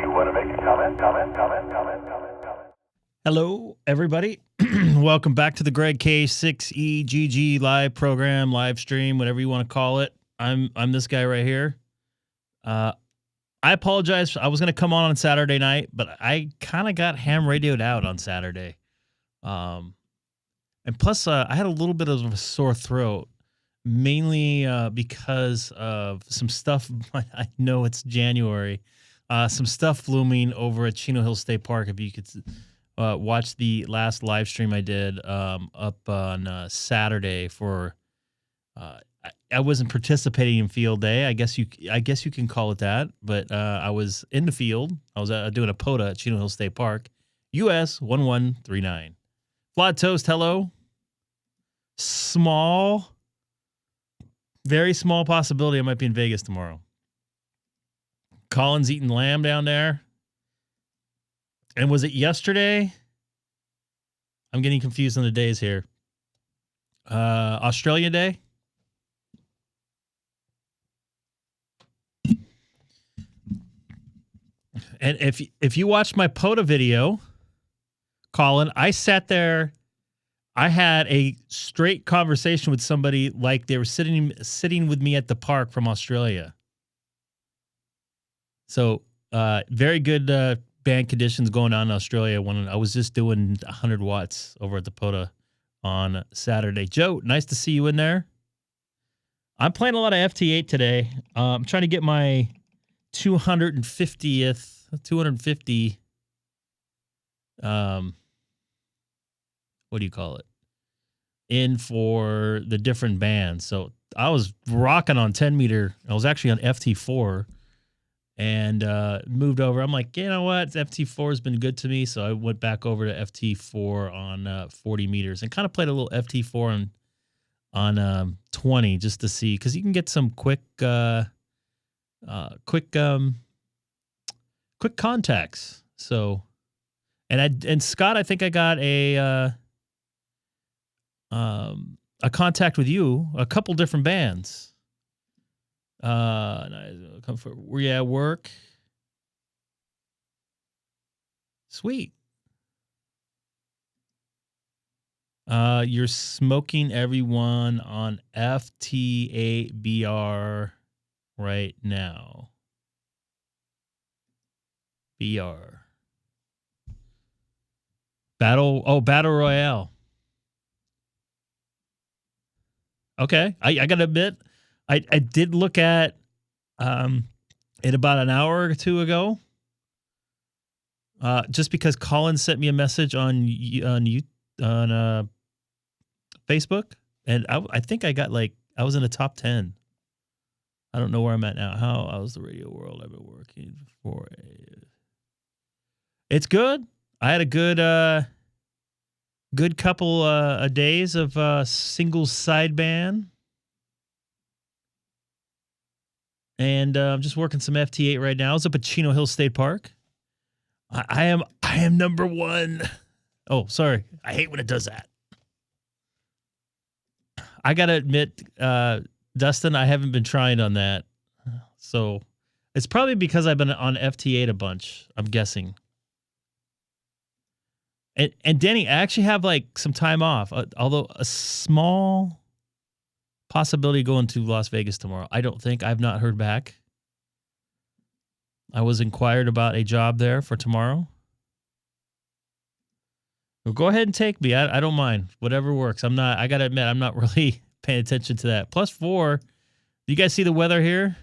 You want to make a comment? Hello, everybody. Welcome back to the Greg K6EGG live program, live stream, whatever you want to call it. I'm this guy right here. I apologize. I was going to come on Saturday night, but I kind of got ham radioed out on Saturday. And plus, I had a little bit of a sore throat, mainly because of some stuff. I know it's January. Some stuff looming over at Chino Hill State Park. If you could watch the last live stream I did up on Saturday for, I wasn't participating in field day. I guess you can call it that. But I was in the field. I was doing a POTA at Chino Hill State Park, US 1139. Flat Toast, hello. Small, very small possibility I might be in Vegas tomorrow. Colin's eating lamb down there. And was it yesterday? I'm getting confused on the days here. Australia Day? And if you watched my POTA video, Colin, I sat there. I had a straight conversation with somebody like they were sitting with me at the park from Australia. So very good band conditions going on in Australia when I was just doing 100 watts over at the POTA on Saturday. Joe, nice to see you in there. I'm playing a lot of FT8 today. I'm trying to get my 250. What do you call it? In for the different bands. So I was rocking on 10 meter. I was actually on FT4 and moved over. I'm like, you know what? FT4 has been good to me. So I went back over to FT4 on 40 meters and kind of played a little FT4 on 20 just to see, because you can get some quick contacts. So, and Scott, I think I got a contact with you, a couple different bands. Were you at work? Sweet. You're smoking everyone on FT8 BR right now. BR. Battle Royale. Okay. I gotta admit, I did look at it about an hour or two ago. Just because Colin sent me a message on Facebook, and I think I got I was in the top 10. I don't know where I'm at now. How's the radio world I've been working for? It's good. I had a good couple of days of single sideband. And I'm just working some FT8 right now. I was up at Chino Hill State Park. I am number one. Oh, sorry. I hate when it does that. I got to admit, Dustin, I haven't been trying on that. So it's probably because I've been on FT8 a bunch, I'm guessing. And Danny, I actually have some time off, although a small possibility going to Las Vegas tomorrow. I don't think. I've not heard back. I was inquired about a job there for tomorrow. Well, go ahead and take me. I don't mind. Whatever works. I got to admit, I'm not really paying attention to that. +4. Do you guys see the weather here?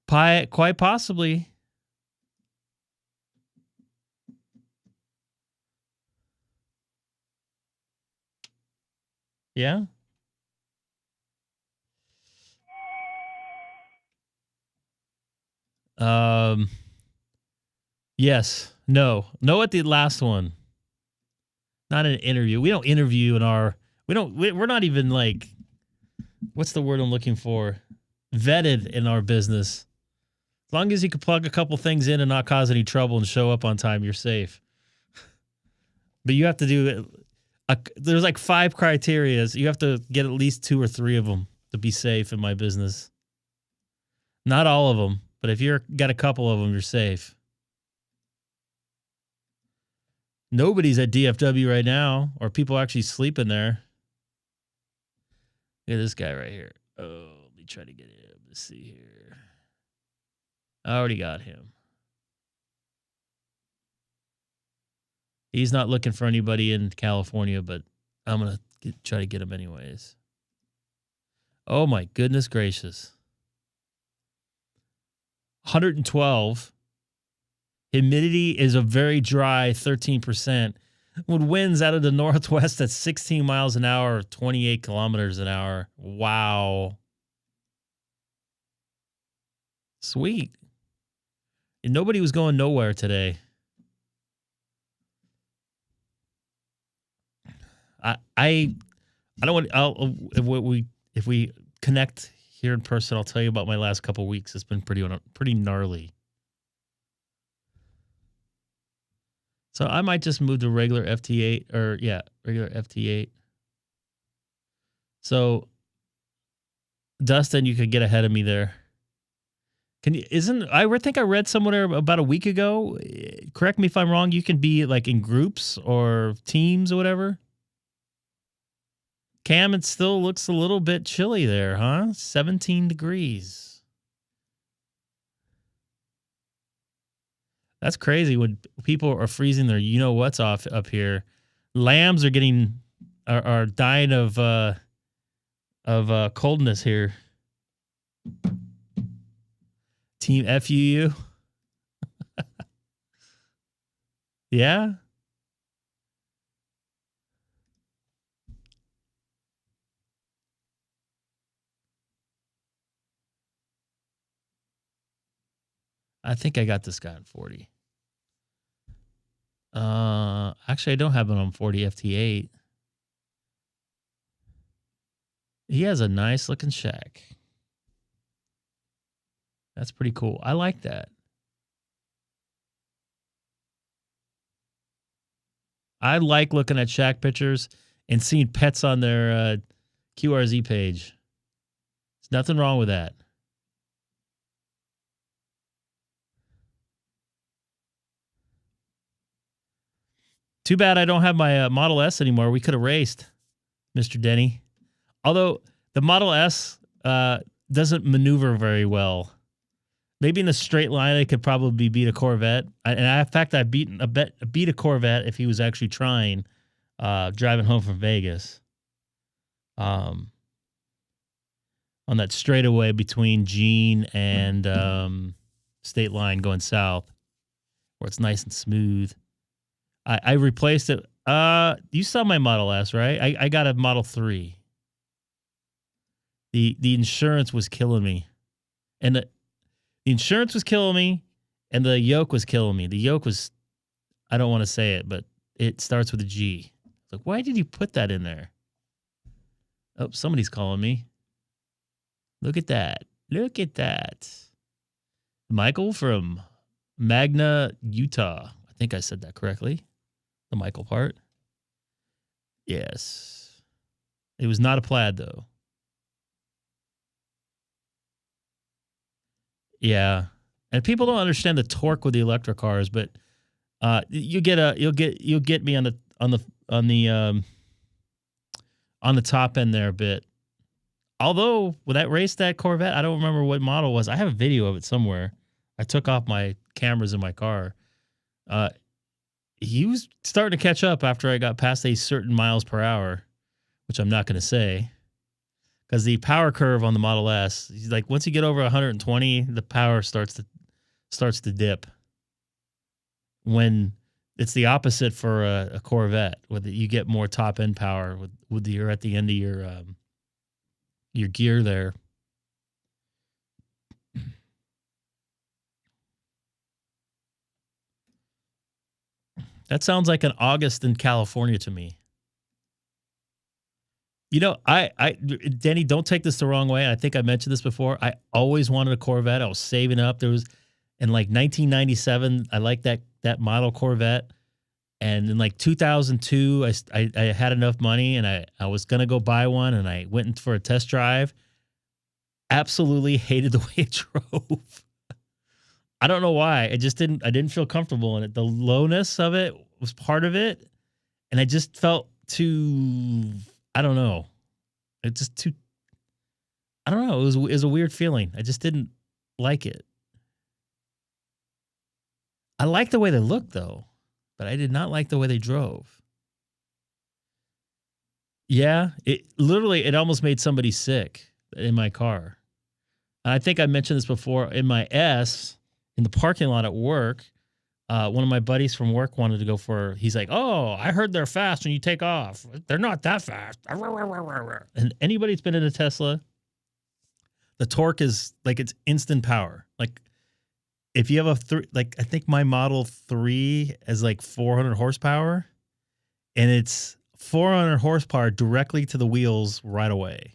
Quite possibly. Yeah. Yes. No at the last one. Not an interview. We don't interview we're not even what's the word I'm looking for? Vetted in our business. As long as you can plug a couple things in and not cause any trouble and show up on time, you're safe. But you have to do there's 5 criterias. You have to get at least 2 or 3 of them to be safe in my business. Not all of them, but if you're got a couple of them, you're safe. Nobody's at DFW right now, or people actually sleeping there. Look at this guy right here. Oh, let me try to get him. Let's see here. I already got him. He's not looking for anybody in California, but I'm going to try to get him anyways. Oh, my goodness gracious. 112. Humidity is a very dry 13%. With winds out of the northwest at 16 miles an hour, 28 kilometers an hour. Wow. Sweet. And nobody was going nowhere today. I don't want. If we connect here in person, I'll tell you about my last couple of weeks. It's been pretty gnarly. So I might just move to regular FT8 regular FT8. So Dustin, you could get ahead of me there. I think I read somewhere about a week ago. Correct me if I'm wrong. You can be like in groups or teams or whatever. Cam, it still looks a little bit chilly there, huh? 17 degrees. That's crazy when people are freezing their you-know-what's off up here. Lambs are are dying of coldness here. Team FUU. Yeah. I think I got this guy on 40. Actually, I don't have it on 40 FT8. He has a nice looking shack. That's pretty cool. I like that. I like looking at shack pictures and seeing pets on their QRZ page. There's nothing wrong with that. Too bad I don't have my Model S anymore. We could have raced, Mr. Denny. Although the Model S doesn't maneuver very well. Maybe in a straight line, it could probably beat a Corvette. In fact, I beat a Corvette if he was actually trying, driving home from Vegas. On that straightaway between Jean and State Line going south, where it's nice and smooth. I replaced it. You saw my Model S, right? I got a Model 3. The insurance was killing me. And the insurance was killing me, and the yoke was killing me. The yoke was, I don't want to say it, but it starts with a G. Like, why did you put that in there? Oh, somebody's calling me. Look at that. Look at that. Michael from Magna, Utah. I think I said that correctly. The Michael part. Yes. It was not a plaid, though. Yeah. And people don't understand the torque with the electric cars, but you'll get me on the top end there a bit. Although when I raced that Corvette, I don't remember what model it was. I have a video of it somewhere. I took off my cameras in my car. He was starting to catch up after I got past a certain miles per hour, which I'm not going to say, because the power curve on the Model S, he's like, once you get over 120, the power starts to dip. When it's the opposite for a Corvette, where you get more top end power with you're at the end of your gear there. That sounds like an August in California to me. You know, Denny, don't take this the wrong way. I think I mentioned this before. I always wanted a Corvette. I was saving up. There was, in like 1997, I liked that model Corvette. And in like 2002, I had enough money and I was going to go buy one, and I went in for a test drive. Absolutely hated the way it drove. I don't know why. I didn't feel comfortable in it. The lowness of it was part of it. And I just felt too, I don't know. It just too, I don't know. It was a weird feeling. I just didn't like it. I like the way they looked though, but I did not like the way they drove. Yeah, it almost made somebody sick in my car. And I think I mentioned this before in my S in the parking lot at work. One of my buddies from work wanted to go he's like, "Oh, I heard they're fast when you take off. They're not that fast." And anybody that's been in a Tesla, the torque is like it's instant power. Like if you have I think my Model 3 is like 400 horsepower and it's 400 horsepower directly to the wheels right away.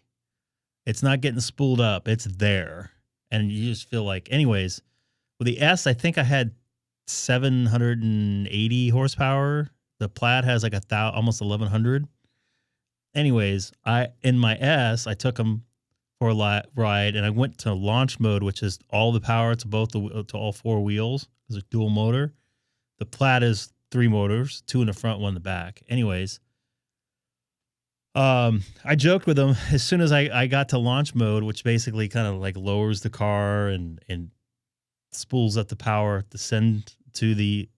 It's not getting spooled up. It's there. And you just feel like, anyways, with the S, I think I had 780 horsepower. The Plaid has like almost 1100. Anyways, in my S, I took them for a ride and I went to launch mode, which is all the power to all four wheels. It's a dual motor. The Plaid is 3 motors, 2 in the front, 1 in the back. Anyways, I joked with them as soon as I got to launch mode, which basically kind of like lowers the car and spools up the power to send to the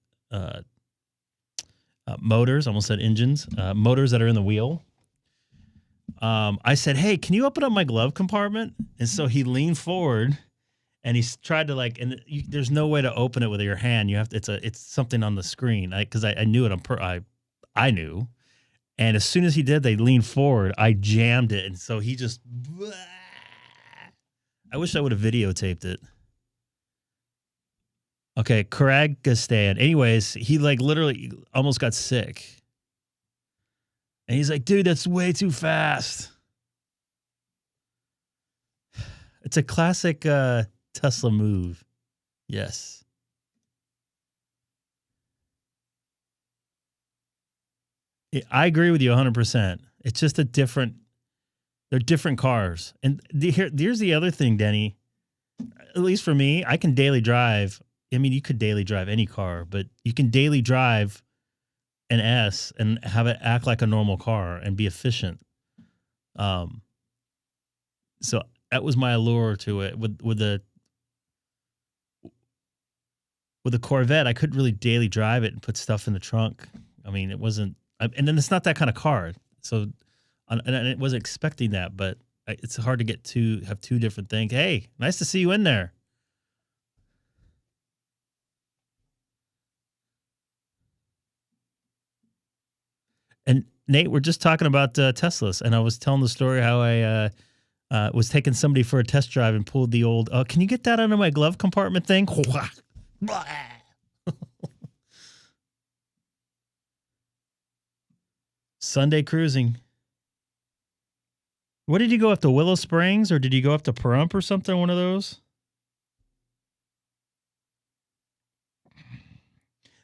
motors, almost said engines, motors that are in the wheel. I said, "Hey, can you open up my glove compartment?" And so he leaned forward and he tried to there's no way to open it with your hand. You have to, it's something on the screen. Cause I knew it. I knew. And as soon as he did, they leaned forward. I jammed it. And so he just, I wish I would have videotaped it. Okay. Kyrgyzstan. Anyways, he literally almost got sick. And he's like, "Dude, that's way too fast." It's a classic Tesla move. Yes. I agree with you 100%. It's just they're different cars. And here's the other thing, Denny. At least for me, I can daily drive. I mean, you could daily drive any car, but you can daily drive an S and have it act like a normal car and be efficient. So that was my allure to it. With the Corvette, I couldn't really daily drive it and put stuff in the trunk. I mean, it wasn't. And then it's not that kind of car. So, and I wasn't expecting that, but it's hard to have two different things. Hey, nice to see you in there. And Nate, we're just talking about Teslas, and I was telling the story how I was taking somebody for a test drive and pulled the old, "Can you get that under my glove compartment thing?" Sunday cruising. What did you go up to, Willow Springs, or did you go up to Pahrump or something? One of those.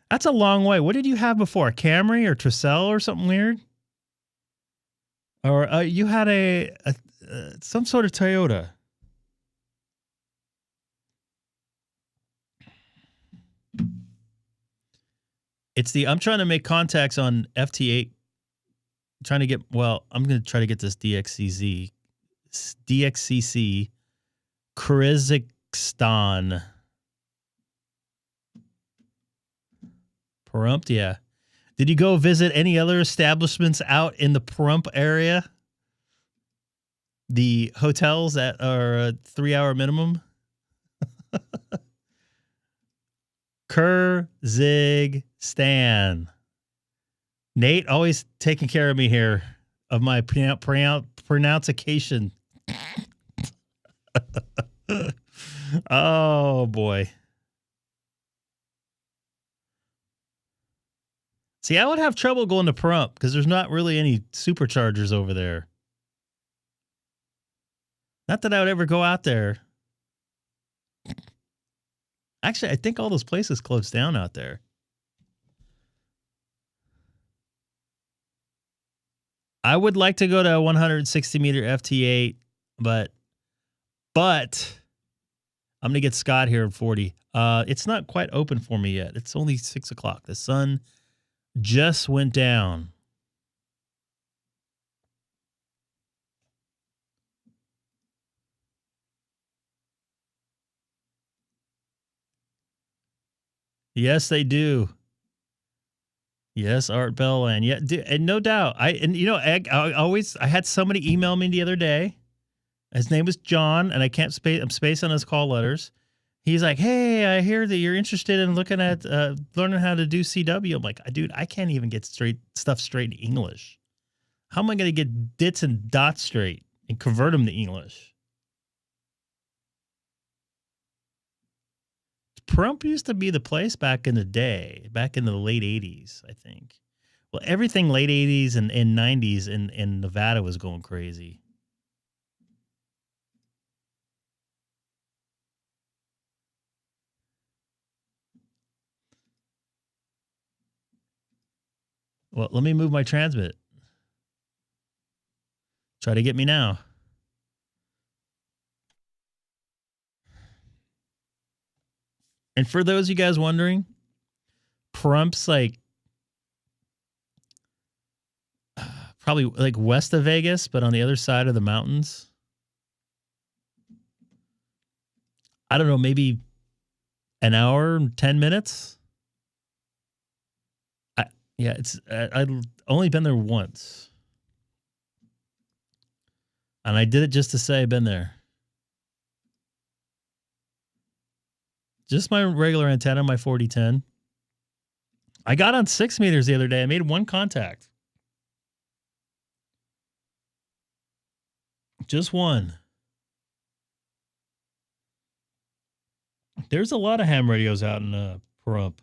That's a long way. What did you have before? A Camry or Tercel or something weird? Or you had some sort of Toyota. I'm trying to make contacts on FT8. I'm going to try to get this DXCC Kyrgyzstan. Pahrump, yeah. Did you go visit any other establishments out in the Pahrump area? The hotels that are a 3-hour minimum? Kyrgyzstan. Nate always taking care of me here of my pronunciation. Oh boy. See, I would have trouble going to Pahrump because there's not really any superchargers over there. Not that I would ever go out there. Actually, I think all those places closed down out there. I would like to go to a 160 meter FT8, but I'm gonna get Scott here at 40. It's not quite open for me yet. It's only 6 o'clock. The sun just went down. Yes, they do. Yes, Art Bell, and yeah, and no doubt. I had somebody email me the other day. His name was John, and I'm spacing his call letters. He's like, "Hey, I hear that you're interested in looking at learning how to do CW." I'm like, "Dude, I can't even get stuff straight in English. How am I going to get dits and dots straight and convert them to English?" Prump used to be the place back in the day, back in the late 80s, I think. Well, everything late 80s and 90s in Nevada was going crazy. Well, let me move my transmit. Try to get me now. And for those of you guys wondering, Prump's like probably like west of Vegas, but on the other side of the mountains. I don't know, maybe an hour and 10 minutes. I've only been there once. And I did it just to say I've been there. Just my regular antenna, my 4010. I got on 6 meters the other day. I made one contact. Just one. There's a lot of ham radios out in Pahrump.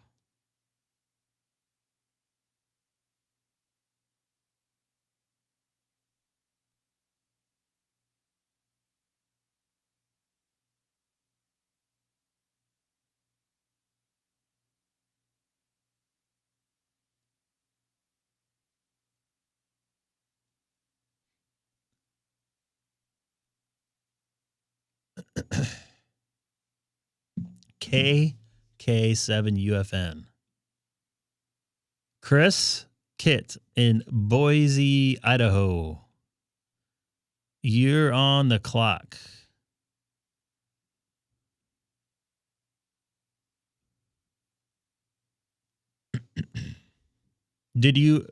KK7UFN. Chris Kit in Boise, Idaho. You're on the clock. Did you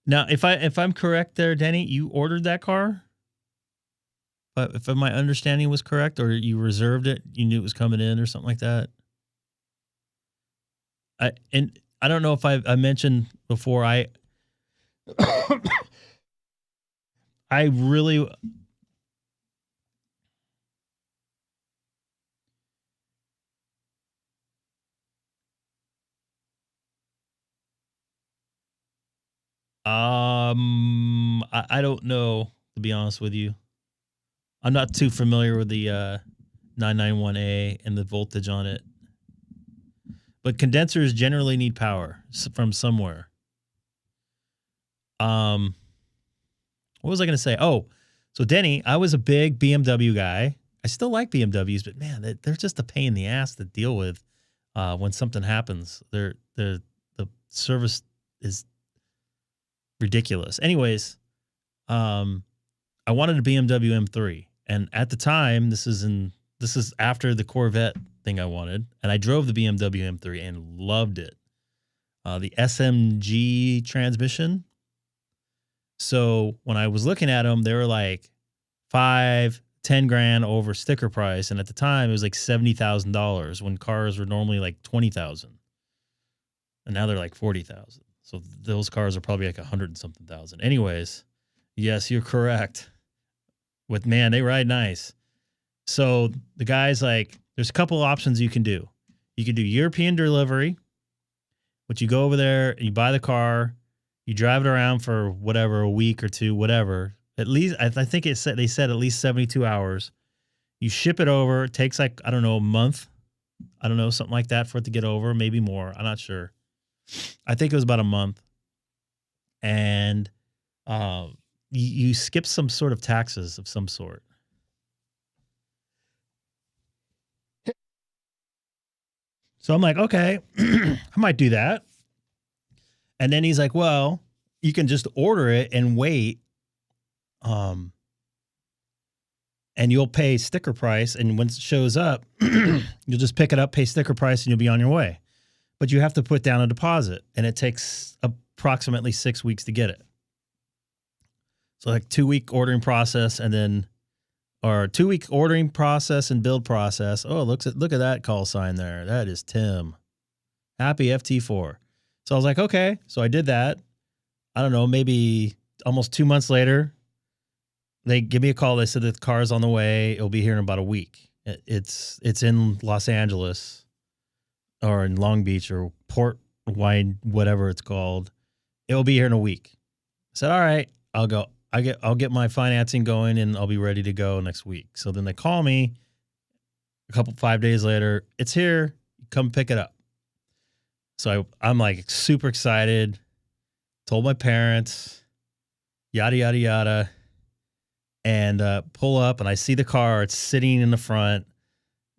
now? If I'm correct, there, Denny, you ordered that car. But if my understanding was correct, or you reserved it, you knew it was coming in, or something like that. I don't know if I mentioned before. I really. I don't know, to be honest with you. I'm not too familiar with the 991A and the voltage on it. But condensers generally need power from somewhere. What was I going to say? Oh, so Denny, I was a big BMW guy. I still like BMWs, but man, they're just a pain in the ass to deal with when something happens. The service is ridiculous. Anyways, I wanted a BMW M3, and at the time, this is after the Corvette thing I wanted, and I drove the BMW M3 and loved it. The SMG transmission. So when I was looking at them, they were like $5,000, $10,000 over sticker price, and at the time it was like $70,000 when cars were normally like $20,000, and now they're like $40,000. So those cars are probably like 100 and something thousand. Anyways, yes, you're correct. With man, they ride nice. So the guy's like, there's a couple options you can do. You can do European delivery, which you go over there and you buy the car, you drive it around for whatever, a week or two, whatever. At least I think they said at least 72 hours. You ship it over. It takes like, I don't know, a month. I don't know, something like that for it to get over, maybe more. I'm not sure. I think it was about a month. And you skip some sort of taxes of some sort. So I'm like, okay, I might do that. And then he's like, well, you can just order it and wait. And you'll pay sticker price. And when it shows up, you'll just pick it up, pay sticker price, and you'll be on your way. But you have to put down a deposit, and it takes approximately 6 weeks to get it. So like 2-week ordering process, and then, or 2-week ordering process and build process. Oh, look at that call sign there. That is Tim. Happy FT4. So I was like, okay. So I did that. I don't know, maybe almost 2 months later, they give me a call. They said that the car's on the way. It'll be here in about a week. It's in Los Angeles or in Long Beach or Port Wine, whatever it's called. It will be here in a week. I said, all right, I'll go. I'll get my financing going and I'll be ready to go next week. So then they call me 5 days later. It's here. Come pick it up. So I'm like super excited. Told my parents, yada, yada, yada. And pull up, and I see the car. It's sitting in the front,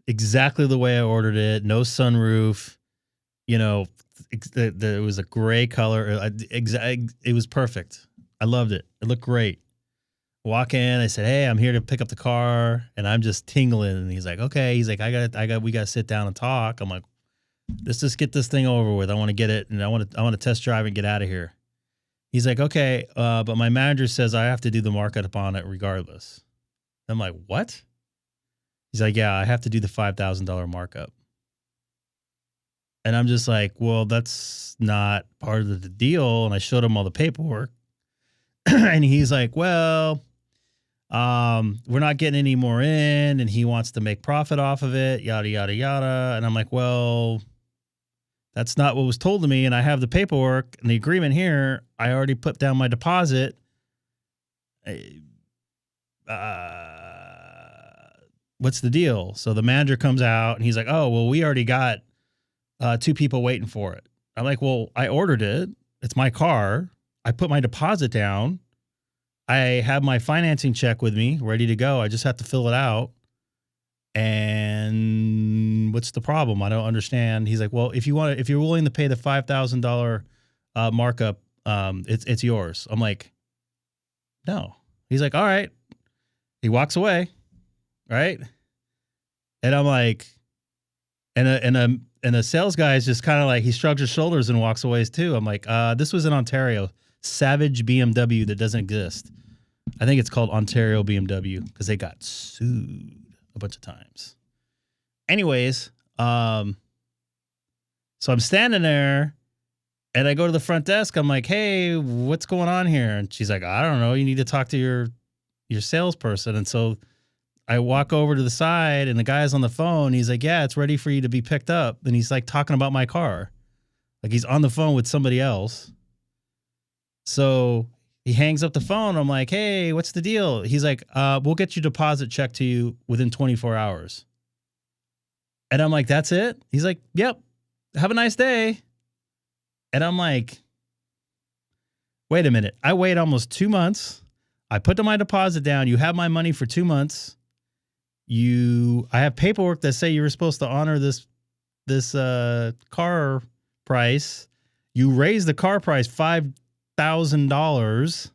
exactly the way I ordered it. No sunroof. You know, it was a gray color. It was perfect. I loved it. It looked great. Walk in. I said, "Hey, I'm here to pick up the car," and I'm just tingling. And he's like, "Okay." He's like, we got to sit down and talk." I'm like, "Let's just get this thing over with. I want to get it, and I want to test drive and get out of here." He's like, okay, but my manager says I have to do the markup on it regardless. I'm like, what? He's like, yeah, I have to do the $5,000 markup. And I'm just like, well, that's not part of the deal. And I showed him all the paperwork. And he's like, well, we're not getting any more in. And he wants to make profit off of it, yada, yada, yada. And I'm like, well, that's not what was told to me, and I have the paperwork and the agreement here. I already put down my deposit. What's the deal? So the manager comes out, and he's like, oh, well, we already got 2 people waiting for it. I'm like, well, I ordered it. It's my car. I put my deposit down. I have my financing check with me, ready to go. I just have to fill it out. And what's the problem? I don't understand. He's like, well, if you're willing to pay the $5,000 markup, it's yours. I'm like, no. He's like, all right. He walks away, right? And I'm like, and a sales guy is just kind of like, he shrugs his shoulders and walks away too. I'm like, this was in Ontario, Savage BMW that doesn't exist. I think it's called Ontario BMW because they got sued a bunch of times. Anyways, so I'm standing there and I go to the front desk. I'm like, hey, what's going on here? And she's like, I don't know. You need to talk to your salesperson. And so I walk over to the side and the guy's on the phone. He's like, yeah, it's ready for you to be picked up. And he's like talking about my car. Like he's on the phone with somebody else. So he hangs up the phone. I'm like, hey, what's the deal? He's like, we'll get your deposit check to you within 24 hours. And I'm like, that's it? He's like, yep. Have a nice day. And I'm like, wait a minute. I wait almost 2 months. I put my deposit down. You have my money for 2 months. I have paperwork that say you were supposed to honor this car price. You raise the car price $5,000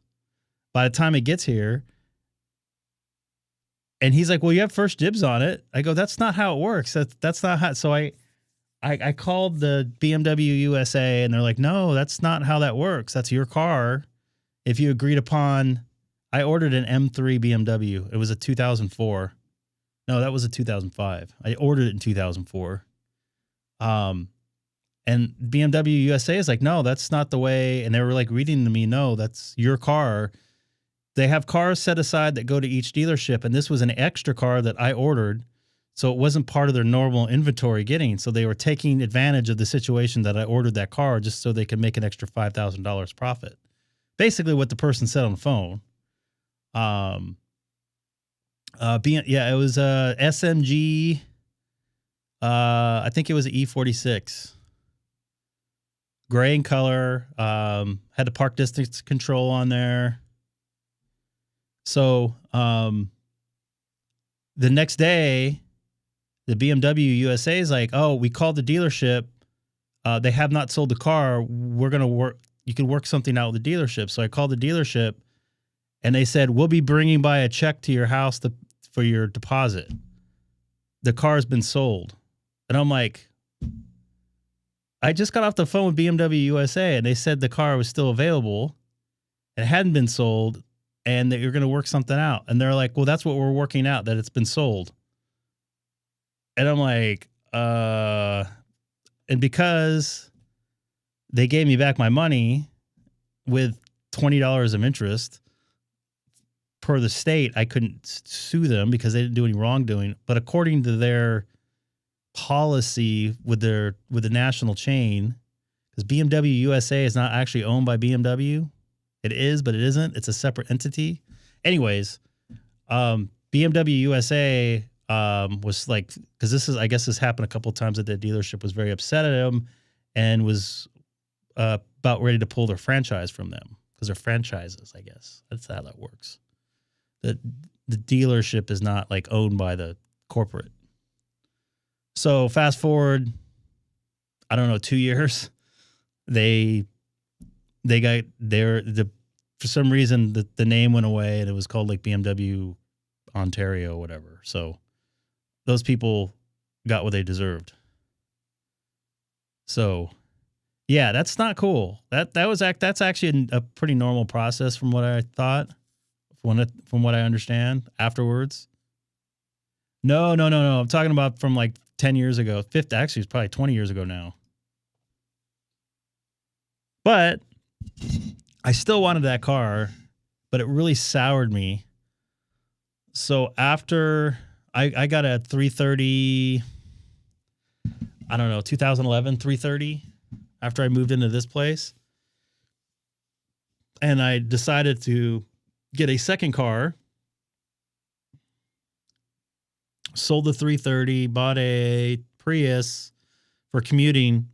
by the time it gets here. And he's like, well, you have first dibs on it. I go, that's not how it works. That's not how. So I called the BMW USA and they're like, no, that's not how that works. That's your car. If you agreed upon, I ordered an M3 BMW. It was a 2004. No, that was a 2005. I ordered it in 2004. And BMW USA is like, no, that's not the way. And they were like reading to me, no, that's your car. They have cars set aside that go to each dealership. And this was an extra car that I ordered. So it wasn't part of their normal inventory getting. So they were taking advantage of the situation that I ordered that car just so they could make an extra $5,000 profit. Basically what the person said on the phone. It was a SMG. I think it was an E46. Gray in color. Had the park distance control on there. So the next day, The BMW USA is like, oh, we called the dealership. They have not sold the car. We're going to work. You can work something out with the dealership. So I called the dealership and they said, we'll be bringing by a check to your house for your deposit. The car's been sold. And I'm like, I just got off the phone with BMW USA and they said the car was still available. It hadn't been sold and that you're going to work something out. And they're like, well, that's what we're working out, that it's been sold. And I'm like, and because they gave me back my money with $20 of interest per the state, I couldn't sue them because they didn't do any wrongdoing. But according to their policy with the national chain, because BMW USA is not actually owned by BMW. It is, but it isn't. It's a separate entity. Anyways, BMW USA was like, because I guess this happened a couple of times, that the dealership was very upset at them and was about ready to pull their franchise from them because they're franchises. I guess that's how that works. The dealership is not like owned by the corporate. So fast forward, I don't know, 2 years, they got for some reason the name went away and it was called like BMW Ontario or whatever. So those people got what they deserved. So yeah, that's not cool. That's actually a pretty normal process from what I thought, from what I understand afterwards. No. I'm talking about from like 10 years ago. Actually, it's probably 20 years ago now. But I still wanted that car, but it really soured me. So after I got a 330, I don't know, 2011 330 after I moved into this place. And I decided to get a second car. Sold the 330, bought a Prius for commuting,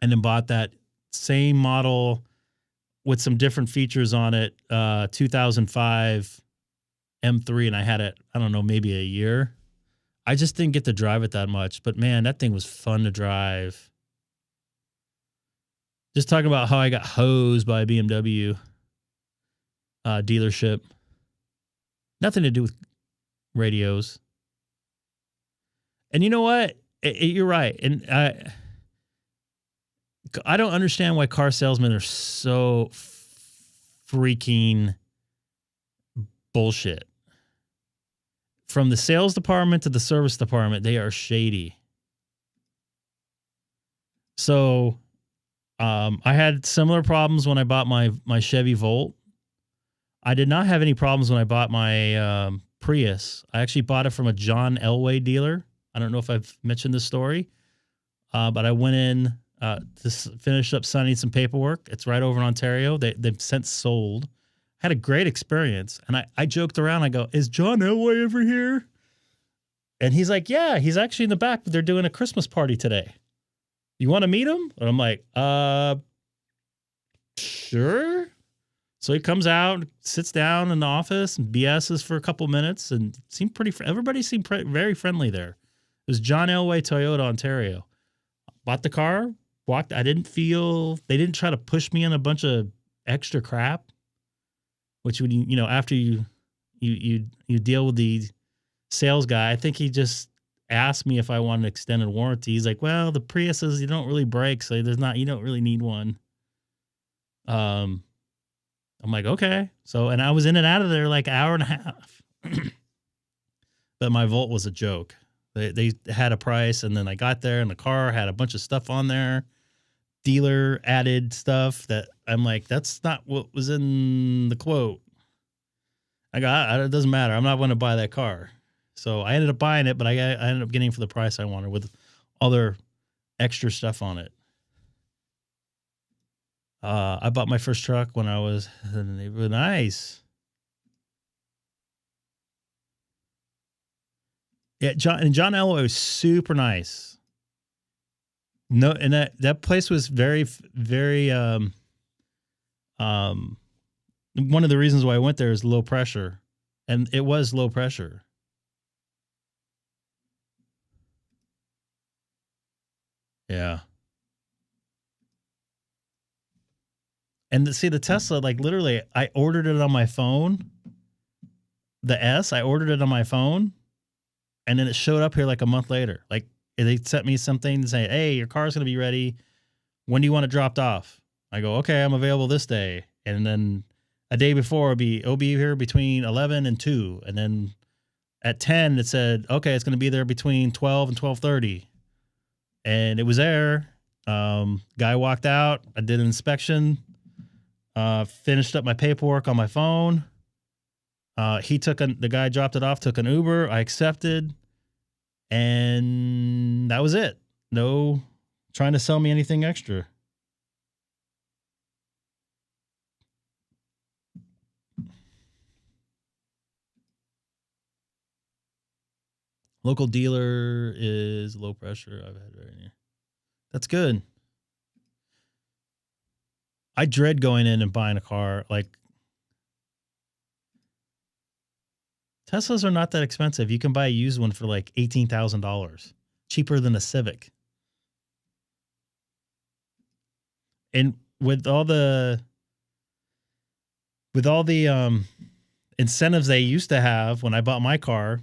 and then bought that same model with some different features on it, 2005 M3, and I had it, I don't know, maybe a year. I just didn't get to drive it that much, but man, that thing was fun to drive. Just talking about how I got hosed by a BMW dealership. Nothing to do with radios. And you know what? You're right. And I don't understand why car salesmen are so freaking bullshit. From the sales department to the service department, they are shady. So I had similar problems when I bought my Chevy Volt. I did not have any problems when I bought my Prius. I actually bought it from a John Elway dealer. I don't know if I've mentioned this story, but I went in to finish up signing some paperwork. It's right over in Ontario. They've since sold. Had a great experience. And I joked around. I go, is John Elway ever here? And he's like, yeah, he's actually in the back, but they're doing a Christmas party today. You want to meet him? And I'm like, sure. So he comes out, sits down in the office and BS's for a couple minutes and seemed everybody seemed very friendly there. It was John Elway Toyota, Ontario. Bought the car, walked. They didn't try to push me in a bunch of extra crap, which would, after you deal with the sales guy, I think he just asked me if I wanted an extended warranty. He's like, well, the Priuses, you don't really break, so you don't really need one. I'm like, okay. So, and I was in and out of there like an hour and a half. But my Volt was a joke. They had a price, and then I got there, and the car had a bunch of stuff on there. Dealer added stuff that I'm like, that's not what was in the quote. I got it doesn't matter. I'm not going to buy that car. So I ended up buying it, but I ended up getting it for the price I wanted with other extra stuff on it. I bought my first truck when I was in the neighborhood. Nice. Yeah, John Elway was super nice. No, and that place was very, very. One of the reasons why I went there is low pressure, and it was low pressure. Yeah. And see, the Tesla, like literally, I ordered it on my phone. The S, I ordered it on my phone, and then it showed up here like a month later. Like they sent me something to say, "Hey, your car's gonna be ready. When do you want it dropped off?" I go, "Okay, I'm available this day." And then a day before, it'll be here between 11 and 2. And then at 10, it said, "Okay, it's gonna be there between 12 and 12:30." And it was there. Guy walked out. I did an inspection. Finished up my paperwork on my phone. The guy dropped it off, took an Uber. I accepted, and that was it. No trying to sell me anything extra. Local dealer is low pressure. I've had right here. That's good. I dread going in and buying a car. Like, Teslas are not that expensive. You can buy a used one for like $18,000, cheaper than a Civic. And with all the incentives they used to have when I bought my car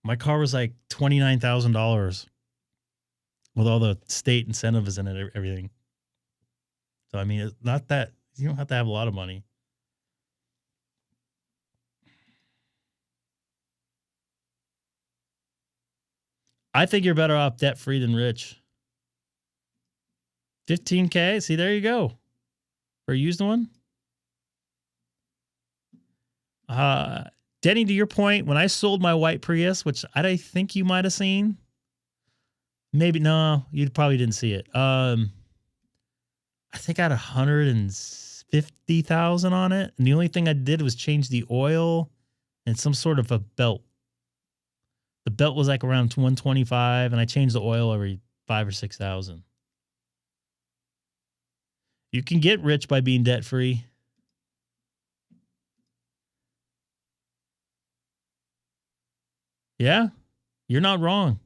was like $29,000 with all the state incentives and everything. So I mean, it's not that you don't have to have a lot of money. I think you're better off debt free than rich. 15K. See, there you go. For a used one. Denny, to your point, when I sold my white Prius, which I think you might have seen, maybe no, you probably didn't see it. I think I had 150,000 on it, and the only thing I did was change the oil and some sort of a belt. The belt was like around 125, and I changed the oil every 5,000 or 6,000. You can get rich by being debt free. Yeah, you're not wrong.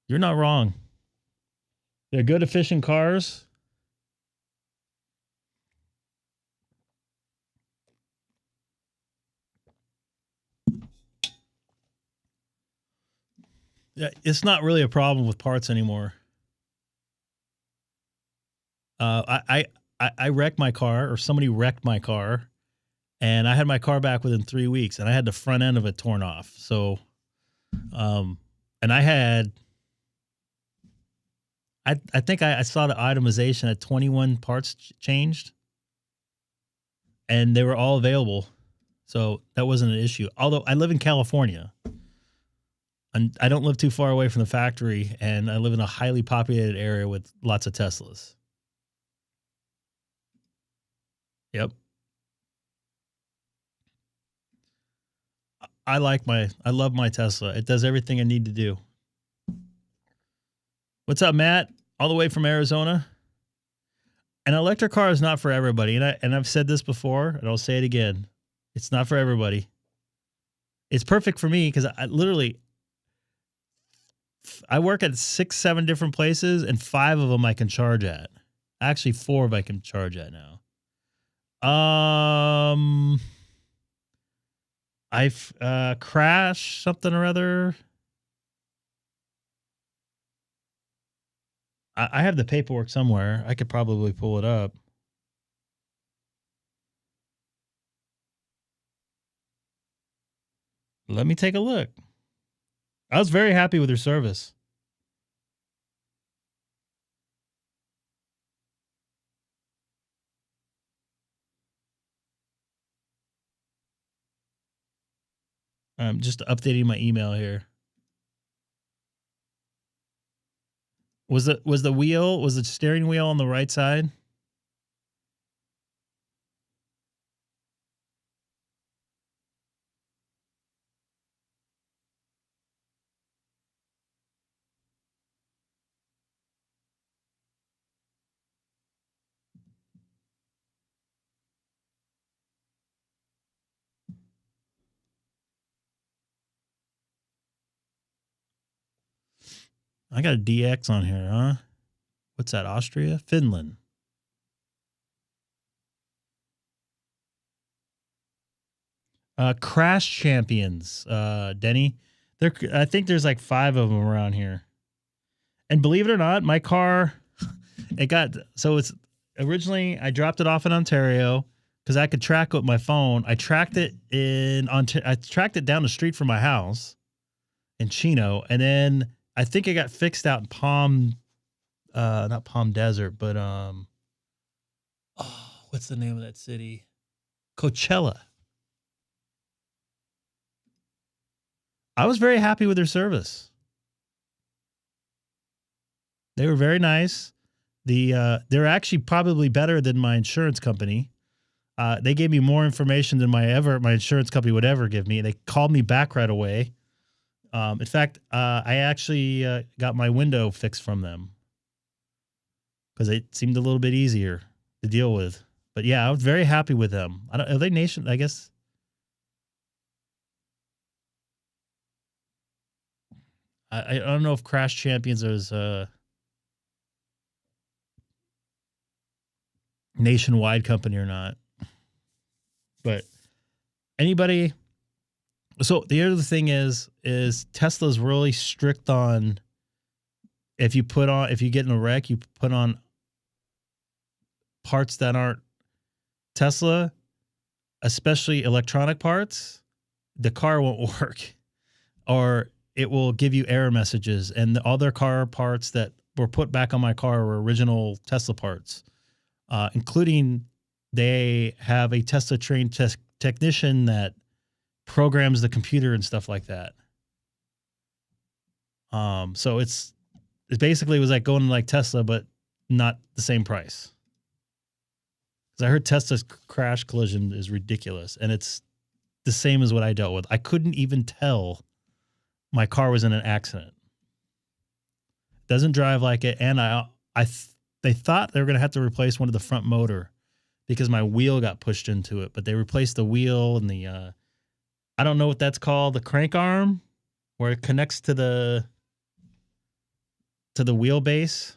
You're not wrong. They're good, efficient cars. Yeah, it's not really a problem with parts anymore. I wrecked my car, or somebody wrecked my car, and I had my car back within 3 weeks, and I had the front end of it torn off. So, and I think I saw the itemization at 21 parts changed, and they were all available. So that wasn't an issue. Although I live in California, and I don't live too far away from the factory, and I live in a highly populated area with lots of Teslas. Yep. I love my Tesla. It does everything I need to do. What's up, Matt? All the way from Arizona. An electric car is not for everybody, and I've said this before, and I'll say it again. It's not for everybody. It's perfect for me because I work at 6, 7 different places, and 5 of them I can charge at. Actually, 4 of them I can charge at now. I've crashed something or other. I have the paperwork somewhere. I could probably pull it up. Let me take a look. I was very happy with her service. I'm just updating my email here. Was the steering wheel on the right side? I got a DX on here, huh? What's that? Austria? Finland. Crash Champions, Denny. I think there's like 5 of them around here. And believe it or not, my car, it's originally I dropped it off in Ontario because I could track it with my phone. I tracked it down the street from my house in Chino, and then I think it got fixed out in not Palm Desert, but what's the name of that city? Coachella. I was very happy with their service. They were very nice. They're actually probably better than my insurance company. They gave me more information than my insurance company would ever give me. They called me back right away. In fact, I actually got my window fixed from them because it seemed a little bit easier to deal with. But yeah, I was very happy with them. Are they nation? I guess. I don't know if Crash Champions is a nationwide company or not. But anybody. So the other thing is Tesla's really strict on if you get in a wreck, you put on parts that aren't Tesla, especially electronic parts, the car won't work, or it will give you error messages. And all their car parts that were put back on my car were original Tesla parts, including they have a Tesla trained technician that programs the computer and stuff like that. So it basically was like going like Tesla, but not the same price. Because I heard Tesla's crash collision is ridiculous, and it's the same as what I dealt with. I couldn't even tell my car was in an accident. Doesn't drive like it, and they thought they were going to have to replace one of the front motor because my wheel got pushed into it, but they replaced the wheel and the I don't know what that's called, the crank arm, where it connects to the wheelbase.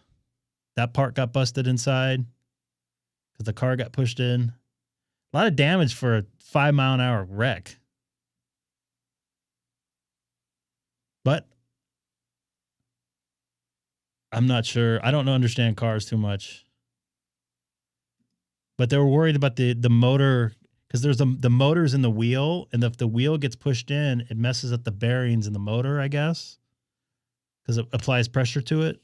That part got busted inside because the car got pushed in. A lot of damage for a 5-mile-an-hour wreck. But I'm not sure. I don't understand cars too much. But they were worried about the motor, because there's the motor's in the wheel, and if the wheel gets pushed in, it messes up the bearings in the motor, I guess, because it applies pressure to it.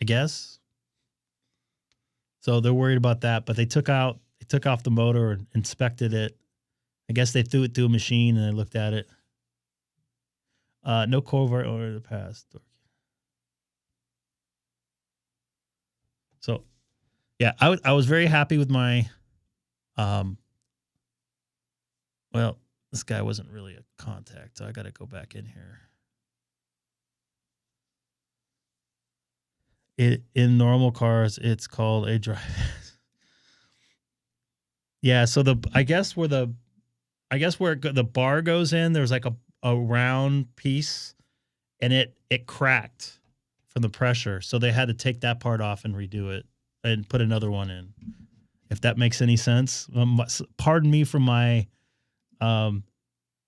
I guess. So they're worried about that, but they took off the motor and inspected it. I guess they threw it through a machine and they looked at it. No covert order the past. So, yeah, I was very happy with my, well, this guy wasn't really a contact, so I got to go back in here. In normal cars, it's called a drive. Yeah, so I guess where the bar goes in, there's like a round piece, and it cracked from the pressure, so they had to take that part off and redo it and put another one in. If that makes any sense. Pardon me for my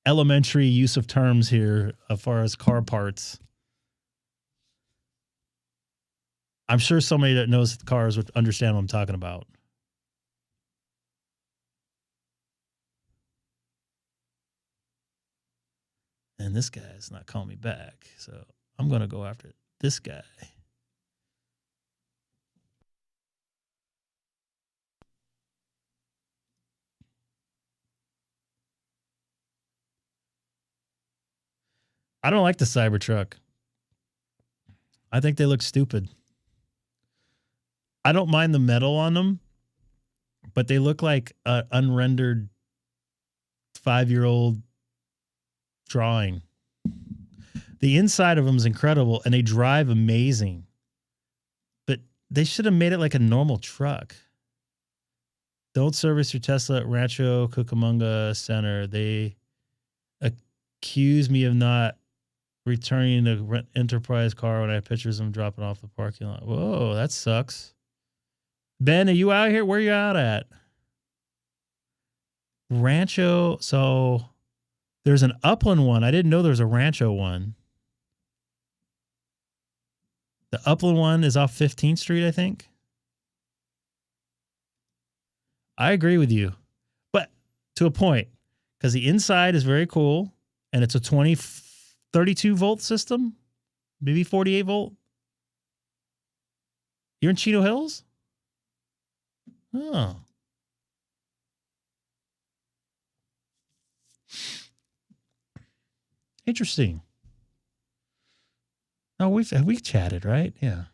elementary use of terms here as far as car parts. I'm sure somebody that knows cars would understand what I'm talking about. And this guy is not calling me back, so I'm going to go after this guy. I don't like the Cybertruck. I think they look stupid. I don't mind the metal on them, but they look like an unrendered 5-year-old drawing. The inside of them is incredible, and they drive amazing. But they should have made it like a normal truck. Don't service your Tesla at Rancho Cucamonga Center. A accuse me of not returning the Enterprise car when I have pictures of him dropping off the parking lot. Whoa, that sucks. Ben, are you out here? Where are you out at? Rancho. So there's an Upland one. I didn't know there was a Rancho one. The Upland one is off 15th Street, I think. I agree with you, but to a point, because the inside is very cool, and it's a 32 volt system, maybe 48 volt. You're in Chino Hills? Oh. Interesting. Oh, we've chatted, right? Yeah.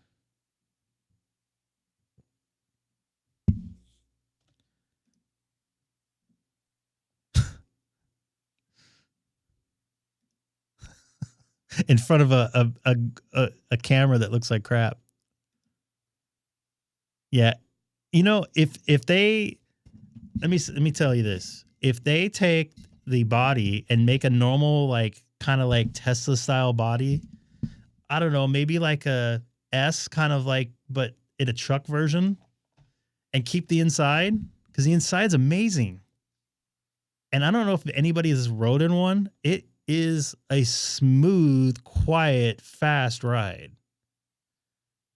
In front of a camera that looks like crap. Yeah. You know, if they let me tell you this. If they take the body and make a normal, like kind of like Tesla style body, I don't know, maybe like a S kind of like, but in a truck version, and keep the inside, because the inside's amazing. And I don't know if anybody has rode in one. It is a smooth, quiet, fast ride.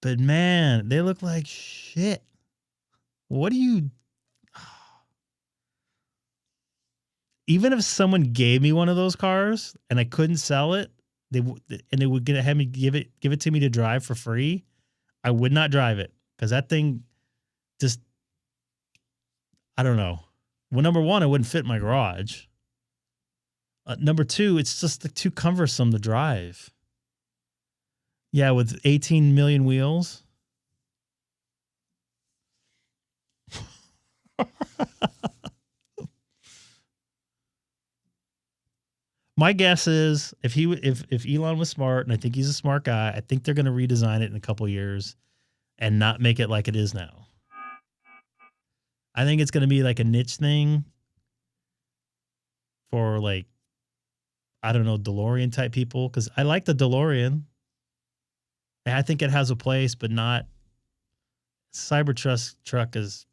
But man, they look like shit. What do you... Even if someone gave me one of those cars and I couldn't sell it, they would have me give it to me to drive for free, I would not drive it, because that thing just, I don't know. Well, number one, it wouldn't fit in my garage. Number two, it's just too cumbersome to drive. Yeah, with 18 million wheels. My guess is if Elon was smart, and I think he's a smart guy, I think they're going to redesign it in a couple years and not make it like it is now. I think it's going to be like a niche thing for, like, I don't know, DeLorean type people, because I like the DeLorean. And I think it has a place, but not Cybertruck truck is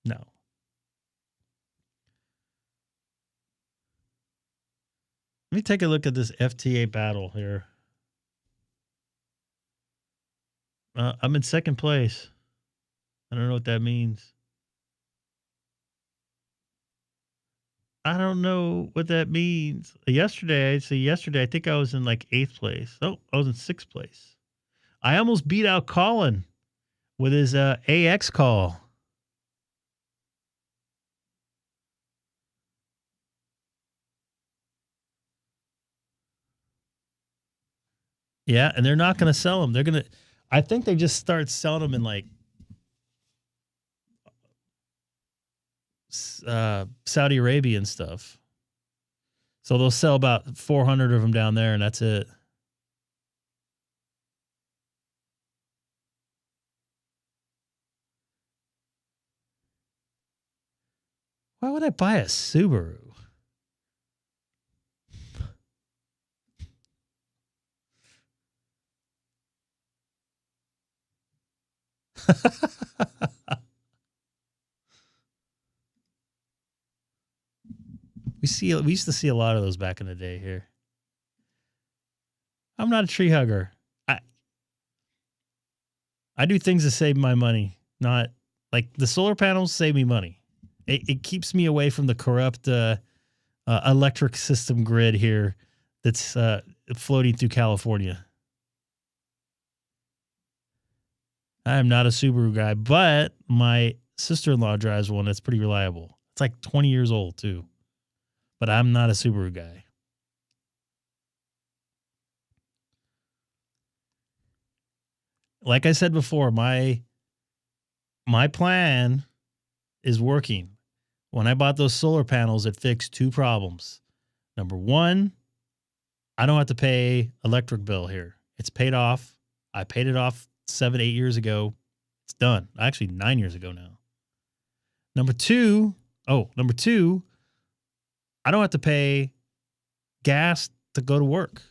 no. Let me take a look at this FT8 battle here. I'm in second place. I don't know what that means. I don't know what that means. Yesterday, I think I was in like 8th place. Oh, I was in 6th place. I almost beat out Colin with his AX call. Yeah, and they're not going to sell them. They're going to, I think they just start selling them in like Saudi Arabia and stuff. So they'll sell about 400 of them down there, and that's it. Why would I buy a Subaru? We used to see a lot of those back in the day here. I'm not a tree hugger. I do things to save my money, not like the solar panels save me money. It keeps me away from the corrupt electric system grid here that's floating through California. I am not a Subaru guy, but my sister-in-law drives one that's pretty reliable. It's like 20 years old too, but I'm not a Subaru guy. Like I said before, my plan is working. When I bought those solar panels, it fixed 2 problems. Number one, I don't have to pay electric bill here. It's paid off. I paid it off 7-8 years ago. It's done. Actually, 9 years ago now. Number two, I don't have to pay gas to go to work.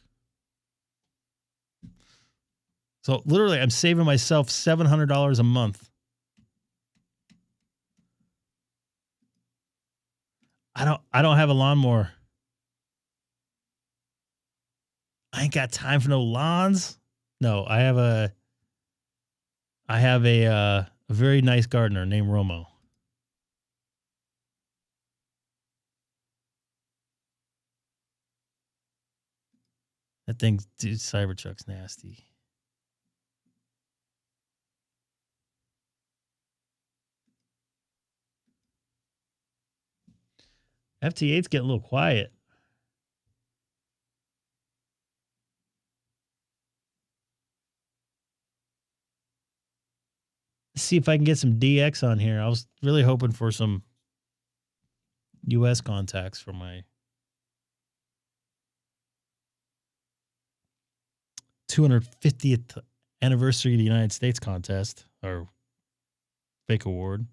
So literally, I'm saving myself $700 a month. I don't have a lawnmower. I ain't got time for no lawns. No, I have a very nice gardener named Romo. That thing, dude, Cybertruck's nasty. FT8's getting a little quiet. Let's see if I can get some DX on here. I was really hoping for some US contacts for my 250th anniversary of the United States contest or fake award.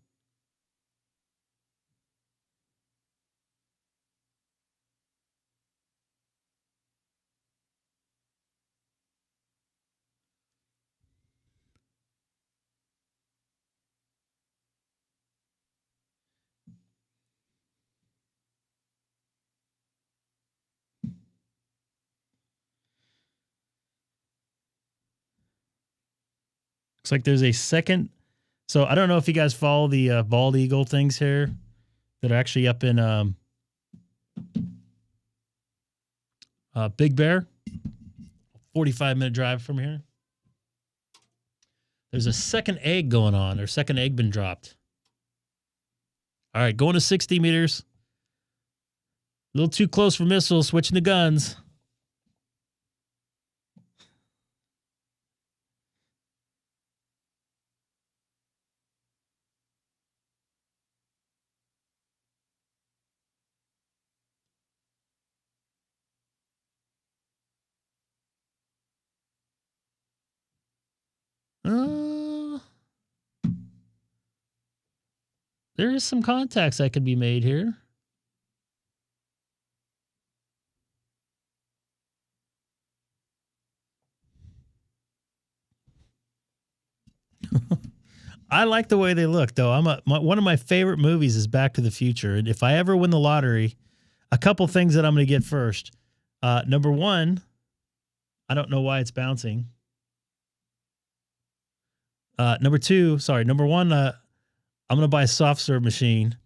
Looks like there's a second. So I don't know if you guys follow the bald eagle things here that are actually up in Big Bear, 45-minute drive from here. There's a second egg going on. There's second egg been dropped. All right, going to 60 meters. A little too close for missiles. Switching the guns. There is some contacts that could be made here. I like the way they look, though. One of my favorite movies is Back to the Future. And if I ever win the lottery, a couple things that I'm going to get first. Number one, I don't know why it's bouncing. Number one, I'm going to buy a soft serve machine.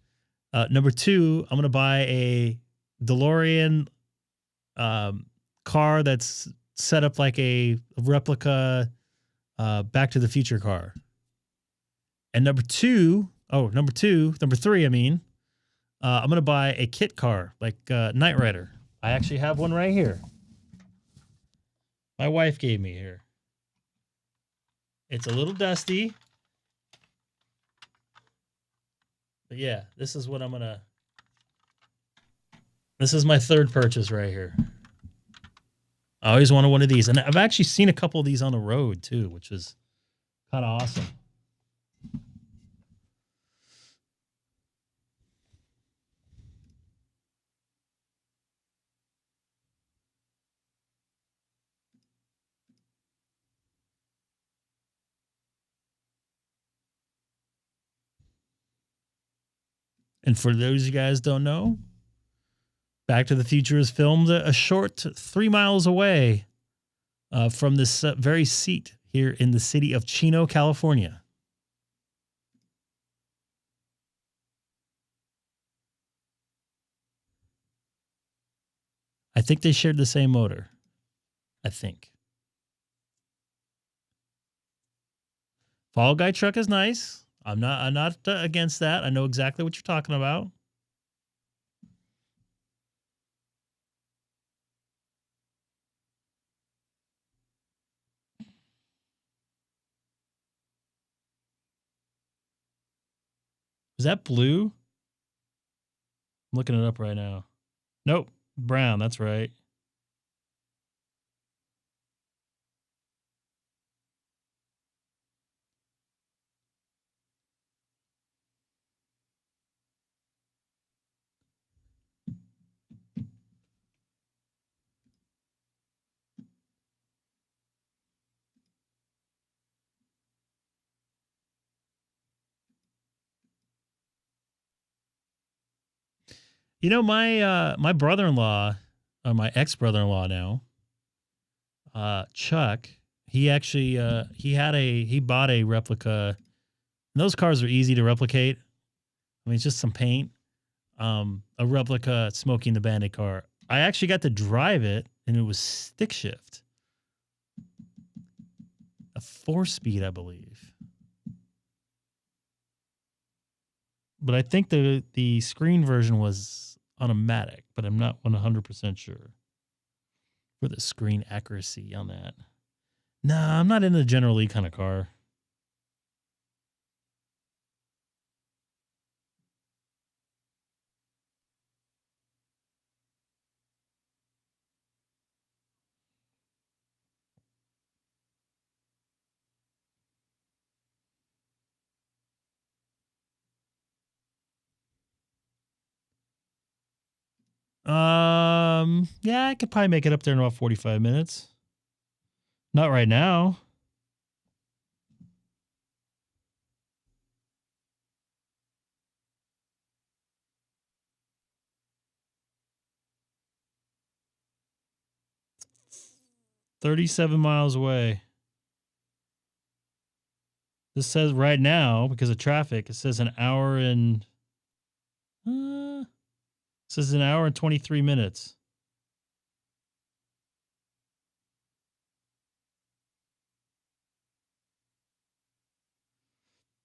Number two, I'm going to buy a DeLorean car that's set up like a replica Back to the Future car. And number three, I'm going to buy a kit car like Knight Rider. I actually have one right here. My wife gave me here. It's a little dusty. But yeah, this is what I'm going to... This is my third purchase right here. I always wanted one of these. And I've actually seen a couple of these on the road too, which is kind of awesome. And for those of you guys don't know, Back to the Future is filmed a short 3 miles away from this very seat here in the city of Chino, California. I think they shared the same motor. I think. Fall Guy truck is nice. I'm not against that. I know exactly what you're talking about. Is that blue? I'm looking it up right now. Nope. Brown. That's right. You know, my brother-in-law, or my ex-brother-in-law now, Chuck, he actually he bought a replica. And those cars are easy to replicate. I mean, it's just some paint. A replica Smokey and the Bandit car. I actually got to drive it, and it was stick shift. A 4-speed, I believe. But I think the screen version was automatic, but I'm not 100% sure for the screen accuracy on that. Nah, I'm not in the General Lee kind of car. Yeah, I could probably make it up there in about 45 minutes. Not right now. $37 miles away. This says right now, because of traffic, it says an hour and it says an hour and 23 minutes.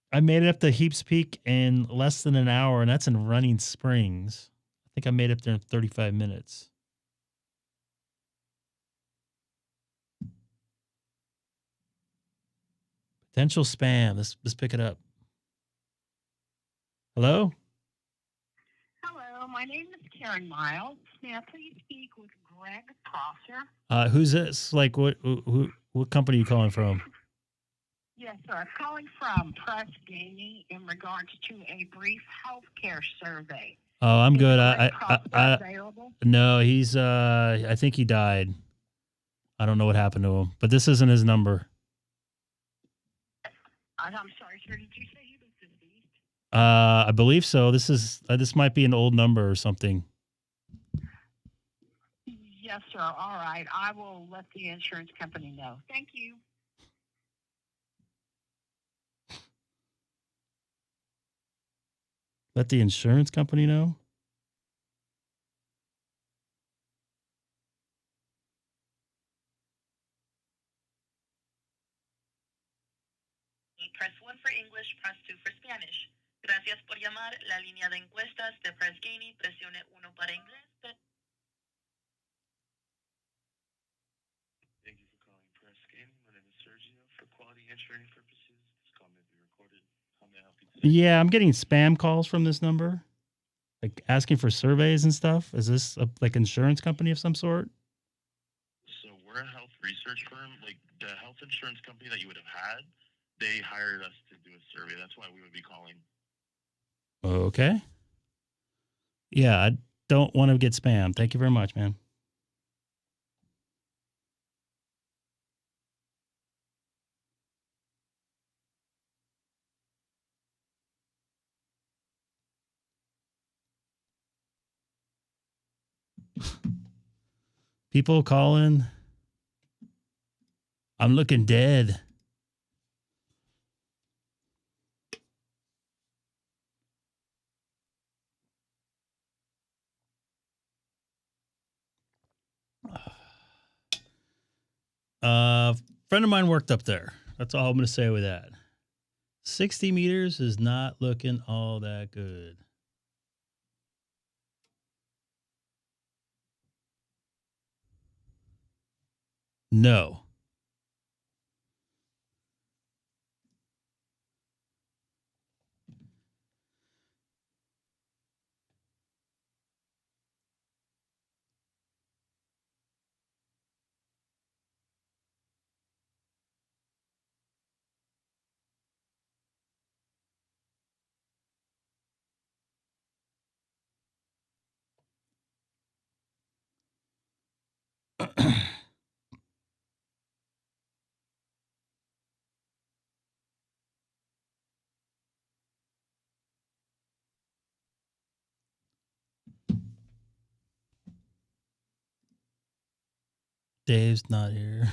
I made it up to Heaps Peak in less than an hour, and that's in Running Springs. I think I made it up there in 35 minutes. Potential spam. Let's pick it up. Hello? Hello, my name is Karen Miles. May I please speak with Greg Prosser? Who's this? Like, what company are you calling from? Yes, sir. I'm calling from Press Gaming in regards to a brief healthcare survey. Oh, I'm good. Available? No, he's I think he died. I don't know what happened to him, but this isn't his number. I'm sorry, sir. Did you say he was deceased? I believe so. This might be an old number or something. Yes, sir. All right. I will let the insurance company know. Thank you. Let the insurance company know? Press 1 for English, press 2 for Spanish. Gracias por llamar la línea de encuestas de Press Gaming. Presione 1 para inglés. Thank you for calling Press Gaming. My name is Sergio. For quality and training purposes, this call may be recorded. How may I help you today? Yeah, I'm getting spam calls from this number, like asking for surveys and stuff. Is this like insurance company of some sort? So we're a health research firm. Like the health insurance company that you would have had, they hired us to do a survey. That's why we would be calling. Okay. Yeah, I don't want to get spam. Thank you very much, man. People calling. I'm looking dead. Friend of mine worked up there. That's all I'm going to say with that. 60 meters is not looking all that good. No. Dave's not here.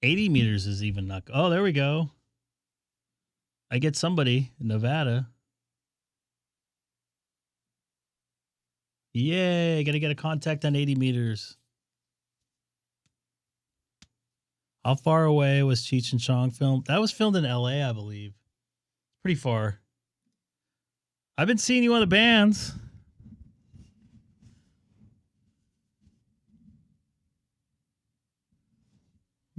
$80 meters is even not. Oh, there we go. I get somebody in Nevada. Yay! Gotta get a contact on 80 meters. How far away was Cheech and Chong filmed? That was filmed in LA, I believe. Pretty far. I've been seeing you on the bands.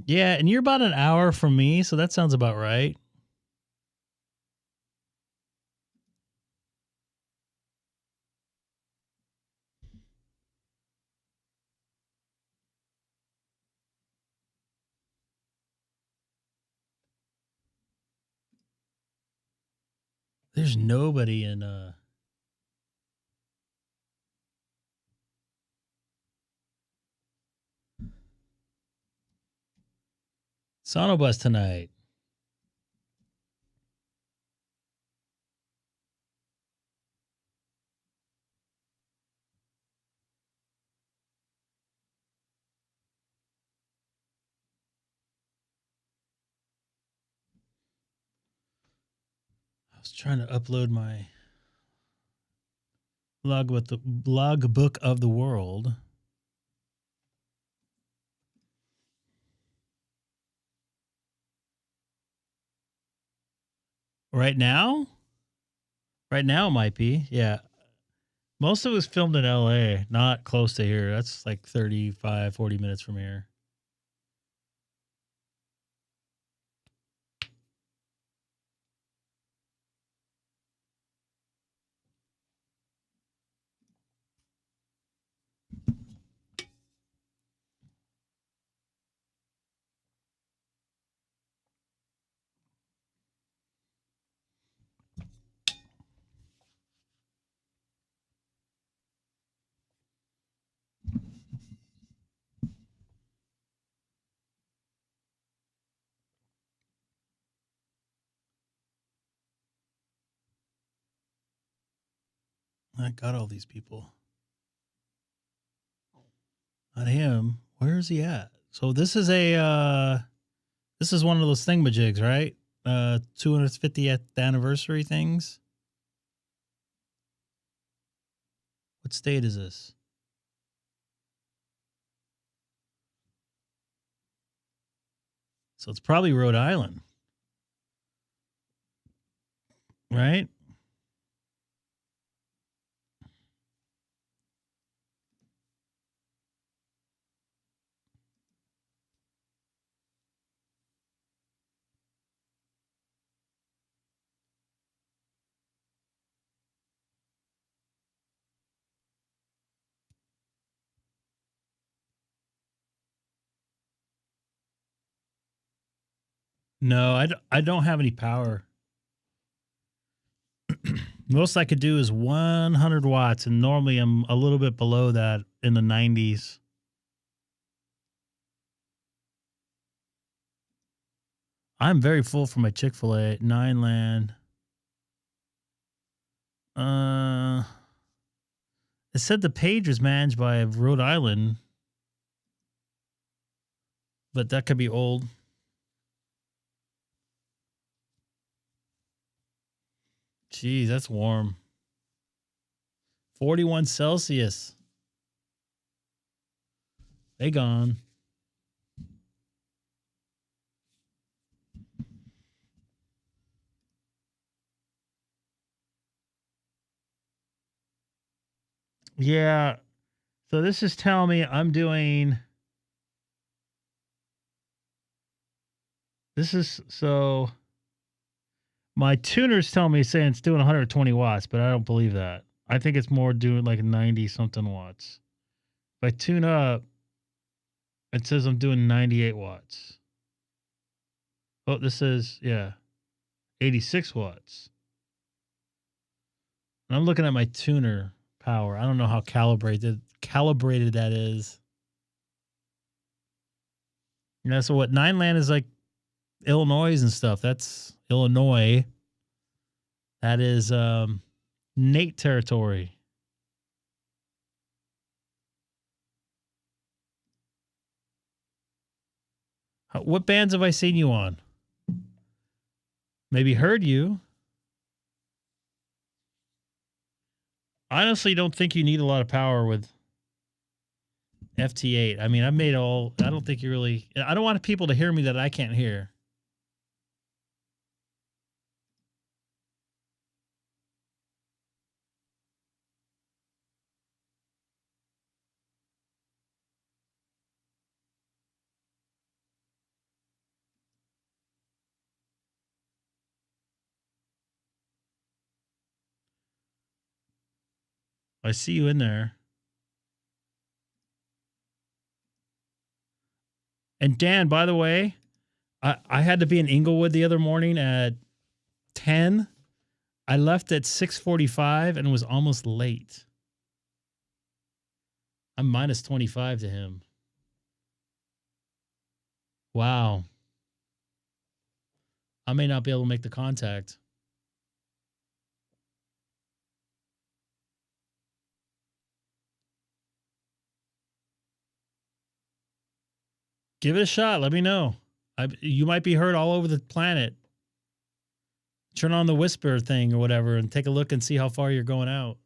Yeah, and you're about an hour from me, so that sounds about right. There's nobody in Sonobus tonight. I was trying to upload my logbook of the world. Right now? Right now it might be. Yeah. Most of it was filmed in LA, not close to here. That's like 35, 40 minutes from here. I got all these people. Not him. Where is he at? So this is a this is one of those thingamajigs, right? 250th anniversary things. What state is this? So it's probably Rhode Island. Right? No, I don't have any power. Most I could do is 100 watts, and normally I'm a little bit below that in the 90s. I'm very full for my Chick-fil-A. 9 land. It said the page was managed by Rhode Island, but that could be old. Geez, that's warm. 41 Celsius. They gone. Yeah. So this is telling me I'm doing. This is so. My tuner's telling me saying it's doing 120 watts, but I don't believe that. I think it's more doing like 90 something watts. If I tune up, It says I'm doing 98 watts. Oh, this says, yeah, 86 watts. And I'm looking at my tuner power. I don't know how calibrated that is. Yeah, so what 9LAN is like Illinois and stuff. That's Illinois. That is Nate territory. What bands have I seen you on? Maybe heard you. I honestly don't think you need a lot of power with FT8. I mean, I don't think you really, I don't want people to hear me that I can't hear. I see you in there. And Dan, by the way, I had to be in Inglewood the other morning at 10. I left at 6:45 and was almost late. I'm minus 25 to him. Wow. I may not be able to make the contact. Give it a shot. Let me know. You might be heard all over the planet. Turn on the whisper thing or whatever and take a look and see how far you're going out.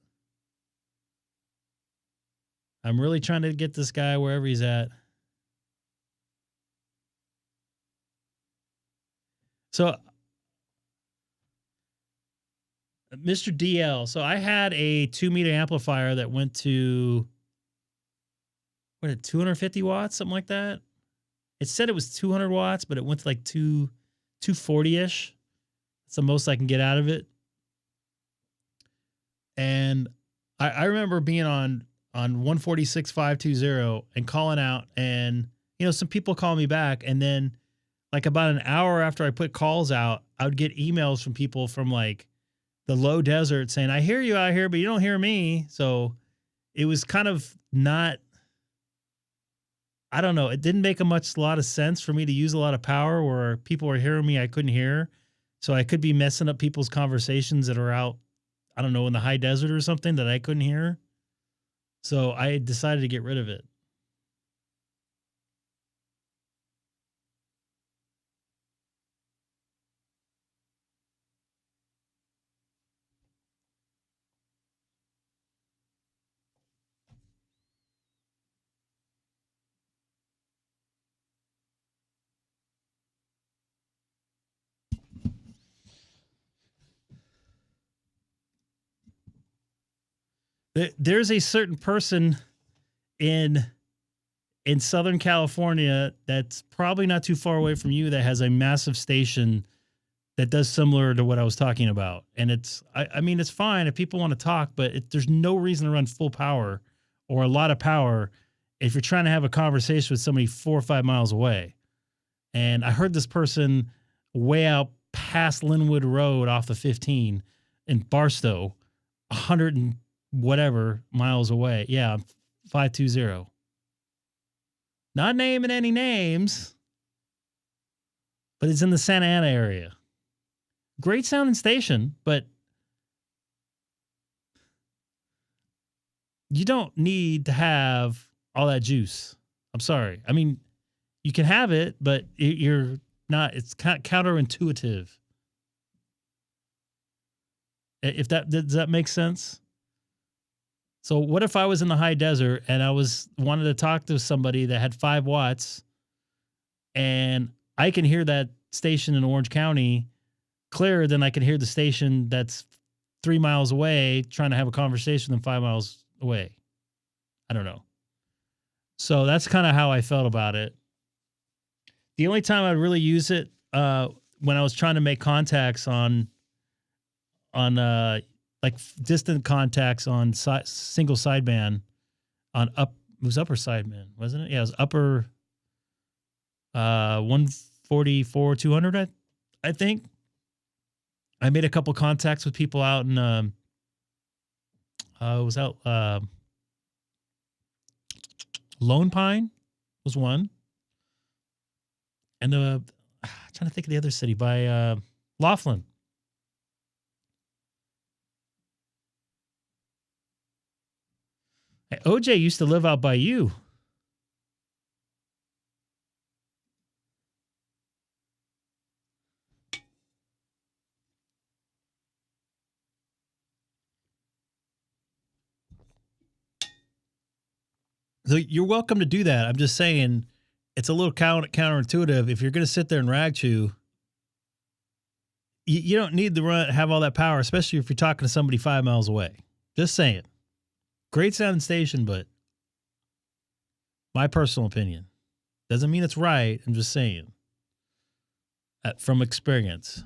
I'm really trying to get this guy wherever he's at. So, Mr. DL, so I had a 2-meter amplifier that went to, 250 watts, something like that? It said it was 200 watts, but it went to like 240-ish. That's the most I can get out of it. And I remember being on 146.520 and calling out, and some people call me back, and then like about an hour after I put calls out, I would get emails from people from like the low desert saying, I hear you out here, but you don't hear me. So it was kind of not, I don't know. It didn't make a lot of sense for me to use a lot of power where people were hearing me I couldn't hear. So I could be messing up people's conversations that are out, I don't know, in the high desert or something that I couldn't hear. So I decided to get rid of it. There's a certain person in Southern California that's probably not too far away from you that has a massive station that does similar to what I was talking about. And I mean, it's fine if people want to talk, but there's no reason to run full power or a lot of power if you're trying to have a conversation with somebody 4 or 5 miles away. And I heard this person way out past Linwood Road off the 15 in Barstow, 100 and whatever miles away. Yeah, 520. Not naming any names, but it's in the Santa Ana area. Great sounding station, but you don't need to have all that juice. I'm sorry. I mean, you can have it, but you're not, it's counterintuitive. Does that make sense? So what if I was in the high desert and I wanted to talk to somebody that had 5 watts and I can hear that station in Orange County clearer than I can hear the station that's 3 miles away trying to have a conversation than 5 miles away. I don't know. So that's kind of how I felt about it. The only time I really use it when I was trying to make contacts on like distant contacts on single sideband it was upper sideband, wasn't it? Yeah, it was upper 144 200. I think I made a couple contacts with people out in was out Lone Pine was one, and trying to think of the other city by Laughlin. Hey, OJ used to live out by you. So you're welcome to do that. I'm just saying it's a little counterintuitive. If you're going to sit there and rag chew, you don't need to have all that power, especially if you're talking to somebody 5 miles away. Just saying. Great sounding station, but my personal opinion. Doesn't mean it's right. I'm just saying. From experience.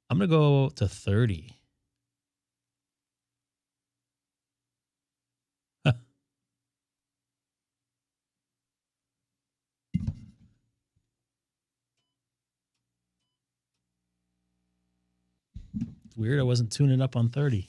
I'm going to go to 30. It's weird I wasn't tuning up on 30.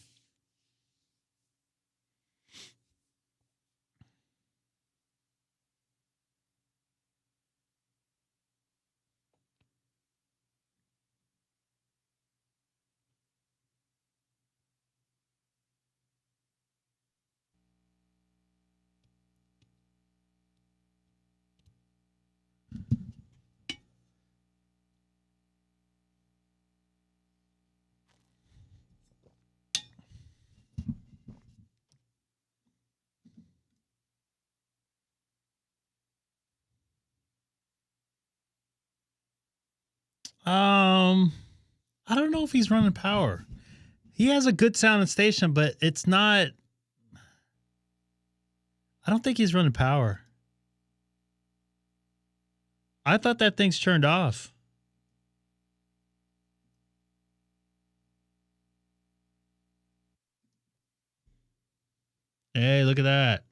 I don't know if he's running power. He has a good sounding station, but it's not. I don't think he's running power. I thought that thing's turned off. Hey, look at that.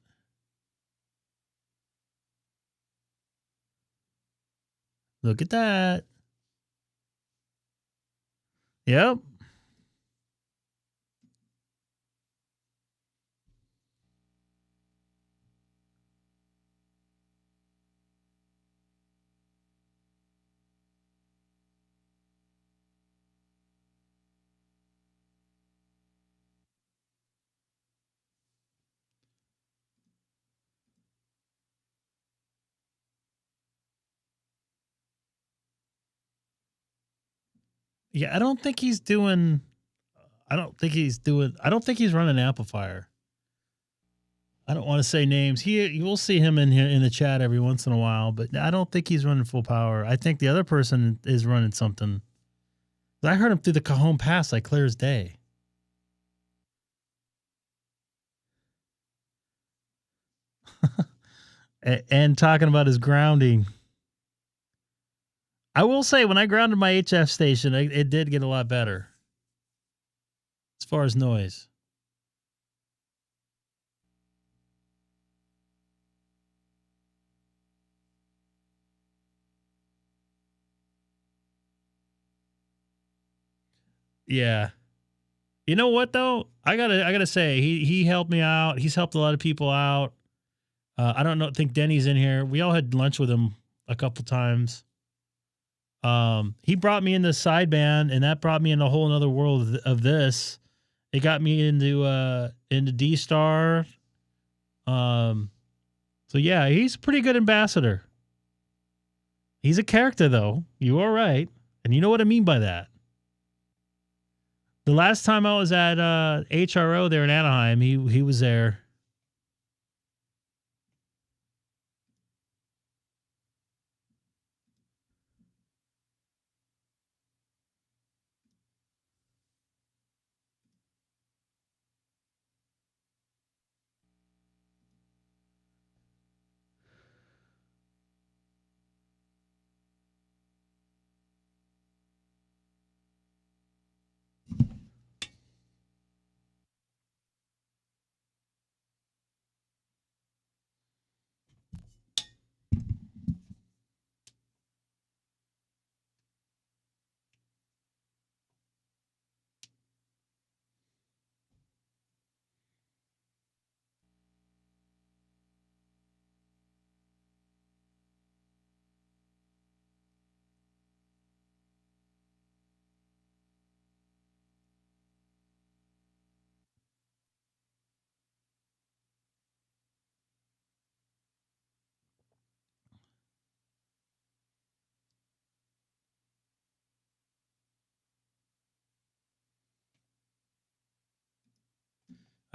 Look at that. Yep. Yeah, I don't think he's doing. I don't think he's running amplifier. I don't want to say names. You will see him in here in the chat every once in a while, but I don't think he's running full power. I think the other person is running something. I heard him through the Cajon Pass like clear as day. And talking about his grounding. I will say when I grounded my HF station, it did get a lot better as far as noise. Yeah. You know what though? I gotta say he helped me out. He's helped a lot of people out. I don't think Denny's in here. We all had lunch with him a couple times. He brought me into sideband, and that brought me in a whole other world of this. It got me into DStar. So yeah, he's a pretty good ambassador. He's a character though. You are right. And you know what I mean by that. The last time I was at HRO there in Anaheim, he was there.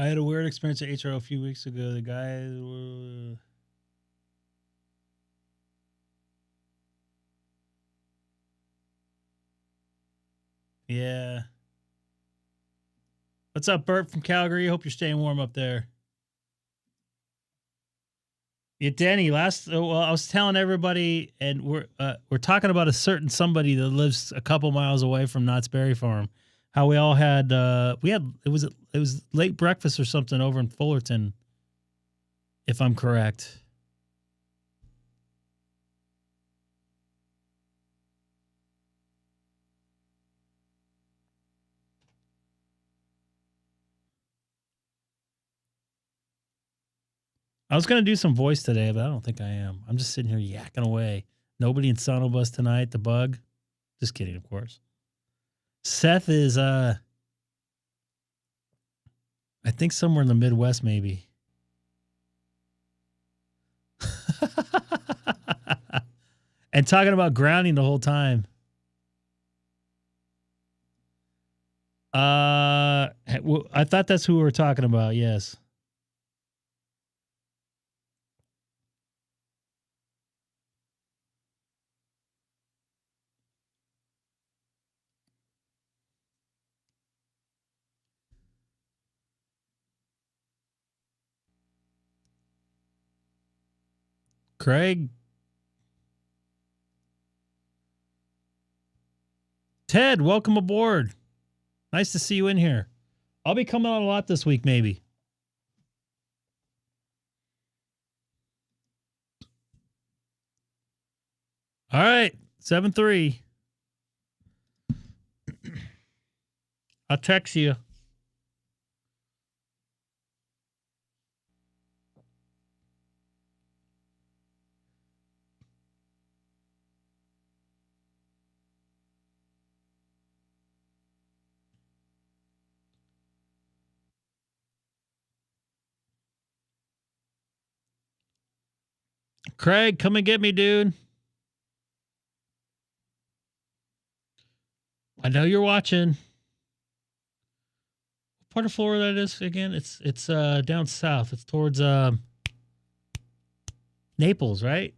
I had a weird experience at HRO a few weeks ago. The guy... yeah. What's up, Bert from Calgary? Hope you're staying warm up there. Yeah, Danny. I was telling everybody, and we're talking about a certain somebody that lives a couple miles away from Knott's Berry Farm. How we all had it was late breakfast or something over in Fullerton, if I'm correct. I was going to do some voice today, but I don't think I am. I'm just sitting here yakking away. Nobody in Sonobus tonight, the bug. Just kidding, of course. Seth is, I think somewhere in the Midwest, maybe. And talking about grounding the whole time. I thought that's who we were talking about, yes. Craig. Ted, welcome aboard. Nice to see you in here. I'll be coming on a lot this week, maybe. All right, 7-3. I'll text you. Craig, come and get me, dude. I know you're watching. What part of Florida that is again? It's down south. It's towards Naples, right?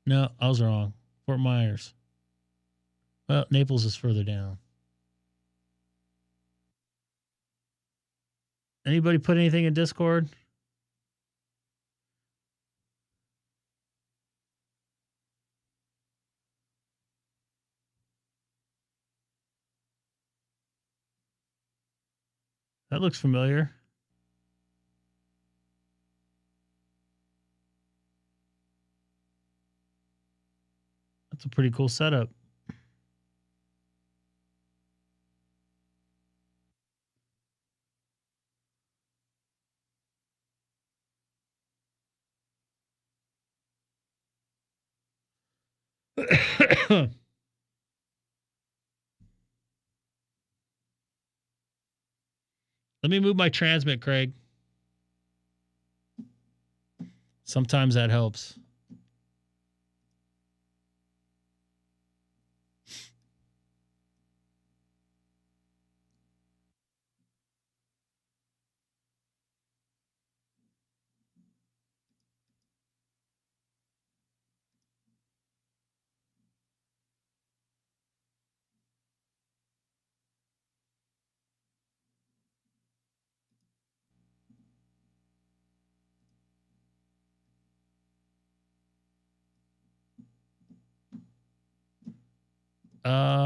No, I was wrong. Fort Myers. Well, Naples is further down. Anybody put anything in Discord? That looks familiar. That's a pretty cool setup. Let me move my transmit, Craig. Sometimes that helps.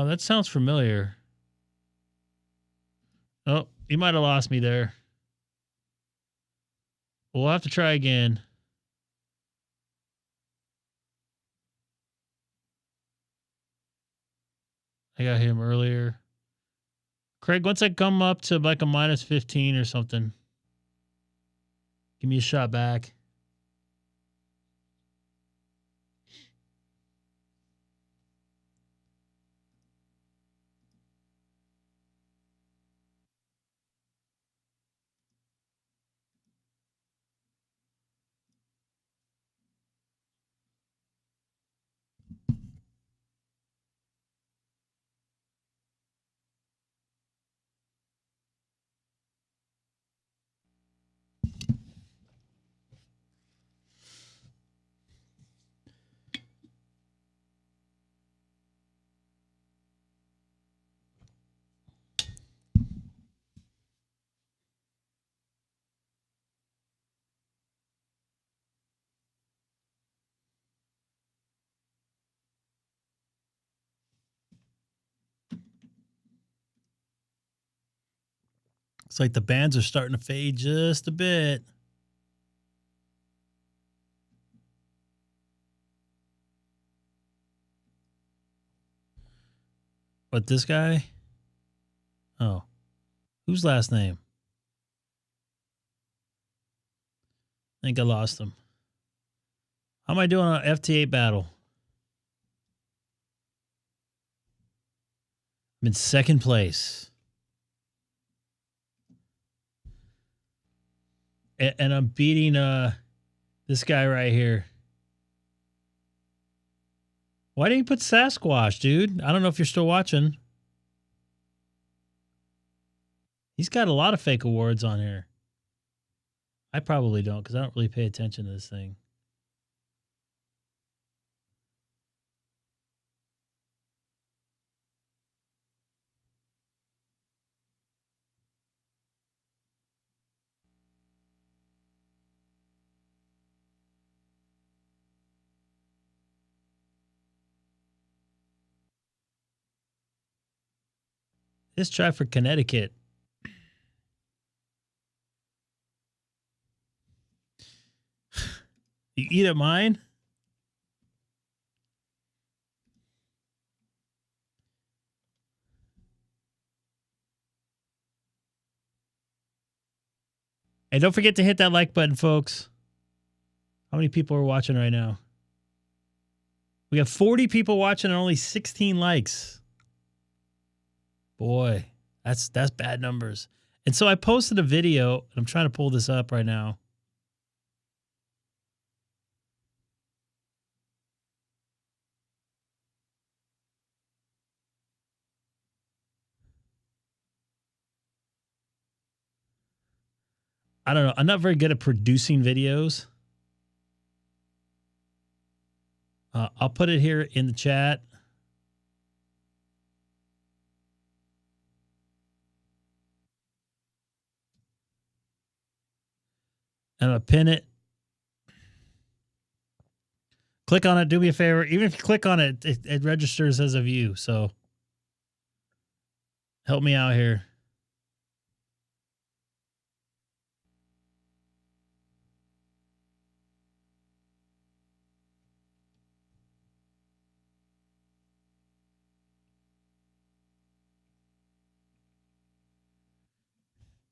That sounds familiar. Oh, you might have lost me there. We'll have to try again. I got him earlier. Craig, once I come up to like a minus 15 or something, give me a shot back. It's like the bands are starting to fade just a bit. But this guy? Oh. Whose last name? I think I lost him. How am I doing on FT8 battle? I'm in second place. And I'm beating this guy right here. Why didn't you put Sasquatch, dude? I don't know if you're still watching. He's got a lot of fake awards on here. I probably don't because I don't really pay attention to this thing. Let's try for Connecticut. You eat at mine? And don't forget to hit that like button, folks. How many people are watching right now? We have 40 people watching and only 16 likes. Boy, that's bad numbers. And so I posted a video, and I'm trying to pull this up right now. I don't know. I'm not very good at producing videos. I'll put it here in the chat. I'm going to pin it. Click on it. Do me a favor. Even if you click on it, it registers as a view. So help me out here.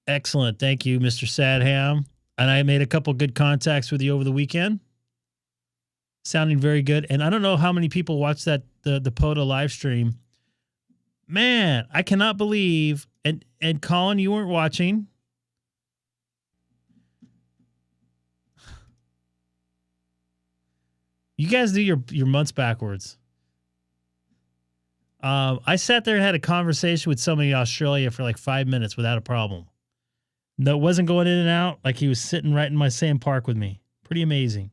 Excellent. Thank you, Mr. Sadham. And I made a couple good contacts with you over the weekend. Sounding very good. And I don't know how many people watched that the POTA live stream. Man, I cannot believe, and Colin, you weren't watching. You guys do your months backwards. I sat there and had a conversation with somebody in Australia for like 5 minutes without a problem. No, it wasn't going in and out. Like he was sitting right in my same park with me. Pretty amazing.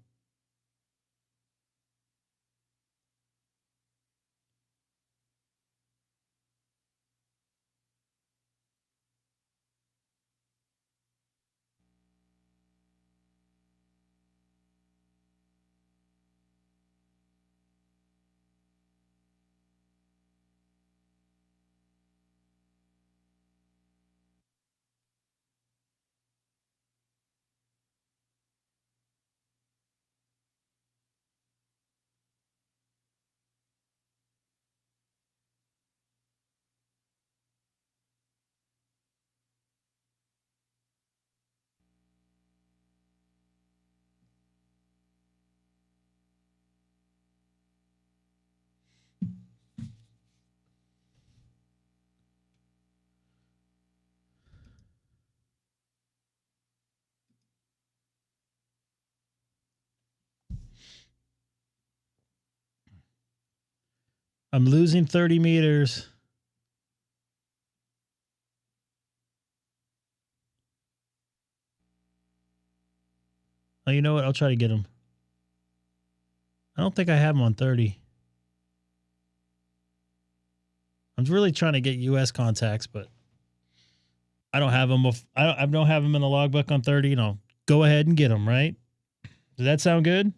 I'm losing 30 meters. Oh, you know what? I'll try to get him. I don't think I have him on 30. I'm really trying to get U.S. contacts, but I don't have them. I don't have them in the logbook on 30. You know, go ahead and get them, right? Does that sound good?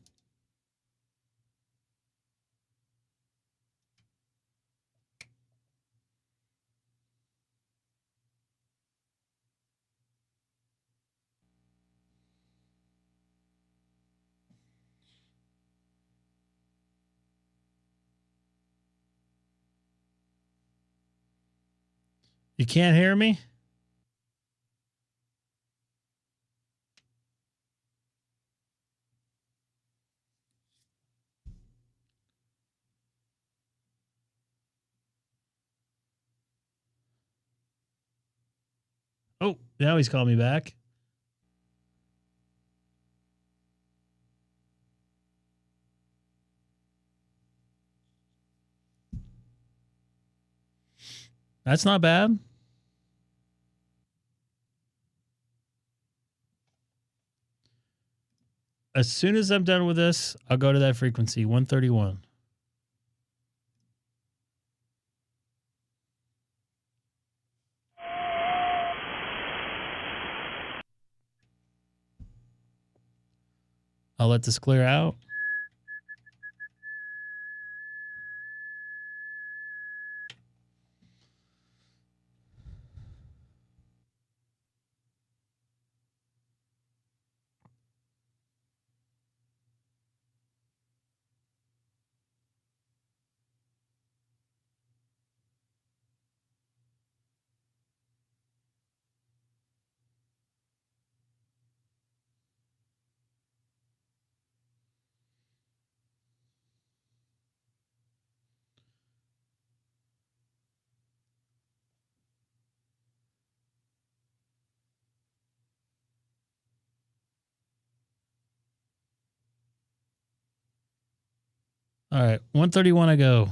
You can't hear me? Oh, now he's called me back. That's not bad. As soon as I'm done with this, I'll go to that frequency, 131. I'll let this clear out. All right, 131 I go.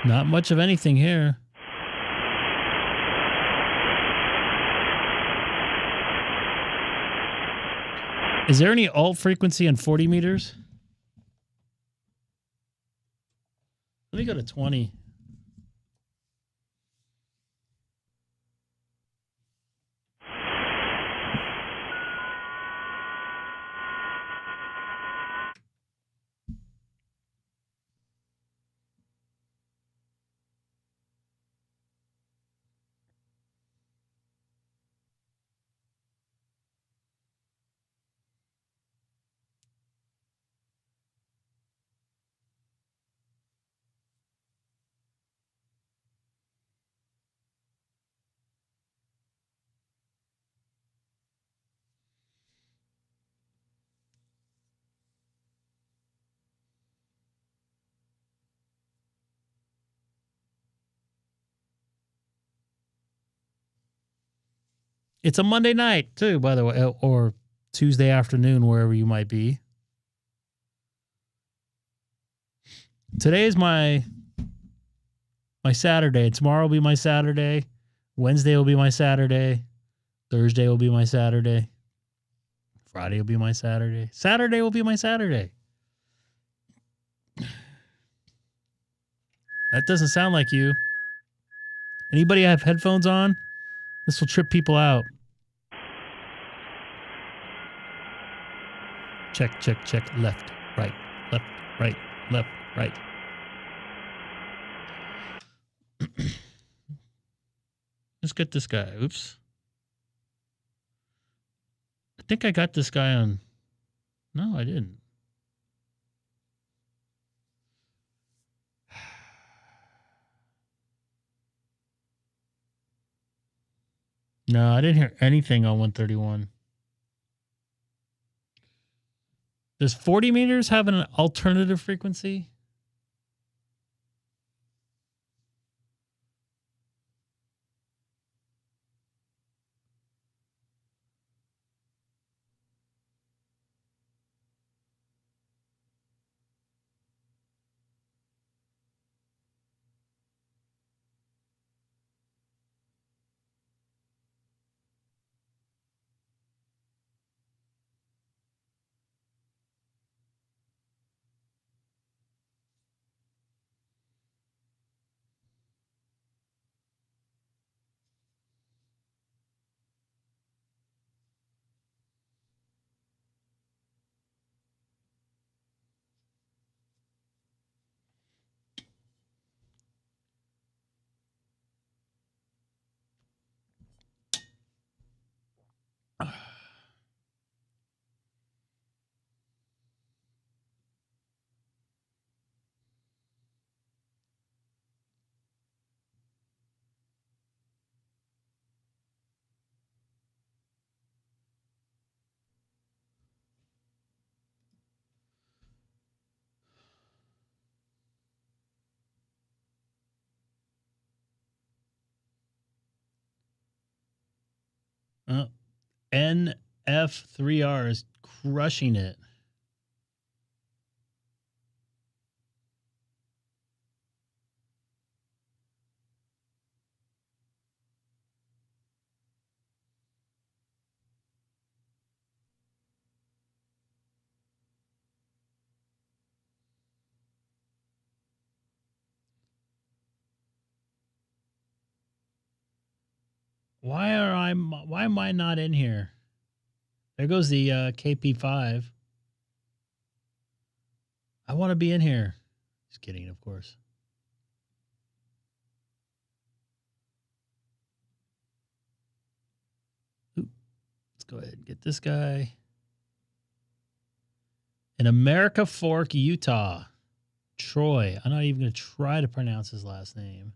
Not much of anything here. Is there any alt frequency in 40 meters? Let me go to 20. It's a Monday night, too, by the way, or Tuesday afternoon, wherever you might be. Today is my Saturday. Tomorrow will be my Saturday. Wednesday will be my Saturday. Thursday will be my Saturday. Friday will be my Saturday. Saturday will be my Saturday. That doesn't sound like you. Anybody have headphones on? This will trip people out. Check, check, check. Left, right, left, right, left, right. Let's get this guy. Oops. I think I got this guy on. No, I didn't. No, I didn't hear anything on 131. Does 40 meters have an alternative frequency? NF3R is crushing it. Why am I not in here? There goes the KP5. I want to be in here. Just kidding, of course. Ooh, let's go ahead and get this guy. In America Fork, Utah. Troy. I'm not even going to try to pronounce his last name.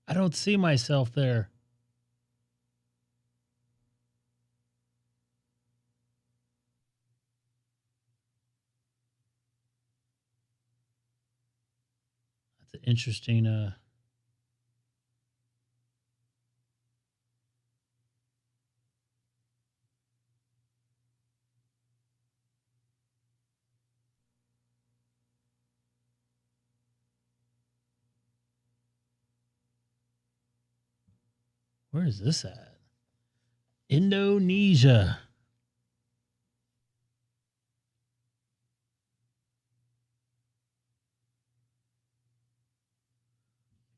I don't see myself there. That's an interesting where is this at? Indonesia.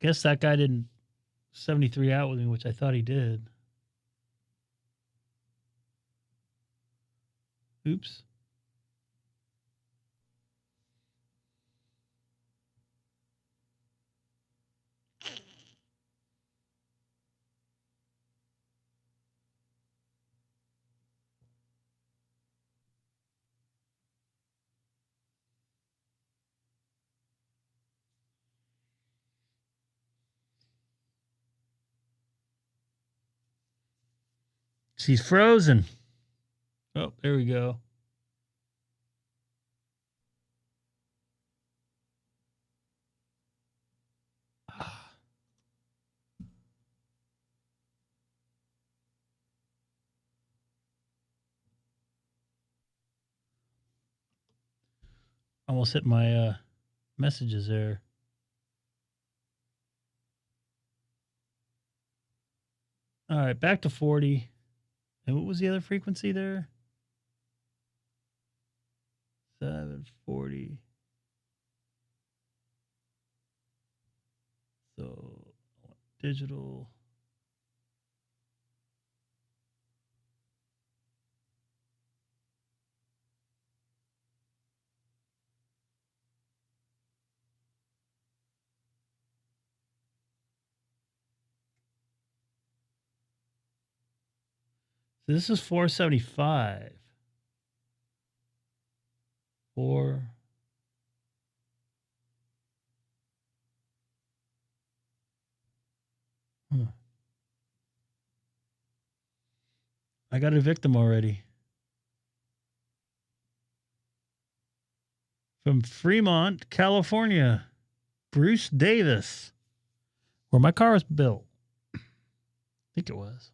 Guess that guy didn't 73 out with me, which I thought he did. Oops. She's frozen. Oh, there we go. Almost hit my messages there. All right, back to 40. And what was the other frequency there? 740. So digital. So this is 475. 4. I got a victim already. From Fremont, California. Bruce Davis. Where my car was built. I think it was.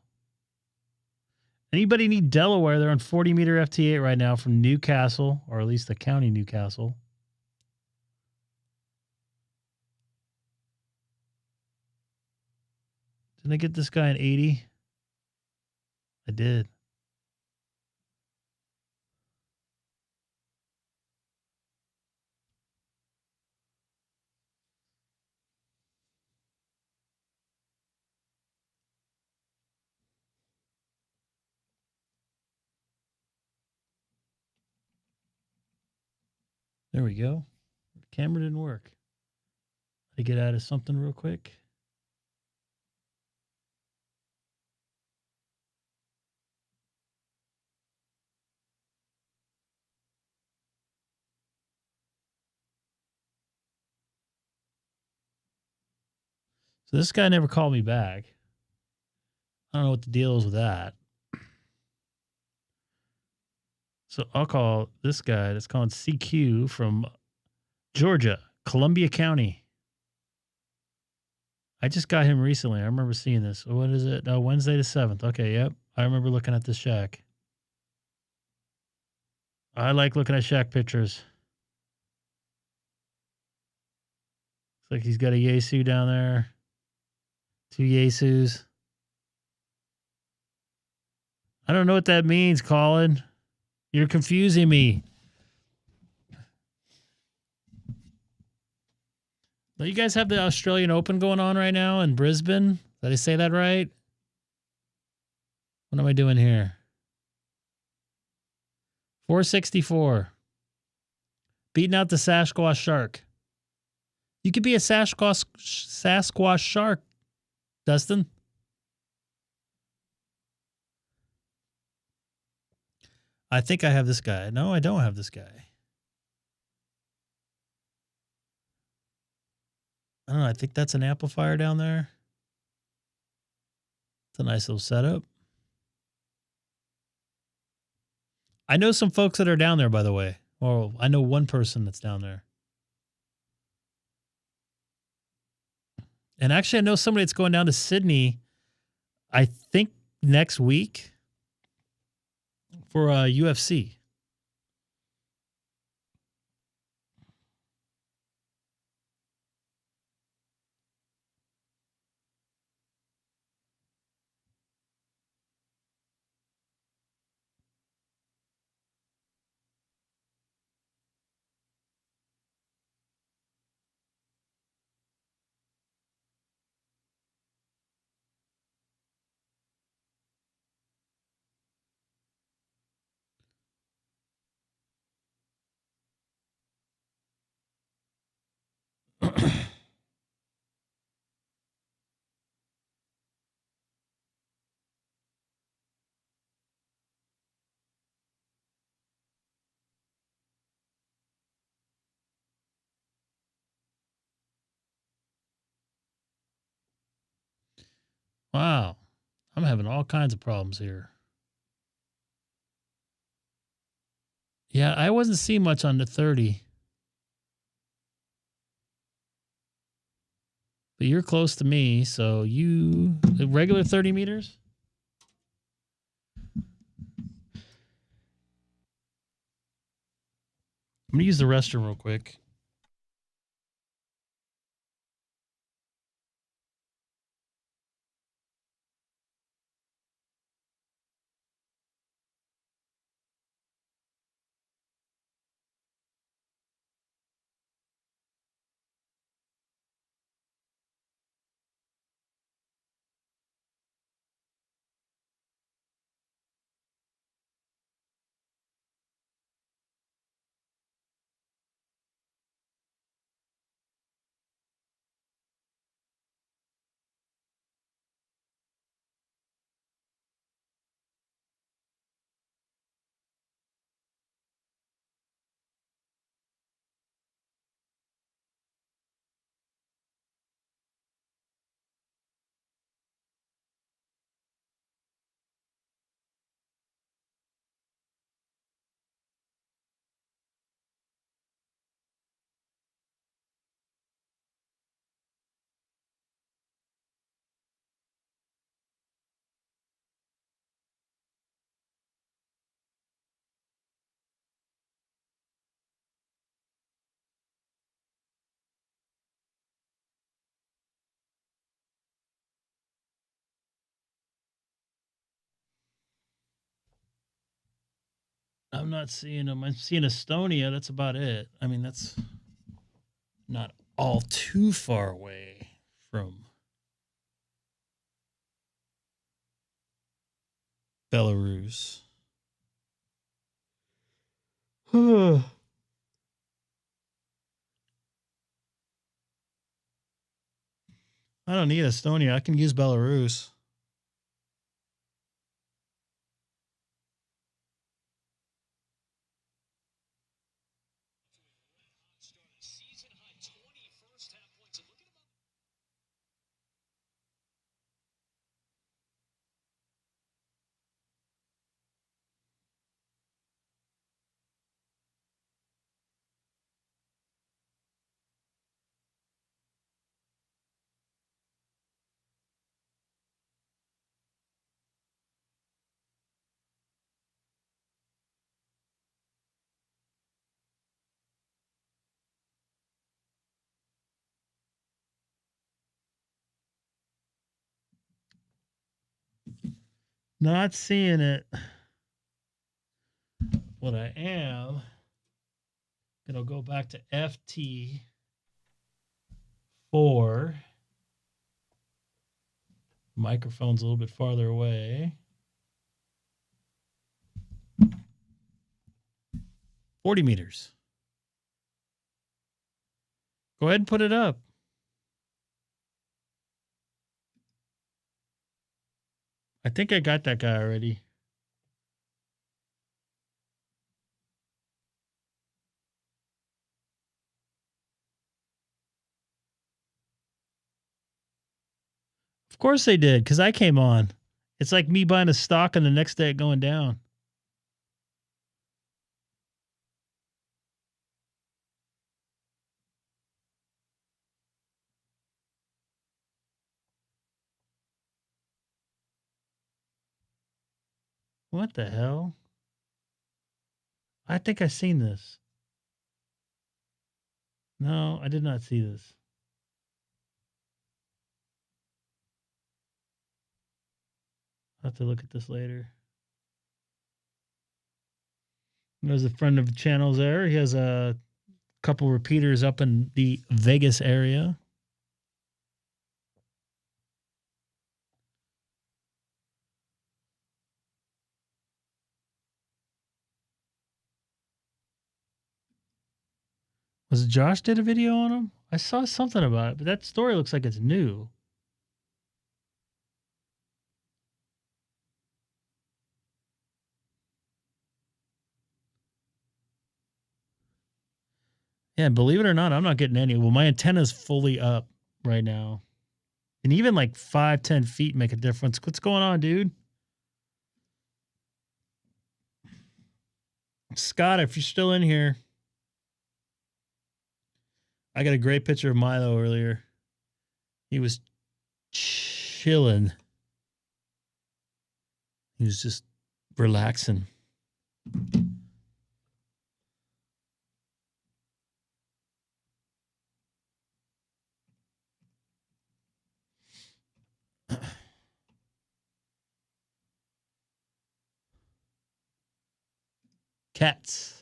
Anybody need Delaware? They're on 40 meter FT8 right now from Newcastle, or at least the county Newcastle. Didn't I get this guy an 80? I did. There we go. Camera didn't work. I get out of something real quick. So this guy never called me back. I don't know what the deal is with that. So I'll call this guy that's calling CQ from Georgia, Columbia County. I just got him recently. I remember seeing this. What is it? Oh, Wednesday the 7th. Okay, yep. I remember looking at this shack. I like looking at shack pictures. Looks like he's got a Yaesu down there. 2 Yaesus. I don't know what that means, Colin. You're confusing me. Don't you guys have the Australian Open going on right now in Brisbane? Did I say that right? What am I doing here? 464. Beating out the Sasquatch shark. You could be a Sasquatch shark, Dustin. I think I have this guy. No, I don't have this guy. I don't know. I think that's an amplifier down there. It's a nice little setup. I know some folks that are down there, by the way. Well, I know one person that's down there. And actually, I know somebody that's going down to Sydney, I think next week for UFC. Wow. I'm having all kinds of problems here. Yeah, I wasn't seeing much on the 30. But you're close to me, so you... regular 30 meters? I'm going to use the restroom real quick. I'm not seeing them. I'm seeing Estonia. That's about it. I mean, that's not all too far away from Belarus. I don't need Estonia. I can use Belarus. Not seeing it. What I am gonna go back to FT4. Microphone's a little bit farther away. 40 meters. Go ahead and put it up. I think I got that guy already. Of course they did, because I came on. It's like me buying a stock and the next day it going down. What the hell? I think I seen this. No, I did not see this. I'll have to look at this later. There's a friend of the channels there. He has a couple repeaters up in the Vegas area. Was it Josh did a video on him? I saw something about it, but that story looks like it's new. Yeah, believe it or not, I'm not getting any. Well, my antenna's fully up right now. And even like 5-10 feet make a difference. What's going on, dude? Scott, if you're still in here, I got a great picture of Milo earlier. He was chilling. He was just relaxing. Cats.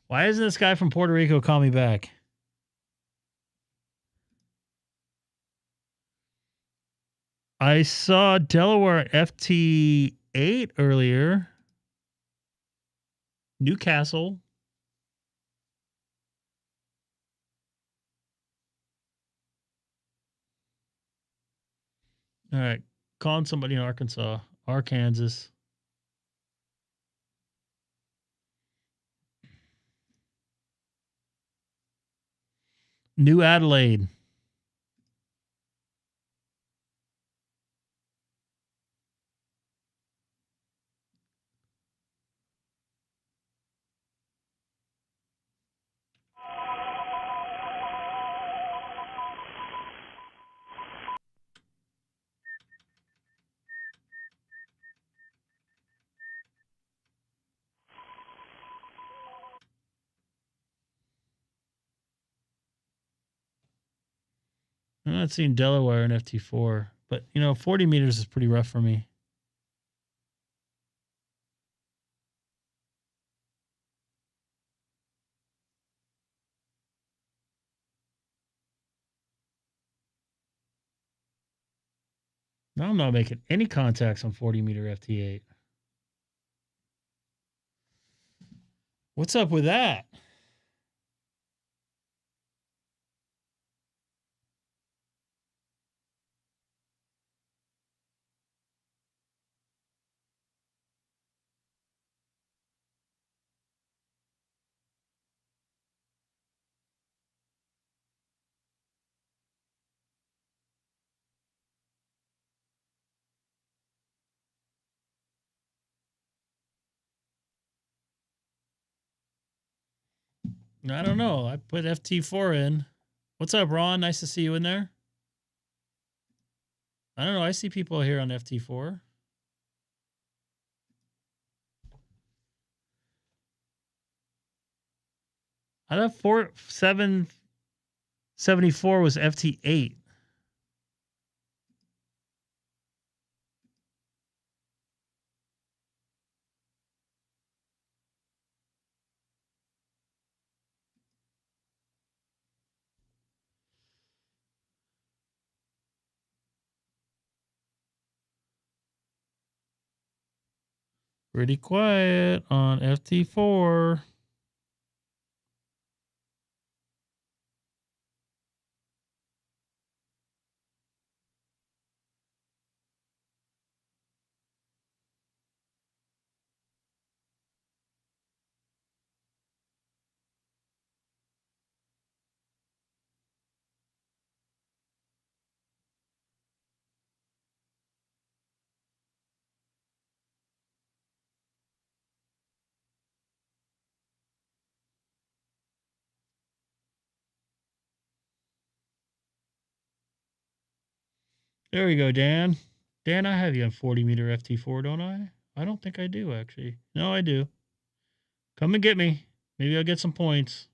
Why isn't this guy from Puerto Rico call me back? I saw Delaware FT8 earlier. Newcastle. All right. Calling somebody in Arkansas. Arkansas. New Adelaide. I'm not seeing Delaware in FT4, but 40 meters is pretty rough for me. Now I'm not making any contacts on 40 meter FT8. What's up with that? I don't know. I put FT4 in. What's up, Ron? Nice to see you in there. I don't know. I see people here on FT4. I thought 774 was FT8. Pretty quiet on FT4. There we go, Dan. Dan, I have you on 40 meter FT4, don't I? I don't think I do, actually. No, I do. Come and get me. Maybe I'll get some points.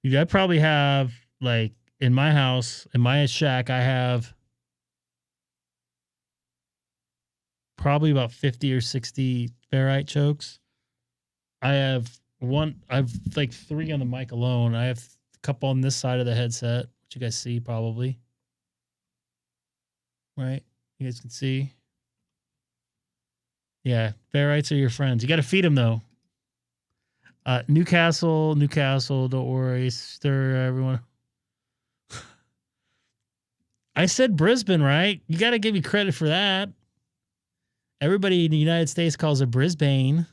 I probably have, like, in my house, in my shack, I have probably about 50 or 60 ferrite chokes. I've like 3 on the mic alone. I have a couple on this side of the headset, which you guys see probably. Right? You guys can see. Yeah, ferrites are your friends. You got to feed them, though. Newcastle, don't worry. Stir everyone. I said Brisbane, right? You got to give me credit for that. Everybody in the United States calls it Brisbane.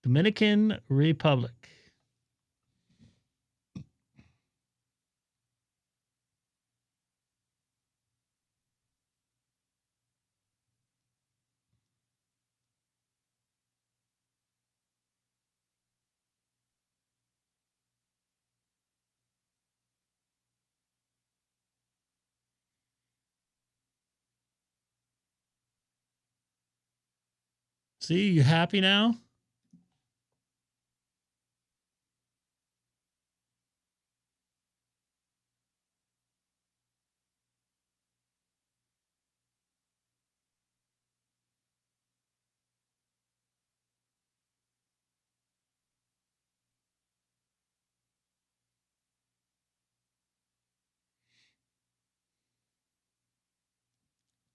Dominican Republic. See, you happy now?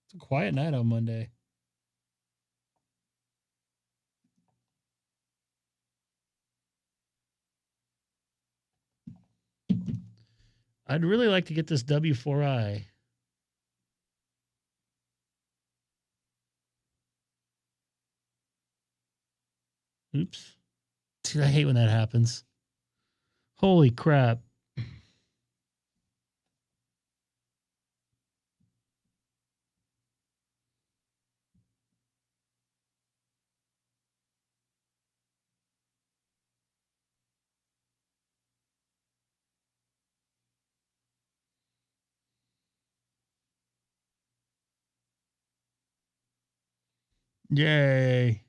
It's a quiet night on Monday. I'd really like to get this W4i. Oops. Dude, I hate when that happens. Holy crap. Yay.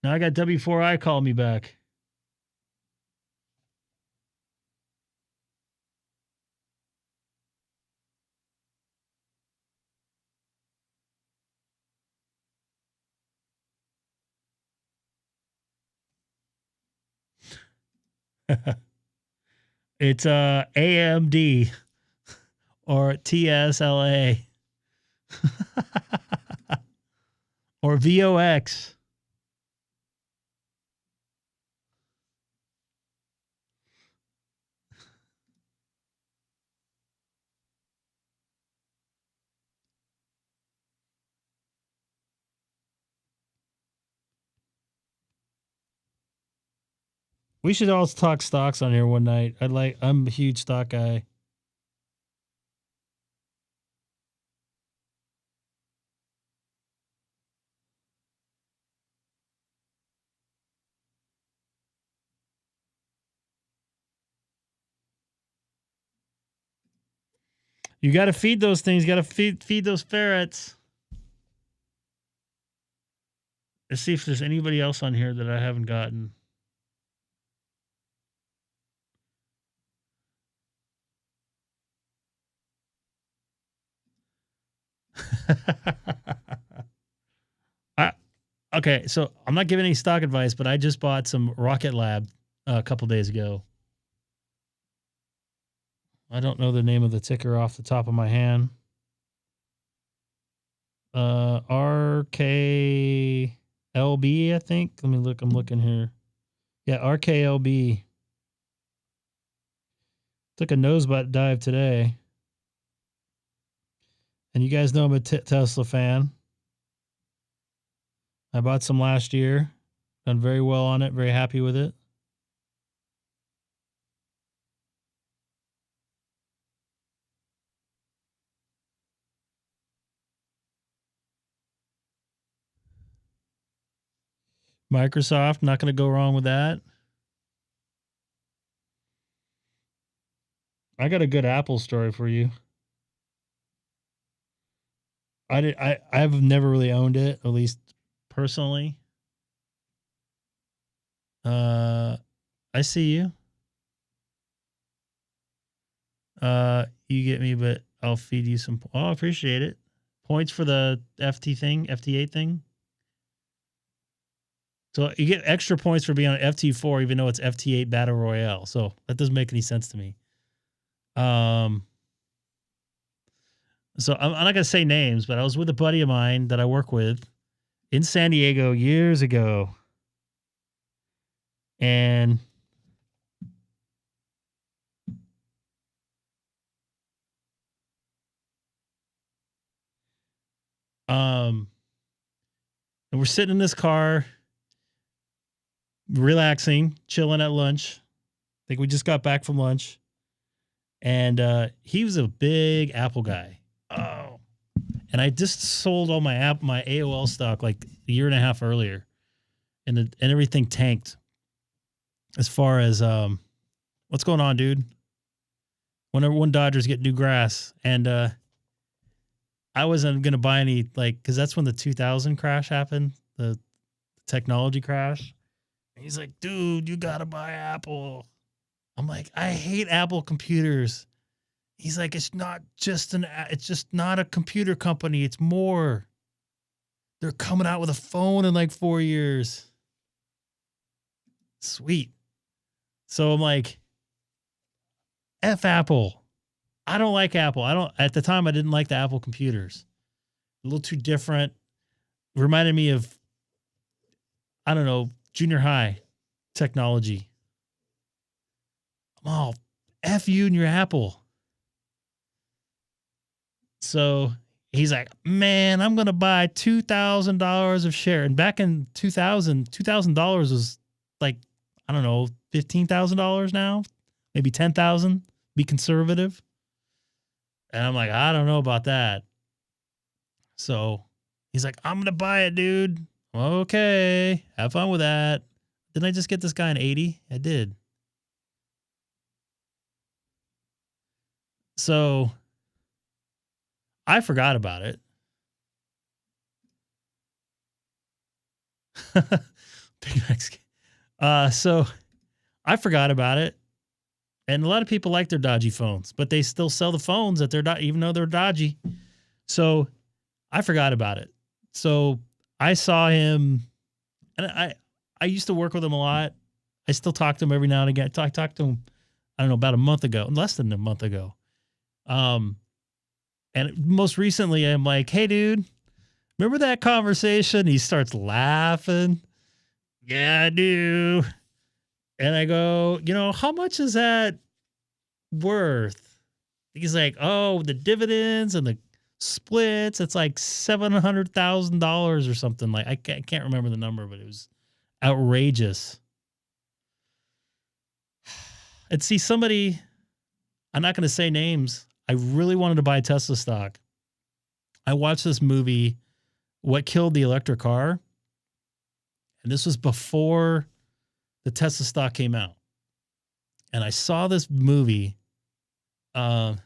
Now I got W4i calling me back. It's AMD or TSLA or VOX. We should all talk stocks on here one night. I'm a huge stock guy. You got to feed those things. You got to feed those ferrets. Let's see if there's anybody else on here that I haven't gotten. Okay, so I'm not giving any stock advice, but I just bought some Rocket Lab a couple days ago. I don't know the name of the ticker off the top of my hand. RKLB, I think. Let me look. I'm looking here. Yeah, RKLB. Took a nosebud dive today. And you guys know I'm a Tesla fan. I bought some last year. Done very well on it. Very happy with it. Microsoft, not going to go wrong with that. I got a good Apple story for you. I've never really owned it, at least personally. I see you. You get me, but I'll feed you some. Oh, I appreciate it. Points for the FT8 thing. So you get extra points for being on FT4, even though it's FT8 Battle Royale. So that doesn't make any sense to me. So I'm not gonna say names, but I was with a buddy of mine that I work with in San Diego years ago, and and we're sitting in this car, relaxing, chilling at lunch. I think we just got back from lunch, and he was a big Apple guy. Oh, and I just sold all my AOL stock like a year and a half earlier, and everything tanked. As far as what's going on, dude? When Dodgers get new grass, and I wasn't gonna buy any, like, because that's when the 2000 crash happened, the technology crash. And he's like, dude, you gotta buy Apple. I'm like, I hate Apple computers. He's like, it's just not a computer company. It's more. They're coming out with a phone in like 4 years. Sweet. So I'm like, F Apple. I don't like Apple. At the time I didn't like the Apple computers. A little too different. Reminded me of, I don't know, junior high technology. I'm all, F you and your Apple. So he's like, man, I'm going to buy $2,000 of share. And back in 2000, $2,000 was like, I don't know, $15,000 now, maybe 10,000, be conservative. And I'm like, I don't know about that. So he's like, I'm going to buy it, dude. Okay. Have fun with that. Didn't I just get this guy an 80? I did. So I forgot about it. Big Mexican. So I forgot about it. And a lot of people like their dodgy phones, but they still sell the phones that they're even though they're dodgy. So I forgot about it. So I saw him, and I used to work with him a lot. I still talk to him every now and again. I talked to him, I don't know, about a month ago, less than a month ago. And most recently, I'm like, hey, dude, remember that conversation? He starts laughing. Yeah, I do. And I go, how much is that worth? He's like, oh, the dividends and the splits, it's like $700,000 or something. Like, I can't remember the number, but it was outrageous. I'd see somebody, I'm not going to say names. I really wanted to buy Tesla stock. I watched this movie, What Killed the Electric Car. And this was before the Tesla stock came out. And I saw this movie. Did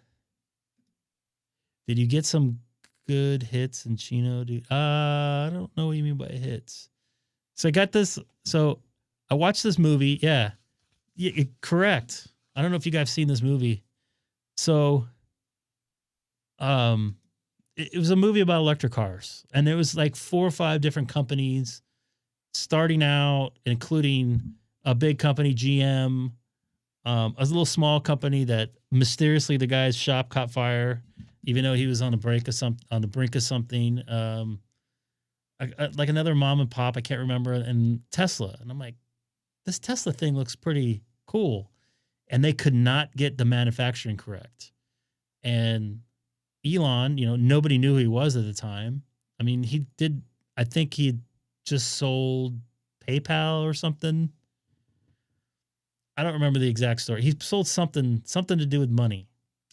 you get some good hits in Chino, dude? I don't know what you mean by hits. So I got this. So I watched this movie. Yeah, correct. I don't know if you guys have seen this movie. So, it was a movie about electric cars, and there was like 4 or 5 different companies starting out, including a big company, GM, a little small company that mysteriously the guy's shop caught fire, even though he was on the brink of something. Like another mom and pop, I can't remember, and Tesla. And I'm like, this Tesla thing looks pretty cool. And they could not get the manufacturing correct. And Elon, nobody knew who he was at the time. I mean, I think he just sold PayPal or something. I don't remember the exact story. He sold something to do with money.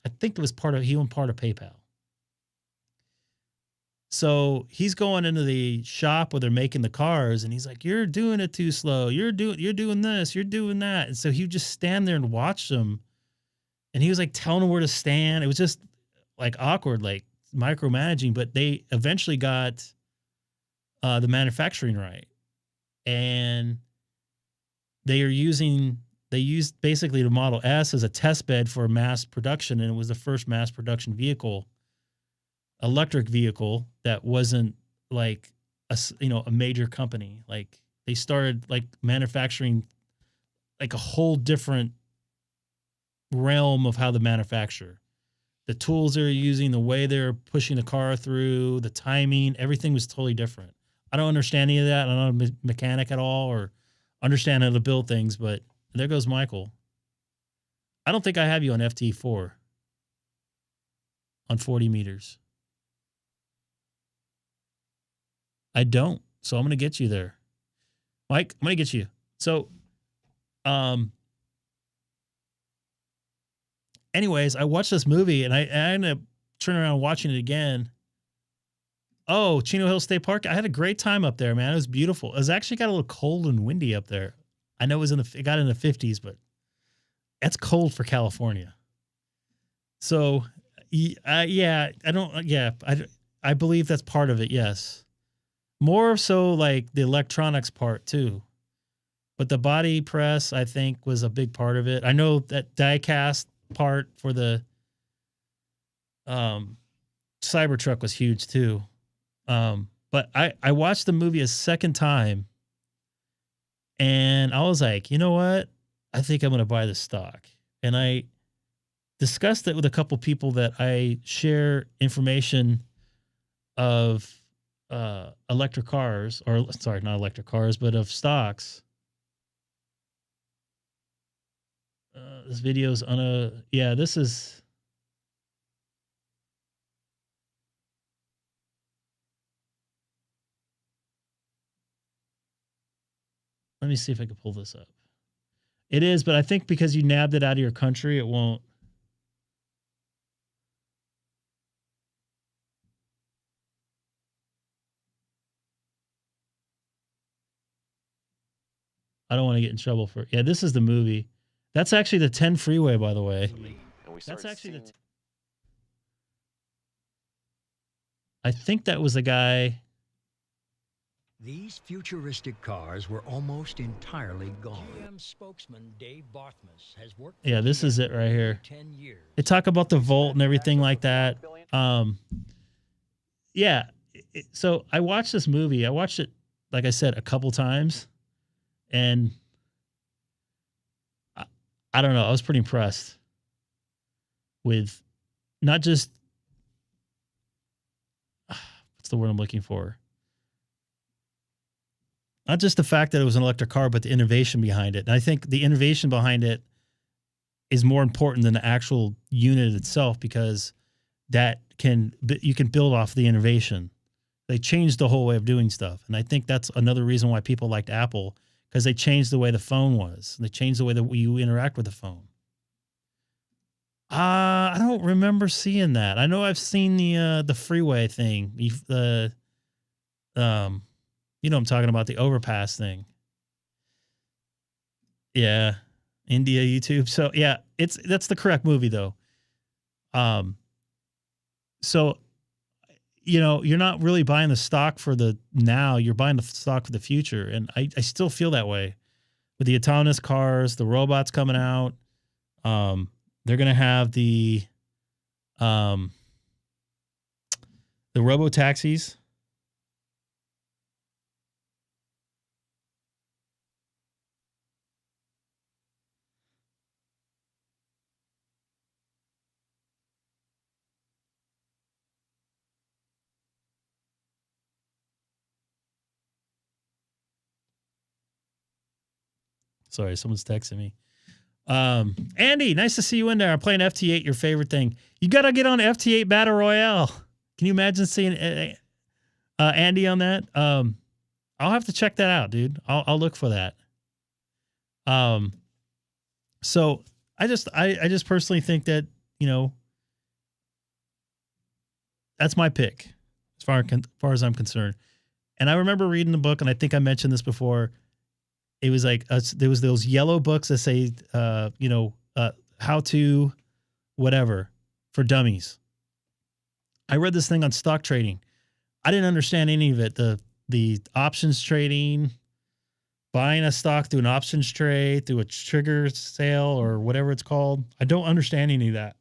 I think it was he owned part of PayPal. So he's going into the shop where they're making the cars, and he's like, "You're doing it too slow. You're doing this. You're doing that." And so he would just stand there and watch them, and he was like telling them where to stand. It was just like awkward, like micromanaging. But they eventually got the manufacturing right, and they used basically the Model S as a test bed for mass production, and it was the first mass production electric vehicle that wasn't like a major company. Like they started like manufacturing like a whole different realm of how to manufacture. The tools they're using, the way they're pushing the car through, the timing, everything was totally different. I don't understand any of that. I'm not a mechanic at all or understand how to build things, but there goes Michael. I don't think I have you on FT4 on 40 meters. I don't. So I'm going to get you there. Mike, I'm going to get you. So, anyways, I watched this movie and I ended up turning around and watching it again. Oh, Chino Hills State Park. I had a great time up there, man. It was beautiful. It was actually got a little cold and windy up there. I know it got in the 50s, but that's cold for California. So, I believe that's part of it. Yes. More so like the electronics part too. But the body press, I think, was a big part of it. I know that die-cast part for the Cybertruck was huge too. But I watched the movie a second time and I was like, you know what? I think I'm going to buy this stock. And I discussed it with a couple people that I share information of electric cars, or sorry, not electric cars, but of stocks. This video's this is. Let me see if I can pull this up. It is, but I think because you nabbed it out of your country, it won't. I don't want to get in trouble for it. Yeah, this is the movie. That's actually the 10 freeway, by the way. That's actually I think that was the guy. These futuristic cars were almost entirely gone. GM spokesman Dave Barthmas has worked. Yeah, this is it right here. 10 years. They talk about the Volt and everything like that. Yeah. So I watched this movie. I watched it, like I said, a couple times. And I don't know. I was pretty impressed with not just, what's the word I'm looking for? Not just the fact that it was an electric car, but the innovation behind it. And I think the innovation behind it is more important than the actual unit itself, because you can build off the innovation. They changed the whole way of doing stuff. And I think that's another reason why people liked Apple, because they changed the way the phone was. They changed the way that you interact with the phone. I don't remember seeing that. I know I've seen the freeway thing. The you know what I'm talking about, the overpass thing. Yeah. India YouTube. So yeah, that's the correct movie though. So you know, you're not really buying the stock for the now, you're buying the stock for the future. And I still feel that way with the autonomous cars, the robots coming out. They're going to have the robo taxis. Sorry, someone's texting me. Andy, nice to see you in there. I'm playing FT8, your favorite thing. You got to get on FT8 Battle Royale. Can you imagine seeing Andy on that? I'll have to check that out, dude. I'll look for that. So I just personally think that, you know, that's my pick as far as I'm concerned. And I remember reading the book, and I think I mentioned this before. It was like there was those yellow books that say, how to whatever for dummies. I read this thing on stock trading. I didn't understand any of it. The options trading, buying a stock through an options trade, through a trigger sale or whatever it's called. I don't understand any of that.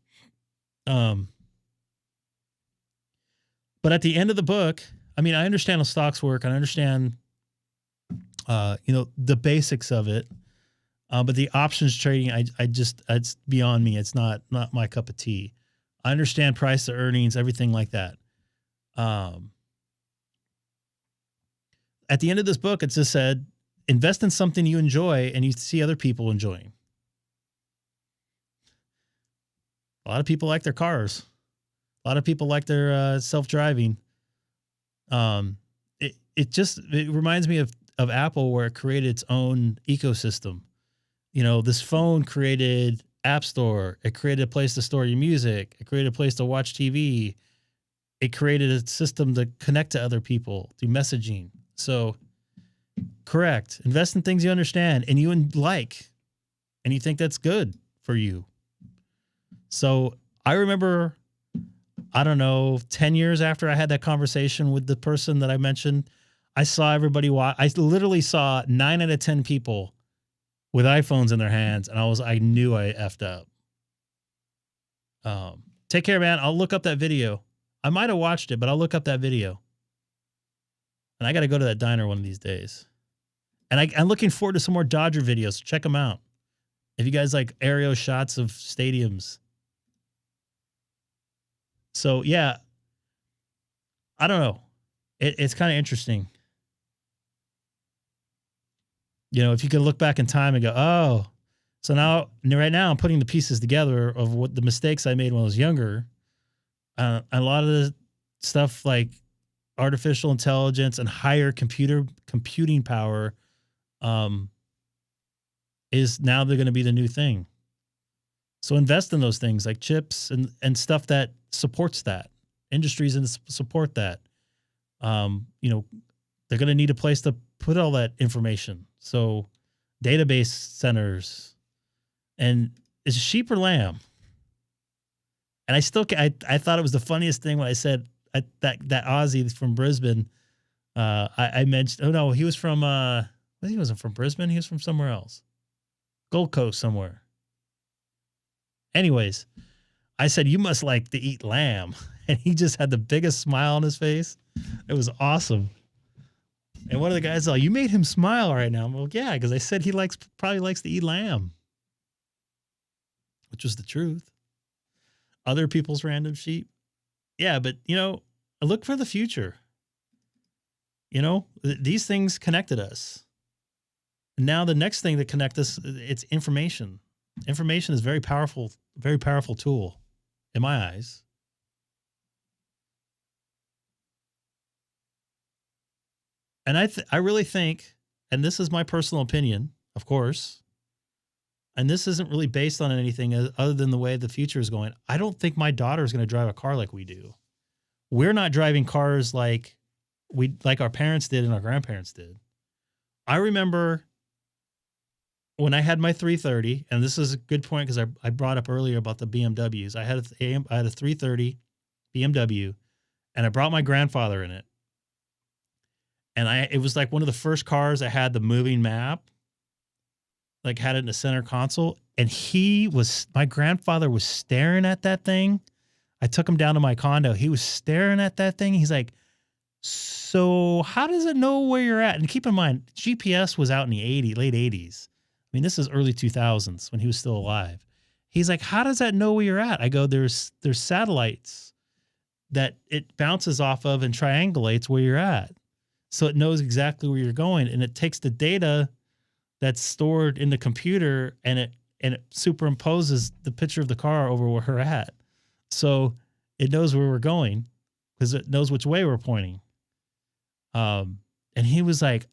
But at the end of the book, I mean, I understand how stocks work. I understand, the basics of it. But the options trading, it's beyond me. It's not my cup of tea. I understand price to earnings, everything like that. At the end of this book, it just said, invest in something you enjoy and you see other people enjoying. A lot of people like their cars. A lot of people like their self-driving. It reminds me of Apple, where it created its own ecosystem. You know, this phone created App Store. It created a place to store your music. It created a place to watch TV. It created a system to connect to other people through messaging. So, correct. Invest in things you understand and you like, and you think that's good for you. So, I remember, I don't know, 10 years after I had that conversation with the person that I mentioned, I saw everybody watch. I literally saw 9 out of 10 people with iPhones in their hands, and I knew I effed up. Take care, man. I'll look up that video. I might have watched it, but I'll look up that video. And I got to go to that diner one of these days. And I'm looking forward to some more Dodger videos. Check them out. If you guys like aerial shots of stadiums. So, yeah, I don't know. It's kind of interesting. You know, if you could look back in time and go, oh, so right now I'm putting the pieces together of what the mistakes I made when I was younger. A lot of the stuff like artificial intelligence and higher computing power is now they're going to be the new thing. So invest in those things like chips and stuff that supports that. Industries and support that. They're going to need a place to put all that information. So database centers, and is it sheep or lamb? And I thought it was the funniest thing when I said that Aussie from Brisbane, I mentioned, oh no, he was from, he wasn't from Brisbane. He was from somewhere else. Gold Coast somewhere. Anyways, I said, you must like to eat lamb. And he just had the biggest smile on his face. It was awesome. And one of the guys, you made him smile right now. I'm like, yeah, because I said he probably likes to eat lamb, which was the truth. Other people's random sheep. Yeah, but, I look for the future. These things connected us. And now the next thing that connect us, it's information. Information is very powerful tool in my eyes. And I really think, and this is my personal opinion, of course, and this isn't really based on anything other than the way the future is going. I don't think my daughter is going to drive a car like we do. We're not driving cars like our parents did and our grandparents did. I remember when I had my 330, and this is a good point because I brought up earlier about the BMWs. I had a 330 BMW, and I brought my grandfather in it. And it was like one of the first cars that had the moving map, like had it in the center console. And my grandfather was staring at that thing. I took him down to my condo. He was staring at that thing. He's like, so how does it know where you're at? And keep in mind, GPS was out in the late 80s. I mean, this is early 2000s when he was still alive. He's like, how does that know where you're at? I go, there's satellites that it bounces off of and triangulates where you're at. So it knows exactly where you're going. And it takes the data that's stored in the computer and it superimposes the picture of the car over where we're at. So it knows where we're going because it knows which way we're pointing. And he was like,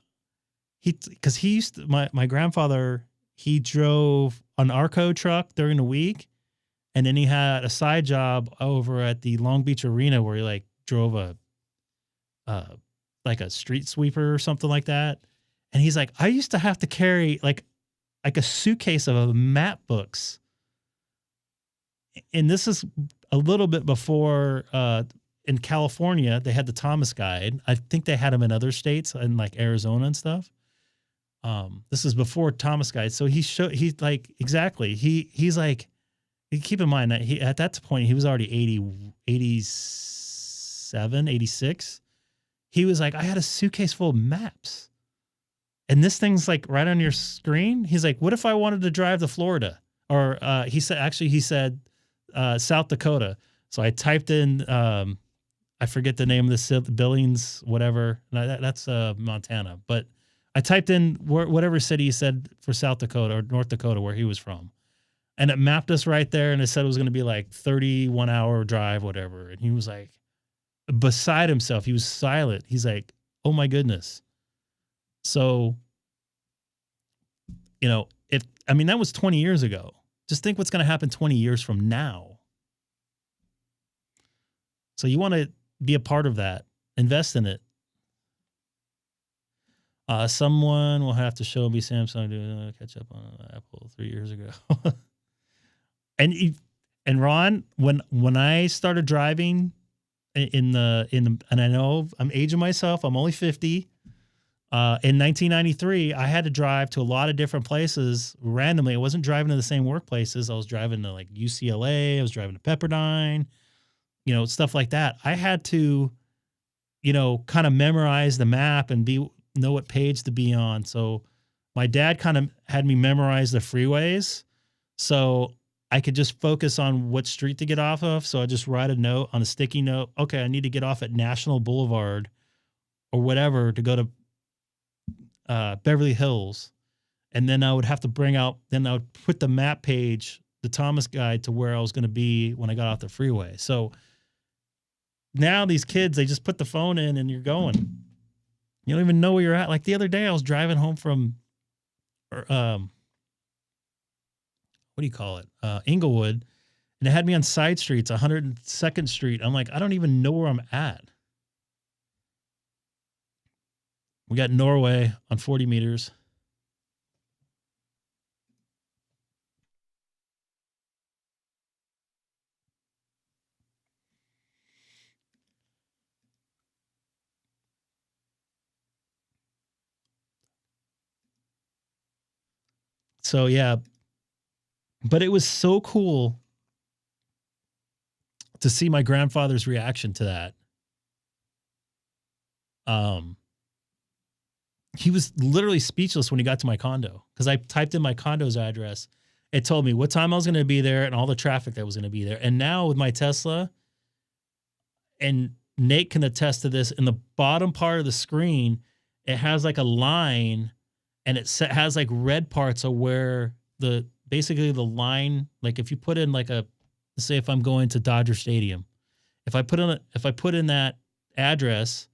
my grandfather, he drove an Arco truck during the week. And then he had a side job over at the Long Beach Arena where he like drove like a street sweeper or something like that. And he's like, I used to have to carry like a suitcase of map books. And this is a little bit before, in California, they had the Thomas Guide. I think they had them in other states in like Arizona and stuff. This is before Thomas Guide. So he's like, exactly. He's like, keep in mind that at that point, he was already 87, 86. He was like, I had a suitcase full of maps. And this thing's like right on your screen. He's like, what if I wanted to drive to Florida? Or he said South Dakota. So I typed in, I forget the name of the Billings, whatever. No, that's Montana. But I typed in whatever city he said for South Dakota or North Dakota where he was from. And it mapped us right there. And it said it was going to be like 31-hour drive, whatever. And he was like, beside himself. He was silent. He's like, oh my goodness. So, that was 20 years ago. Just think what's going to happen 20 years from now. So you want to be a part of that. Invest in it. Someone will have to show me Samsung to catch up on Apple 3 years ago. And Ron, when I started driving and I know I'm aging myself, I'm only 50. In 1993, I had to drive to a lot of different places randomly. I wasn't driving to the same workplaces. I was driving to like UCLA. I was driving to Pepperdine, stuff like that. I had to, kind of memorize the map and know what page to be on. So my dad kind of had me memorize the freeways so I could just focus on what street to get off of. So I just write a note on a sticky note. Okay, I need to get off at National Boulevard or whatever to go to Beverly Hills. And then I would have to I would put the map page, the Thomas Guide, to where I was going to be when I got off the freeway. So now these kids, they just put the phone in and you're going. You don't even know where you're at. Like the other day I was driving home from, what do you call it? Inglewood. And it had me on side streets, 102nd Street. I'm like, I don't even know where I'm at. We got Norway on 40 meters. So, yeah. But it was so cool to see my grandfather's reaction to that. He was literally speechless when he got to my condo because I typed in my condo's address. It told me what time I was going to be there and all the traffic that was going to be there. And now with my Tesla, and Nate can attest to this, in the bottom part of the screen, it has like a line and it has like red parts of where basically the line, like if you put in like let's say if I'm going to Dodger Stadium, if I put in that address,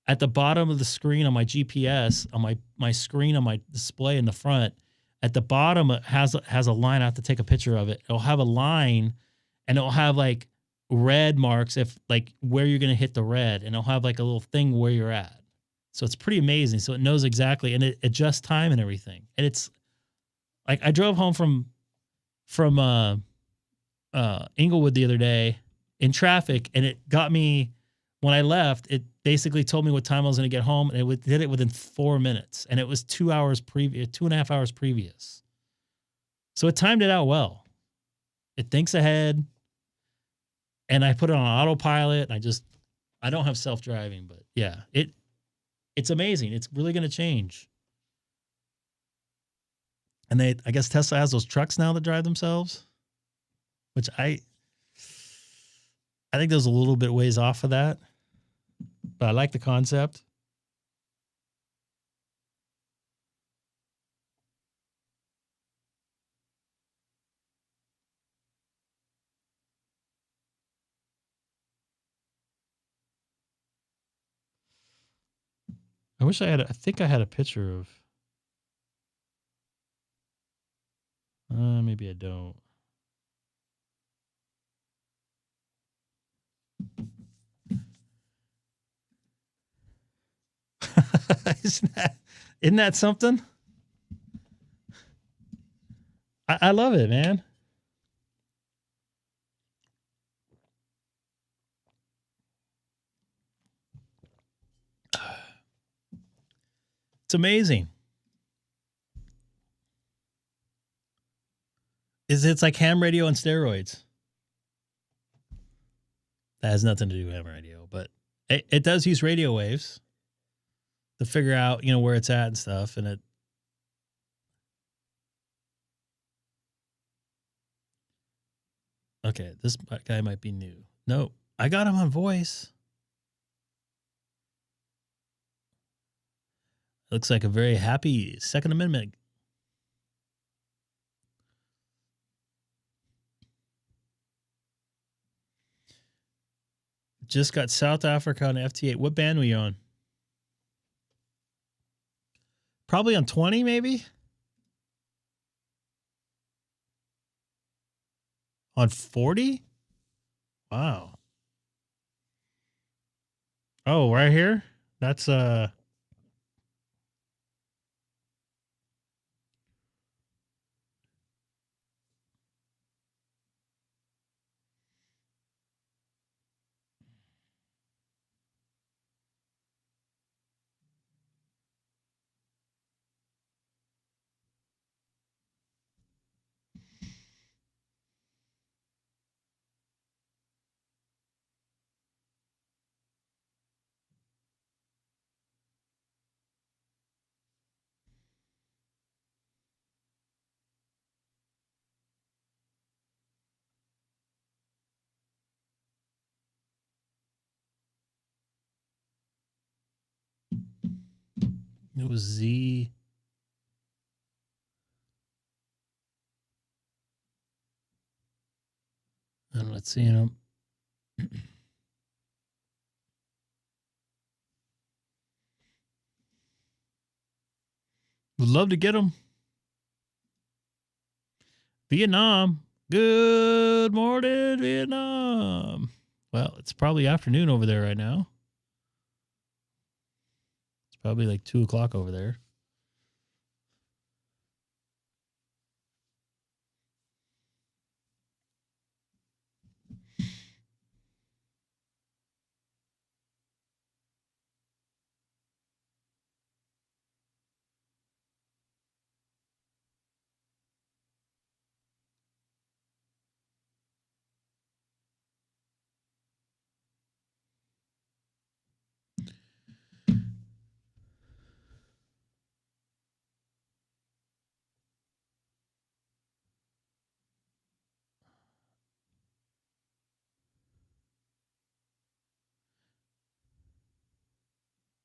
at the bottom of the screen on my GPS, on my screen on my display in the front, At the bottom, it has a line. I have to take a picture of it. It'll have a line, and it'll have like red marks if like where you're gonna hit the red, and it'll have like a little thing where you're at. So it's pretty amazing. So it knows exactly, and it adjusts time and everything. And it's like I drove home from Inglewood the other day in traffic, and it got me when I left. It basically told me what time I was going to get home, and it did it within 4 minutes, and it was 2 hours previous, 2.5 hours previous. So it timed it out well. It thinks ahead, and I put it on autopilot. And I don't have self-driving, but yeah, it's amazing. It's really going to change. And I guess Tesla has those trucks now that drive themselves, which I think there's a little bit ways off of that, but I like the concept. I wish I think I had a picture of, maybe I don't. Isn't that something? I love it, man. It's amazing. It's like ham radio on steroids. That has nothing to do with ham radio, but it does use radio waves to figure out, where it's at and stuff. And okay, this guy might be new. No, I got him on voice. Looks like a very happy Second Amendment. Just got South Africa on FT8. What band were you on? Probably on 20, maybe? On 40? Wow. Oh, right here? That's it was Z. And let's see him. Would love to get him. Vietnam. Good morning, Vietnam. Well, it's probably afternoon over there right now. It's probably like 2 o'clock over there.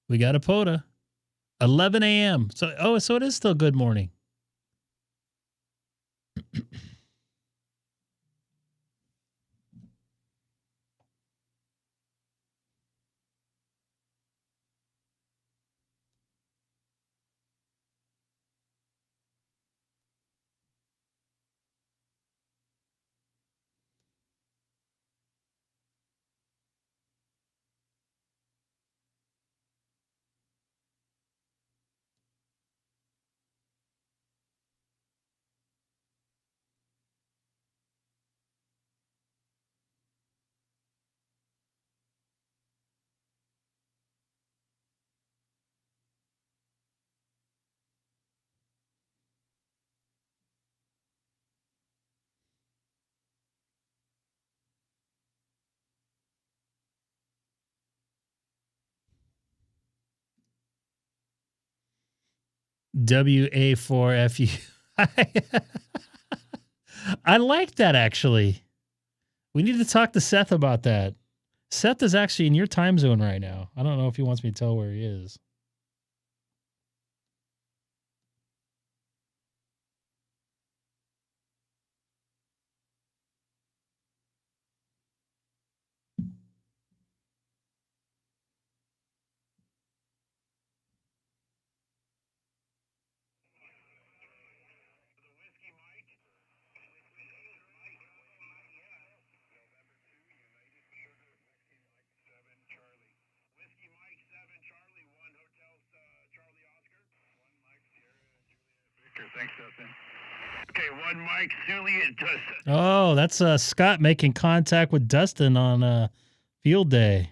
We got a POTA. 11 a.m. So it is still good morning. WA4FU. I like that, actually. We need to talk to Seth about that. Seth is actually in your time zone right now. I don't know if he wants me to tell where he is. Thanks, Dustin. Okay, 1 Mike, Juliet, Dustin. Oh, that's Scott making contact with Dustin on field day.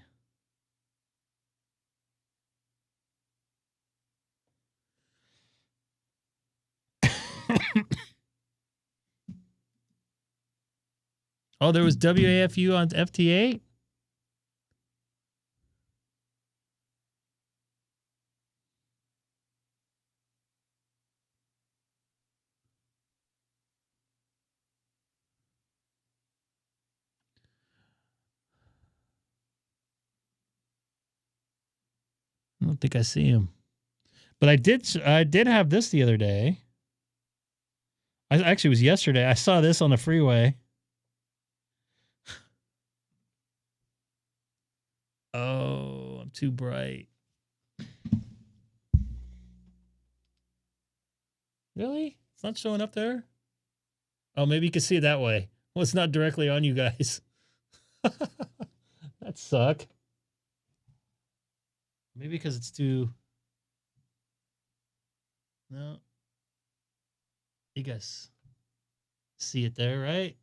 Oh, there was WAFU on FT8? I don't think I see him. But I did have this the other day. Actually, it was yesterday. I saw this on the freeway. Oh, I'm too bright. Really? It's not showing up there? Oh, maybe you can see it that way. Well, it's not directly on you guys. That suck. Maybe because it's too... No. You guys see it there, right?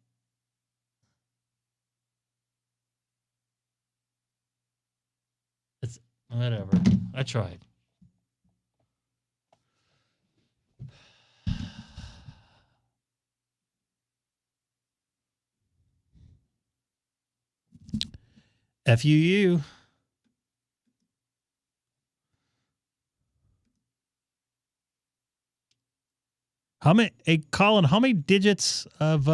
It's whatever. I tried. FUU. How many, hey, Colin, how many digits of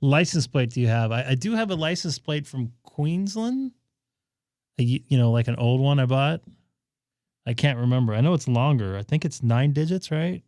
license plate do you have? I do have a license plate from Queensland. You know, like an old one I bought. I can't remember. I know it's longer. I think it's 9 digits, right?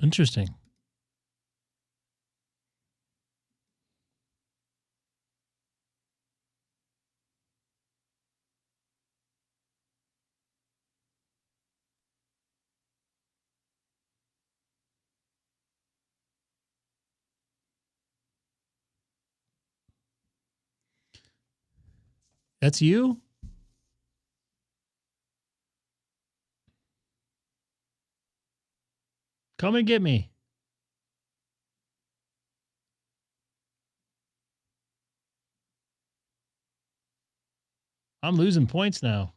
Interesting. That's you? Come and get me. I'm losing points now.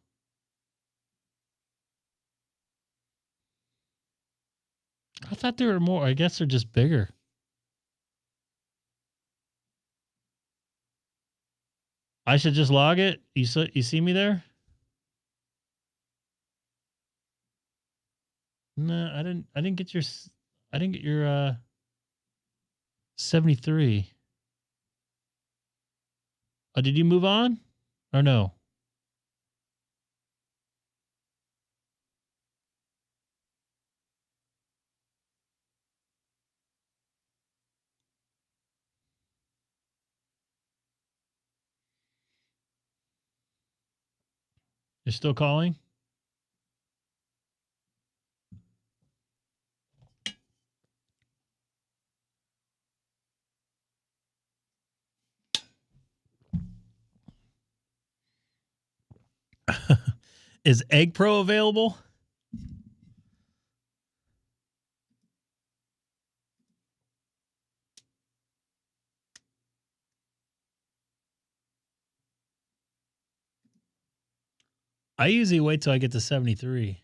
I thought there were more. I guess they're just bigger. I should just log it. You see me there? No, I didn't get your 73. Oh, did you move on? Or no? You're still calling? Is Egg Pro available? I usually wait till I get to 73.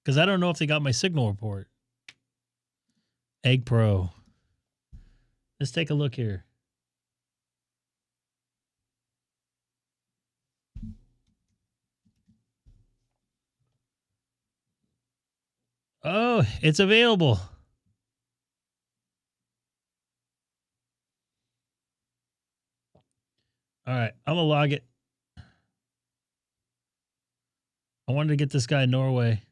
Because I don't know if they got my signal report. Egg Pro. Let's take a look here. Oh, it's available. All right, I'm going to log it. I wanted to get this guy in Norway.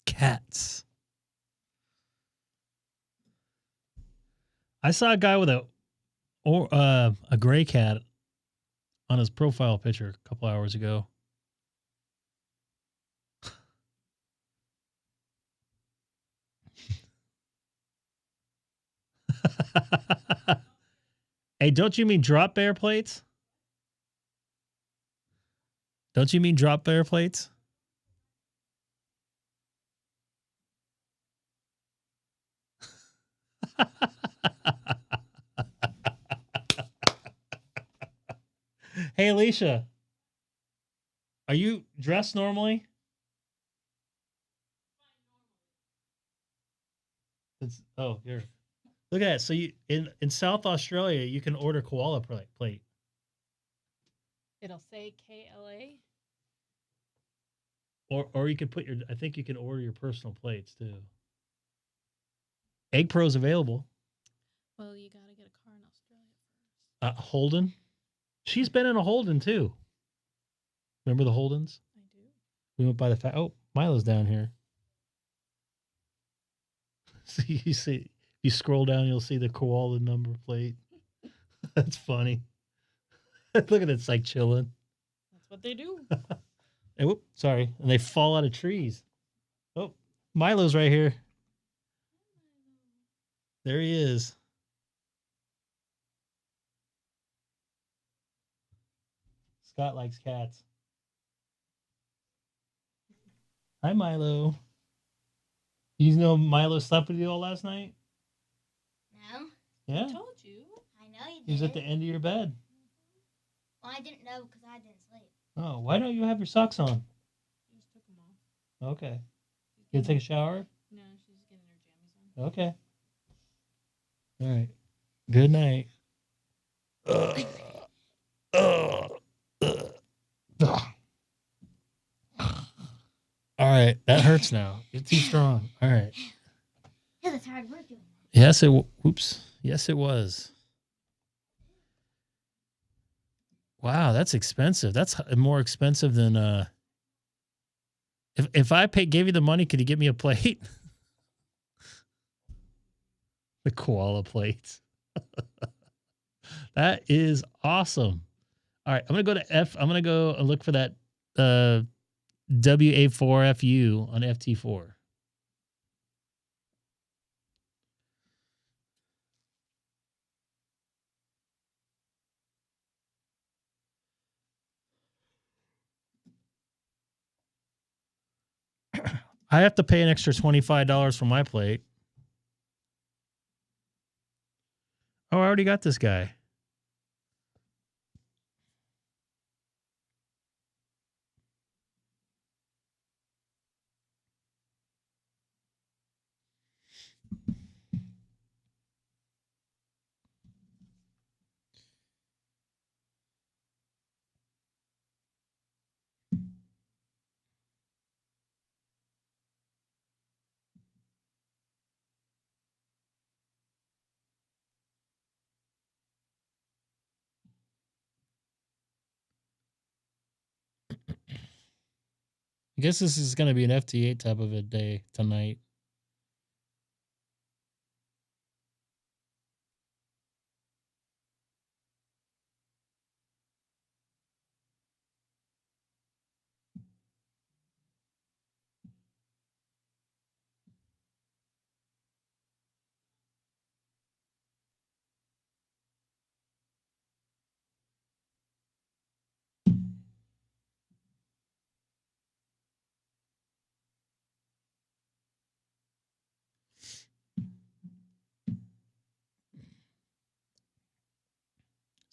Cats. I saw a guy with a gray cat on his profile picture a couple hours ago. Hey, don't you mean drop bear plates? Don't you mean drop bear plates? Hey, Alicia. Are you dressed normally? Oh, here. Look at that. So you in South Australia, you can order koala plate. It'll say KLA. Or you could put your, I think you can order your personal plates too. Egg Pro's available. Well, you gotta get a car in Australia first. Holden. She's been in a Holden too. Remember the Holdens? I do. We went by the oh, Milo's down here. So you see, you scroll down, you'll see the koala number plate. That's funny. Look at it, it's like chilling. That's what they do. And, whoop, sorry. And they fall out of trees. Oh, Milo's right here. There he is. Scott likes cats. Hi, Milo. You know Milo slept with you all last night? No, Yeah. I told you. I know you did. He was at the end of your bed. Well, I didn't know because I didn't sleep. Oh, why don't you have your socks on? I just took them off. Okay. You gonna take a shower? No, she's getting her jammies on. Okay. All right. Good night. All right. That hurts now. You're too strong. All right. Yeah, that's hard work doing that. Yes, oops. Yes, it was. Wow, that's expensive. That's more expensive than if I gave you the money, could you get me a plate? The koala plates. That is awesome. All right, I'm gonna go to I'm gonna go and look for that WA4FU on FT4. I have to pay an extra $25 for my plate. Oh, I already got this guy. I guess this is going to be an FT8 type of a day tonight.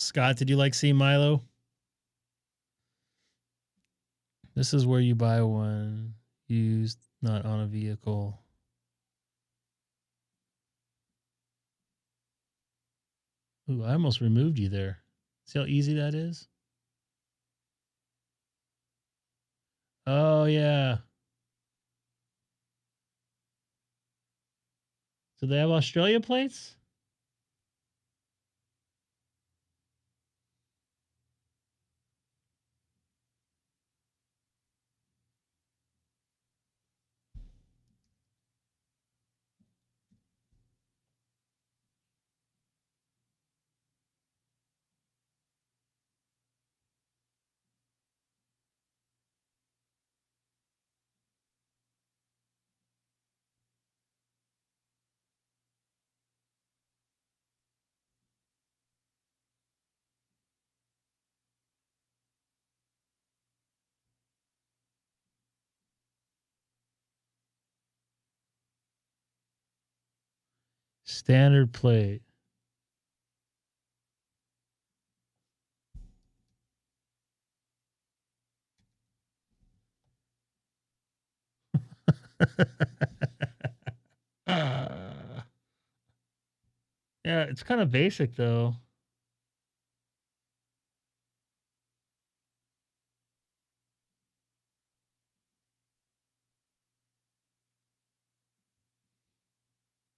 Scott, did you like see Milo? This is where you buy one used, not on a vehicle. Ooh, I almost removed you there. See how easy that is? Oh, yeah. So they have Australia plates? Standard plate. Yeah, it's kind of basic though.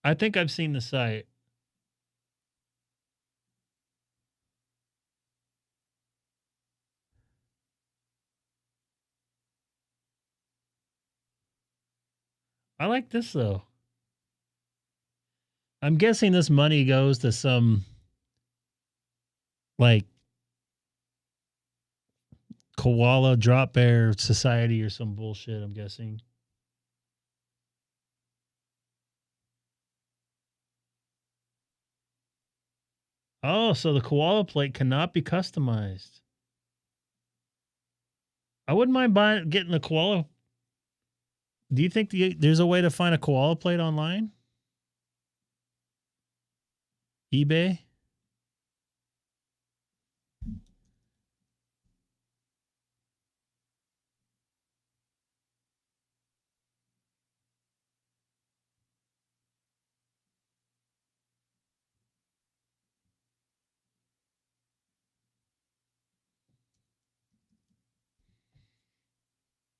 I think I've seen the site. I like this though. I'm guessing this money goes to some like koala drop bear society or some bullshit, I'm guessing. Oh, so the koala plate cannot be customized. I wouldn't mind getting a koala. Do you think there's a way to find a koala plate online? eBay?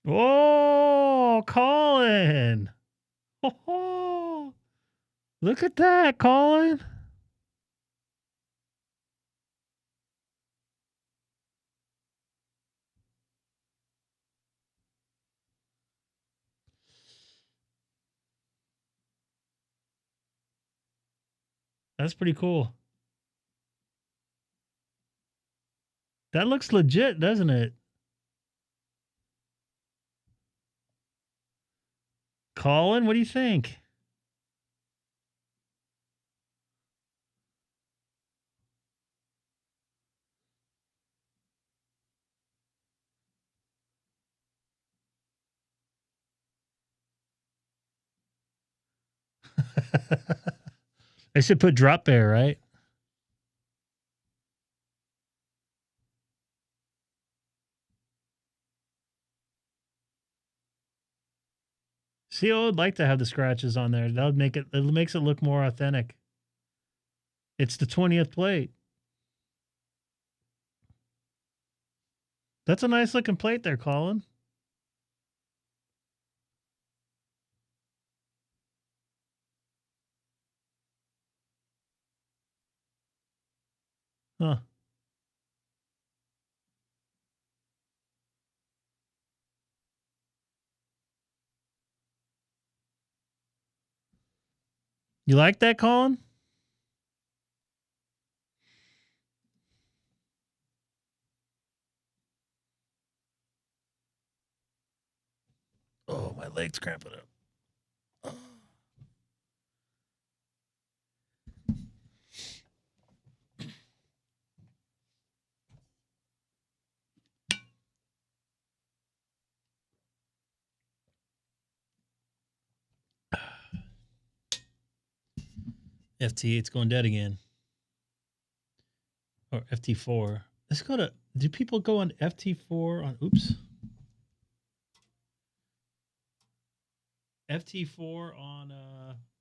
Oh, Colin. Oh, look at that, Colin. That's pretty cool. That looks legit, doesn't it? Colin, what do you think? I should put drop bear, right? See, I would like to have the scratches on there. That would make it makes it look more authentic. It's the 20th plate. That's a nice looking plate there, Colin. Huh. You like that, Colin? Oh, my leg's cramping up. Oh. FT8's going dead again. Or FT4. Let's go to. Do people go on FT4 on? Oops. FT4 on.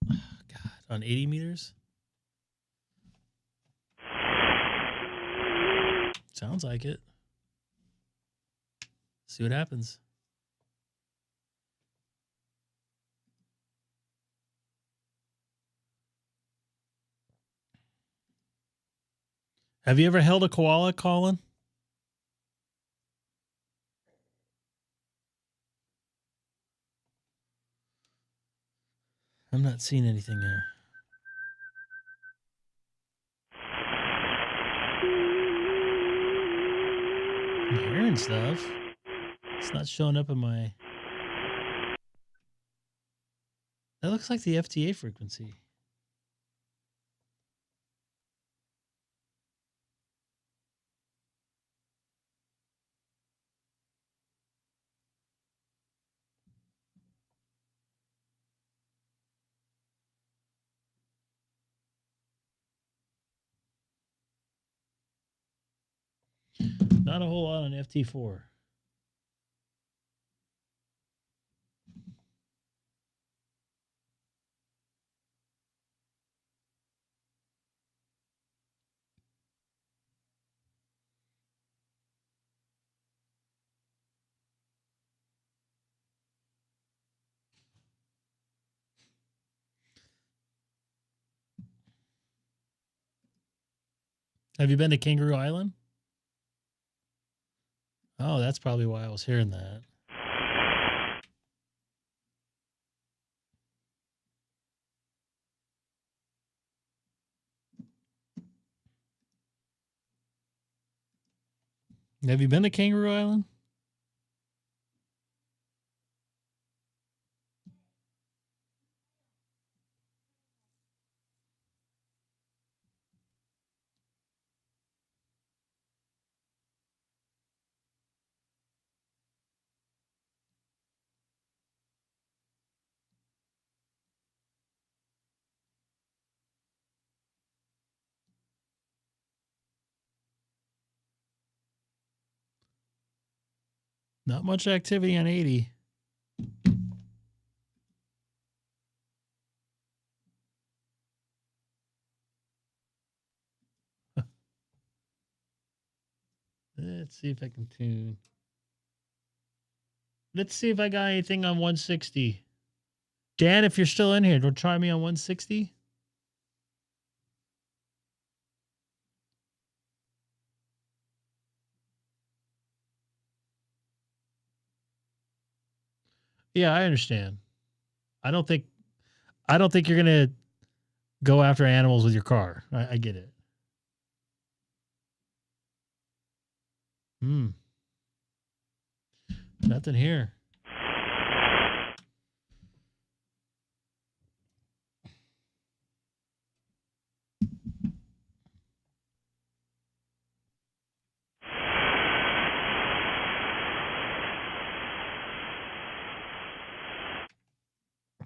God, on 80 meters. Sounds like it. See what happens. Have you ever held a koala, Colin? I'm not seeing anything there. I'm hearing stuff. It's not showing up in my... That looks like the FT8 frequency. Not a whole lot on FT4. Have you been to Kangaroo Island? Oh, that's probably why I was hearing that. Have you been to Kangaroo Island? Not much activity on 80. Let's see if I can tune. Let's see if I got anything on 160. Dan, if you're still in here, don't try me on 160. Yeah, I understand. I don't think you're gonna go after animals with your car. I get it. Nothing here.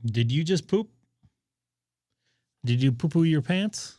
Did you just poop? Did you poo-poo your pants?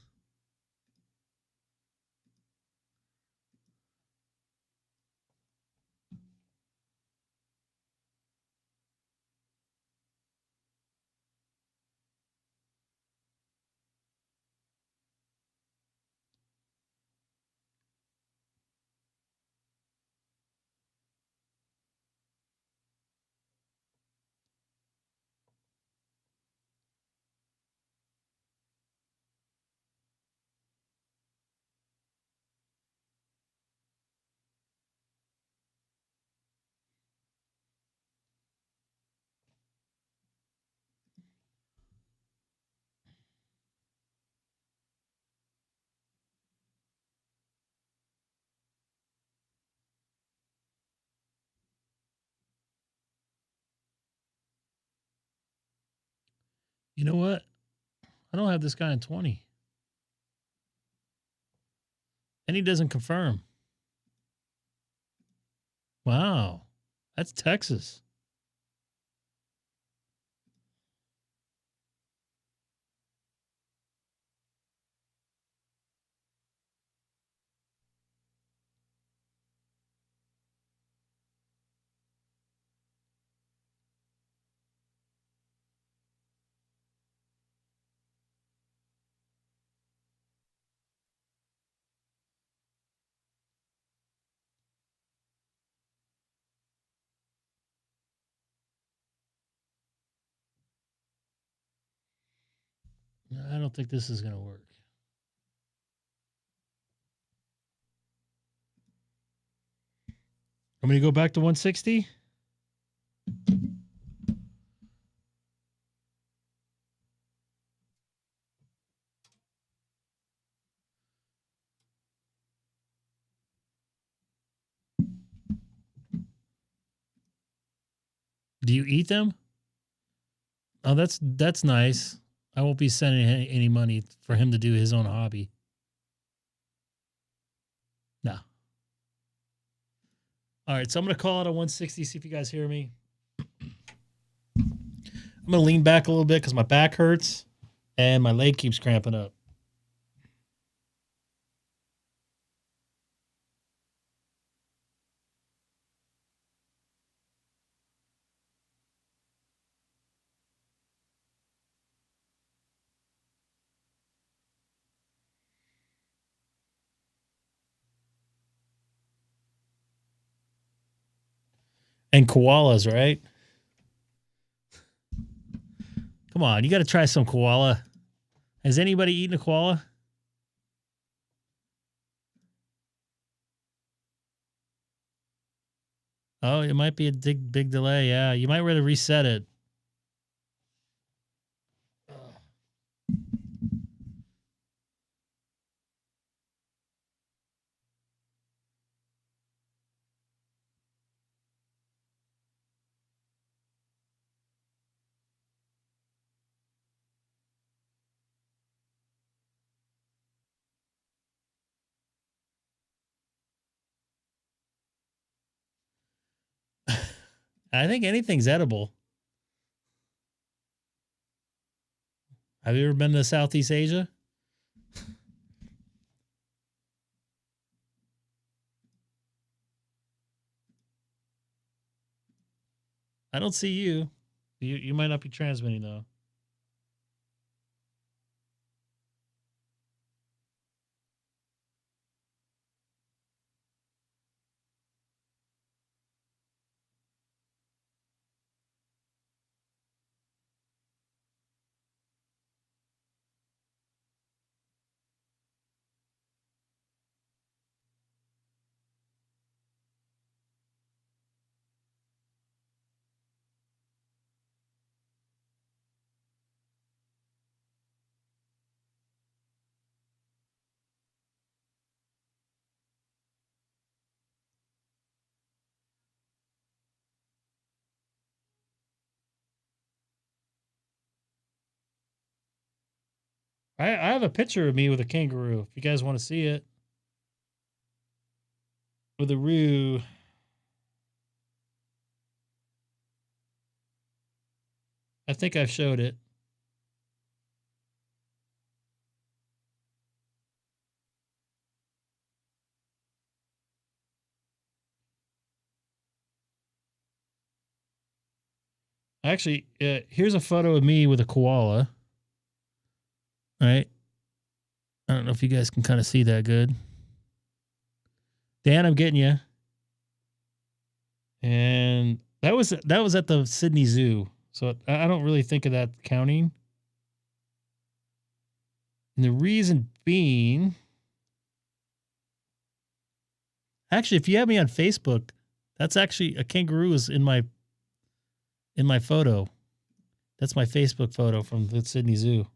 You know what? I don't have this guy in 20. And he doesn't confirm. Wow. That's Texas. I don't think this is going to work. I'm going to go back to 160. Do you eat them? Oh, that's nice. I won't be sending any money for him to do his own hobby. No. All right, so I'm going to call it a 160, see if you guys hear me. I'm going to lean back a little bit because my back hurts and my leg keeps cramping up. And koalas, right? Come on, you got to try some koala. Has anybody eaten a koala? Oh, it might be a big delay. Yeah, you might rather reset it. I think anything's edible. Have you ever been to Southeast Asia? I don't see you. You might not be transmitting though. I have a picture of me with a kangaroo. If you guys want to see it. With a roo. I think I've showed it. Actually, here's a photo of me with a koala. Right? I don't know if you guys can kind of see that good. Dan, I'm getting you. And that was at the Sydney Zoo. So I don't really think of that counting. And the reason being, actually, if you have me on Facebook, that's actually a kangaroo is in my photo. That's my Facebook photo from the Sydney Zoo.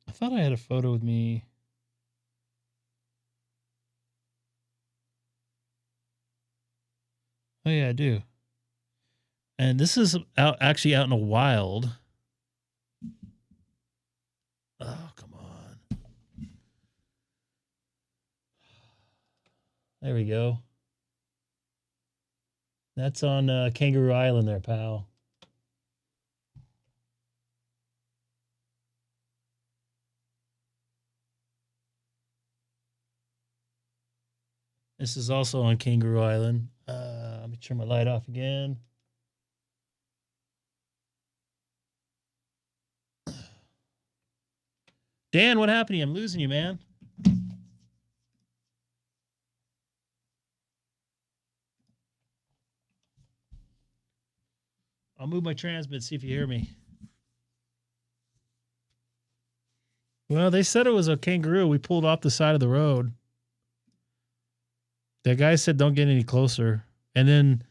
I thought I had a photo with me. Oh yeah, I do. And this is actually out in the wild. Oh, come on. There we go. That's on Kangaroo Island there, pal. This is also on Kangaroo Island. Let me turn my light off again. Dan, what happened to you? I'm losing you, man. move my transmit, see if you hear me. Well, they said it was a kangaroo. We pulled off the side of the road. The guy said don't get any closer. And then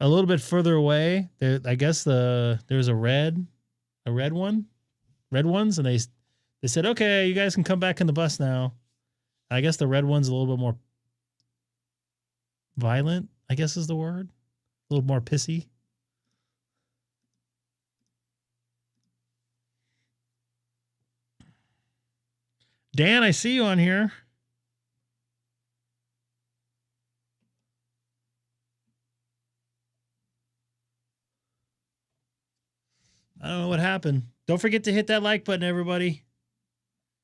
a little bit further away, there I guess there's a red ones, and they said, okay, you guys can come back in the bus now. I guess the red one's a little bit more violent, I guess is the word. A little more pissy. Dan, I see you on here. I don't know what happened. Don't forget to hit that like button, everybody.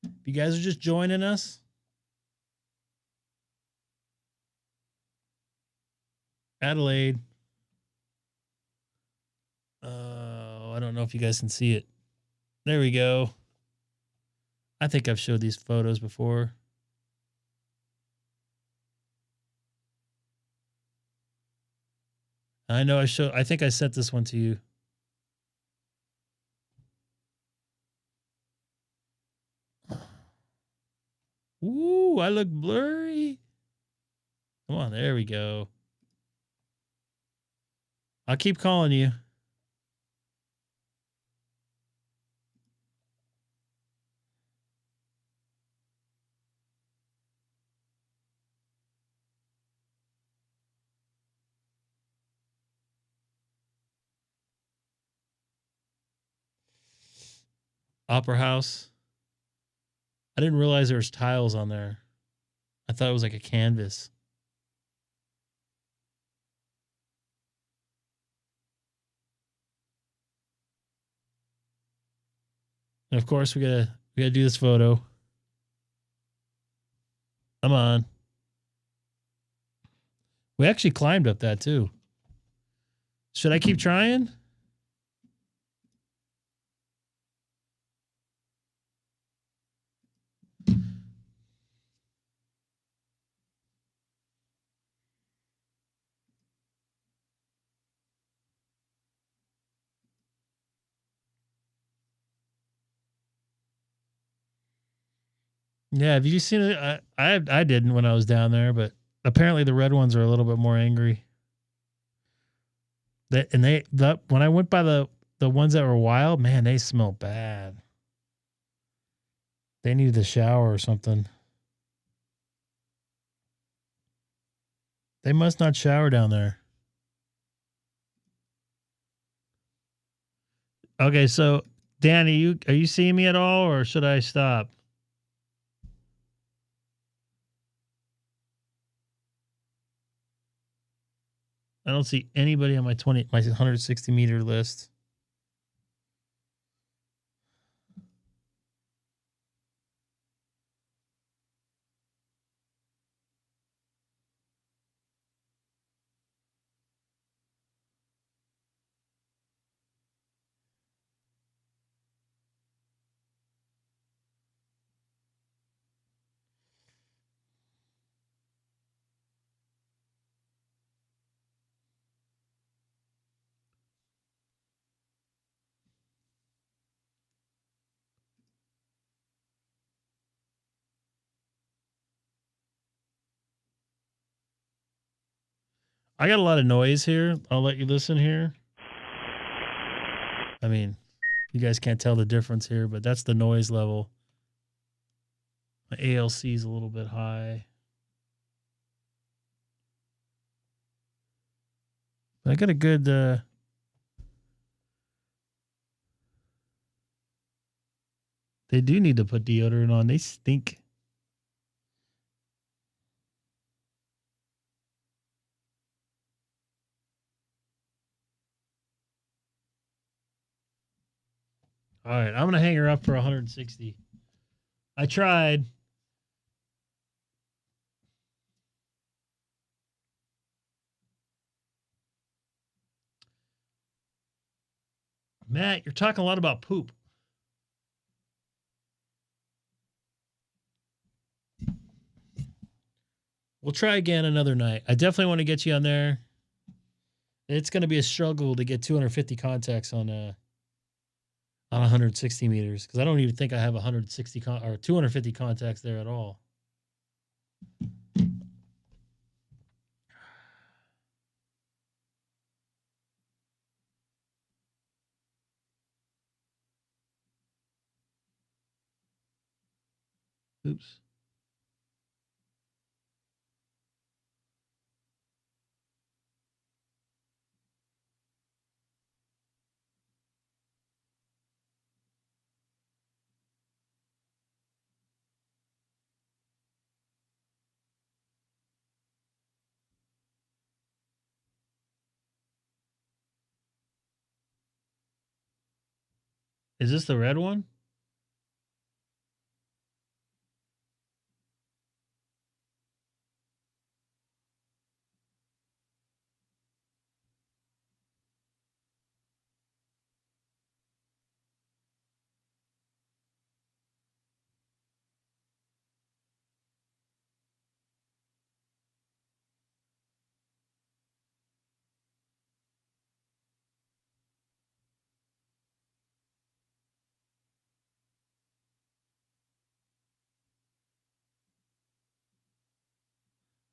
If you guys are just joining us. Adelaide. I don't know if you guys can see it. There we go. I think I've showed these photos before. I know I think I sent this one to you. Ooh, I look blurry. Come on, there we go. I'll keep calling you. Opera House. I didn't realize there was tiles on there. I thought it was like a canvas. And of course, we gotta do this photo. Come on. We actually climbed up that too. Should I keep trying? Yeah, have you seen it? I didn't when I was down there, but apparently the red ones are a little bit more angry. When I went by the ones that were wild, man, they smell bad. They needed a shower or something. They must not shower down there. Okay, so Danny, are you seeing me at all, or should I stop? I don't see anybody on my 160 meter list. I got a lot of noise here. I'll let you listen here. I mean, you guys can't tell the difference here, but that's the noise level. My ALC is a little bit high. But I got a good... They do need to put deodorant on. They stink. All right, I'm going to hang her up for 160. I tried. Matt, you're talking a lot about poop. We'll try again another night. I definitely want to get you on there. It's going to be a struggle to get 250 contacts on 160 meters because I don't even think I have 160 or 250 contacts there at all. Oops. Is this the red one?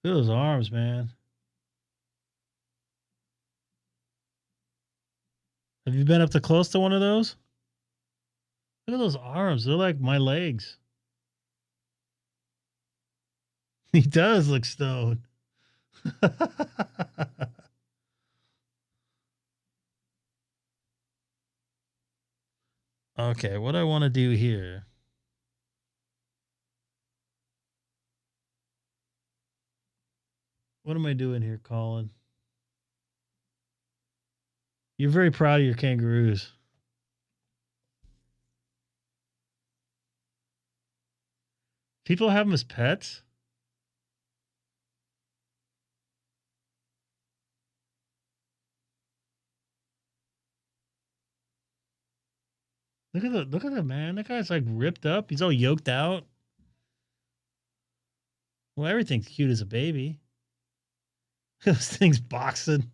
Look at those arms, man. Have you been up to close to one of those? Look at those arms. They're like my legs. He does look stoned. Okay, what I want to do here. What am I doing here, Colin? You're very proud of your kangaroos. People have them as pets? Look at the man. That guy's like ripped up. He's all yoked out. Well, everything's cute as a baby. Those things boxing.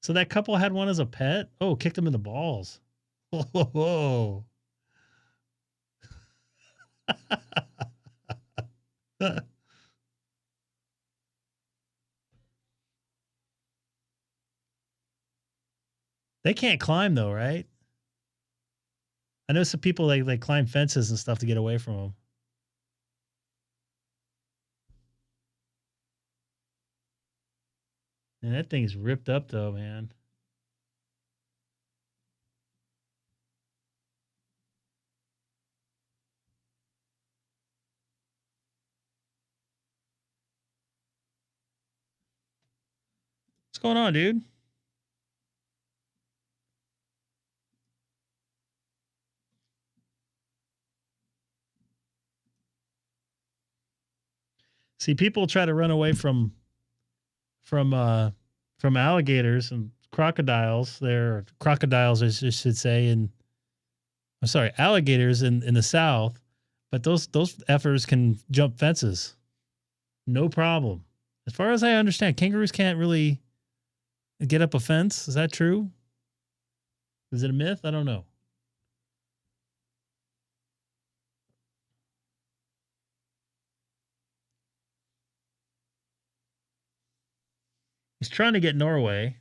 So that couple had one as a pet? Oh, kicked him in the balls. Whoa. They can't climb though, right? I know some people they climb fences and stuff to get away from them. And that thing is ripped up though, man. What's going on, dude? See, people try to run away from alligators and crocodiles. They're crocodiles, I should say, and I'm sorry, alligators in the South. But those effers can jump fences, no problem. As far as I understand, kangaroos can't really get up a fence. Is that true? Is it a myth? I don't know. He's trying to get Norway.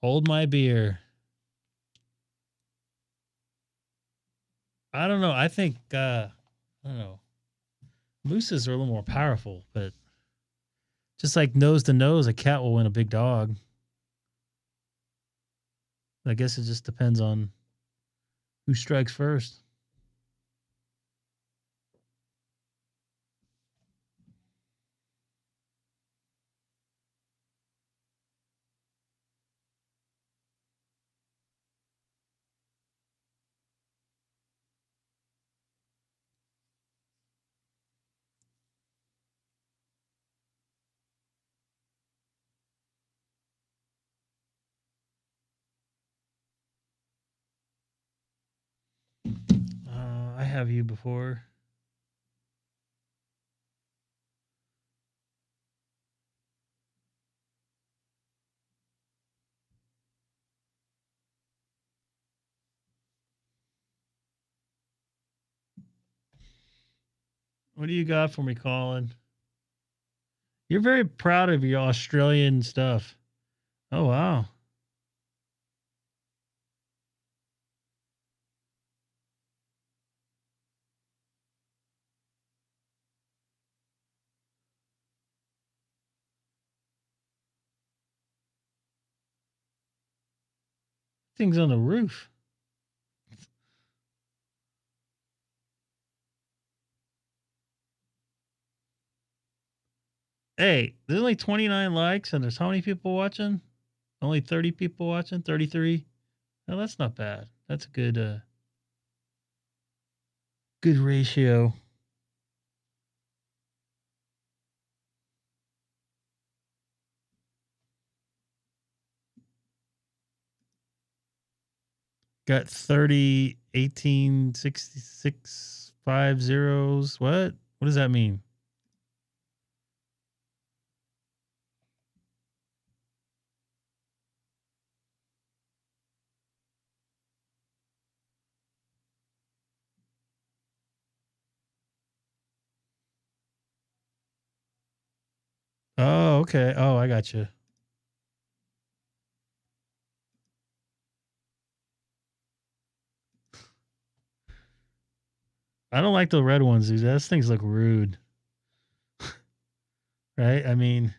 Hold my beer. I don't know. I think I don't know. Mooses are a little more powerful, but just like nose to nose, a cat will win a big dog. I guess it just depends on who strikes first. I have you before. What do you got for me, Colin? You're very proud of your Australian stuff. Oh, wow. Thing's on the roof. Hey, there's only 29 likes, and there's how many people watching? Only 30 people watching? 33? No, that's not bad. That's a good good ratio. Got 30, 18, 66, 5 zeros. What? What does that mean? Oh, okay. Oh, I got you. I don't like the red ones, dude. Those things look rude. Right? I mean,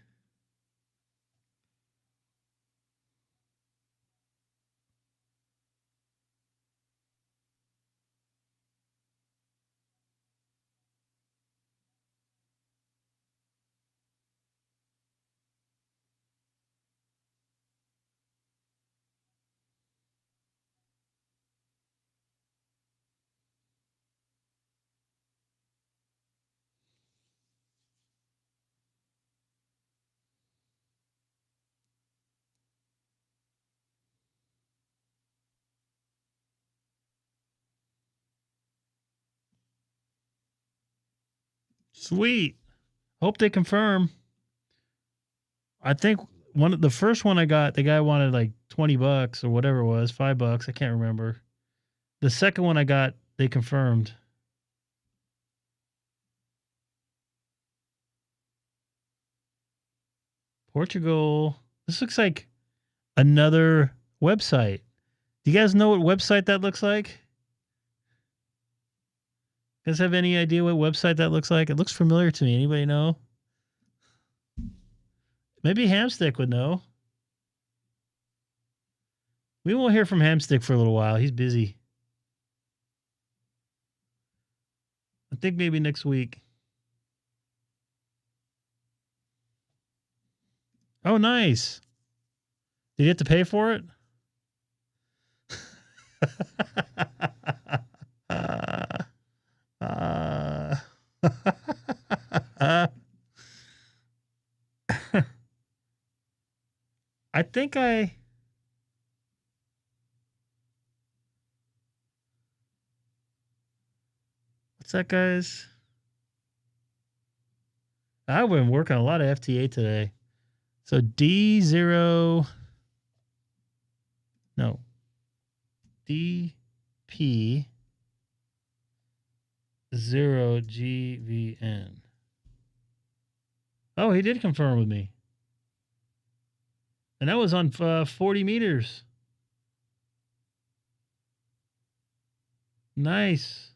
sweet. Hope they confirm. I think the first one I got, the guy wanted like $20 or whatever it was, $5. I can't remember. The second one I got, they confirmed. Portugal. This looks like another website. Do you guys know what website that looks like? You guys have any idea what website that looks like? It looks familiar to me. Anybody know? Maybe Hamstick would know. We won't hear from Hamstick for a little while. He's busy. I think maybe next week. Oh, nice. Did you have to pay for it? I think what's that, guys? I've been working a lot of FT8 today. So D0, no, DP0GVN. Oh, he did confirm with me. And that was on 40 meters. Nice.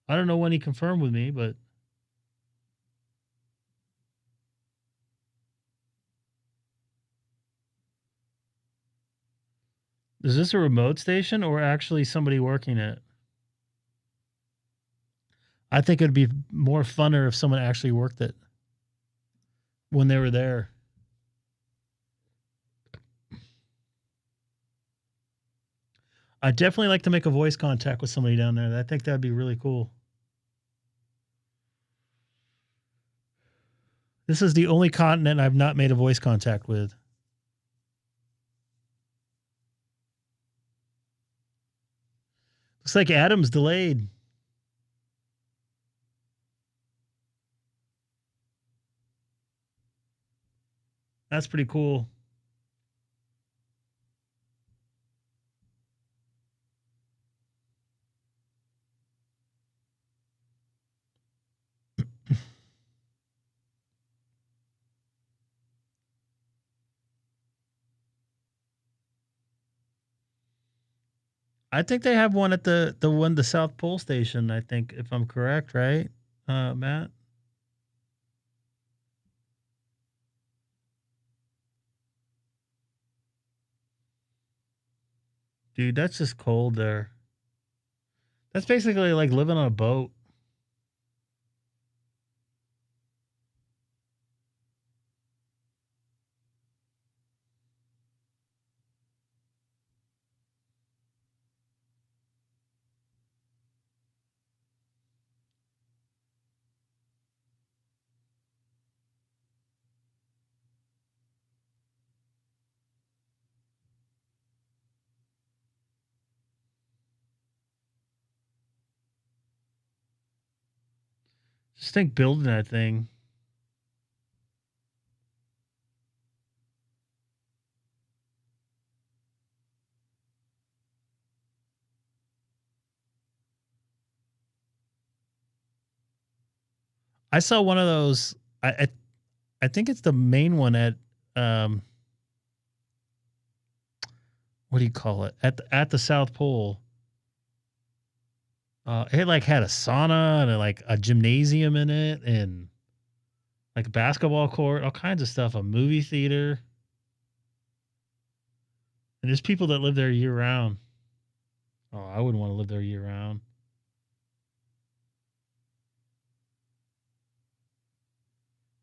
I don't know when he confirmed with me, but is this a remote station or actually somebody working it? I think it'd be more funner if someone actually worked it when they were there. I'd definitely like to make a voice contact with somebody down there. I think that'd be really cool. This is the only continent I've not made a voice contact with. Looks like Adam's delayed. That's pretty cool. I think they have one at the South Pole station, I think, if I'm correct, right? Matt? Dude, that's just cold there. That's basically like living on a boat. Just think building that thing. I saw one of those. I think it's the main one at what do you call it? At the South Pole. It like had a sauna and like a gymnasium in it and like a basketball court, all kinds of stuff, a movie theater. And there's people that live there year round. Oh, I wouldn't want to live there year round.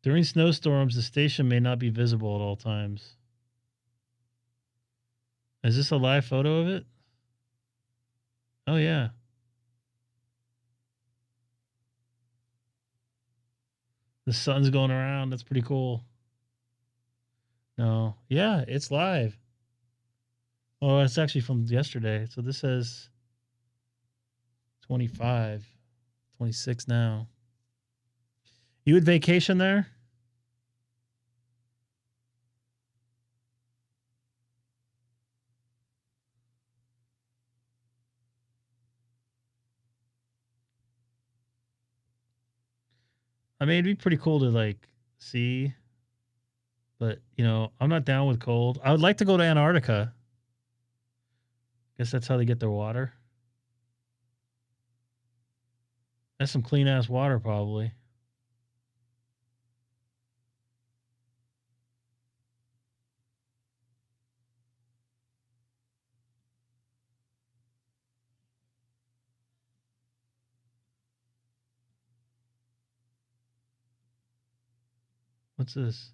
During snowstorms, the station may not be visible at all times. Is this a live photo of it? Oh, yeah. The sun's going around. That's pretty cool. No. Yeah, it's live. Oh, it's actually from yesterday. So this says 25, 26 now. You would vacation there? I mean, it'd be pretty cool to like see, but you know, I'm not down with cold. I would like to go to Antarctica. Guess that's how they get their water. That's some clean ass water, probably. What's this?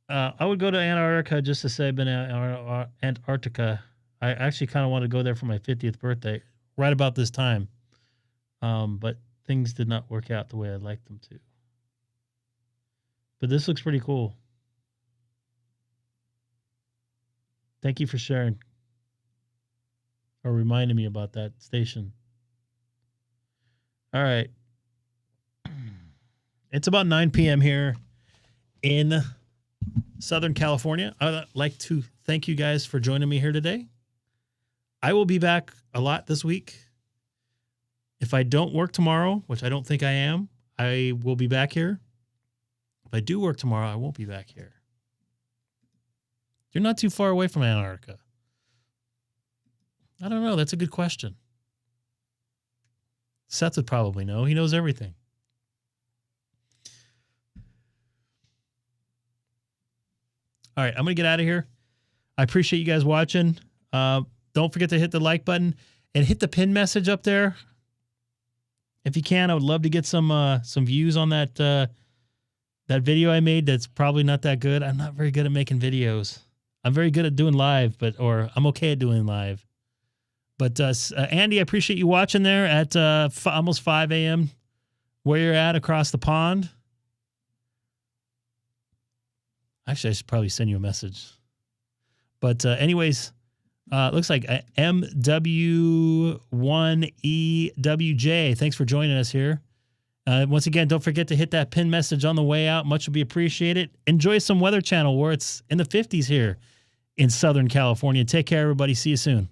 I would go to Antarctica just to say I've been in Antarctica. I actually kind of want to go there for my 50th birthday, right about this time. But things did not work out the way I'd like them to. But this looks pretty cool. Thank you for sharing or reminding me about that station. All right. It's about 9 p.m. here in Southern California. I'd like to thank you guys for joining me here today. I will be back a lot this week. If I don't work tomorrow, which I don't think I am, I will be back here. If I do work tomorrow, I won't be back here. You're not too far away from Antarctica. I don't know. That's a good question. Seth would probably know. He knows everything. All right, I'm going to get out of here. I appreciate you guys watching. Don't forget to hit the like button and hit the pin message up there. If you can, I would love to get some views on that that video I made. That's probably not that good. I'm not very good at making videos. I'm very good at doing live, or I'm okay at doing live. But Andy, I appreciate you watching there at almost 5 a.m. where you're at across the pond. Actually, I should probably send you a message. But anyways, looks like MW1EWJ. Thanks for joining us here. Once again, don't forget to hit that pin message on the way out. Much will be appreciated. Enjoy some Weather Channel where it's in the 50s here in Southern California. Take care, everybody. See you soon.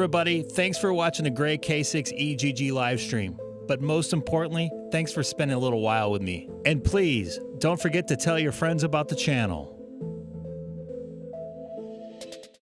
everybody. Thanks for watching the Greg K6EGG live stream. But most importantly, thanks for spending a little while with me. And please, don't forget to tell your friends about the channel.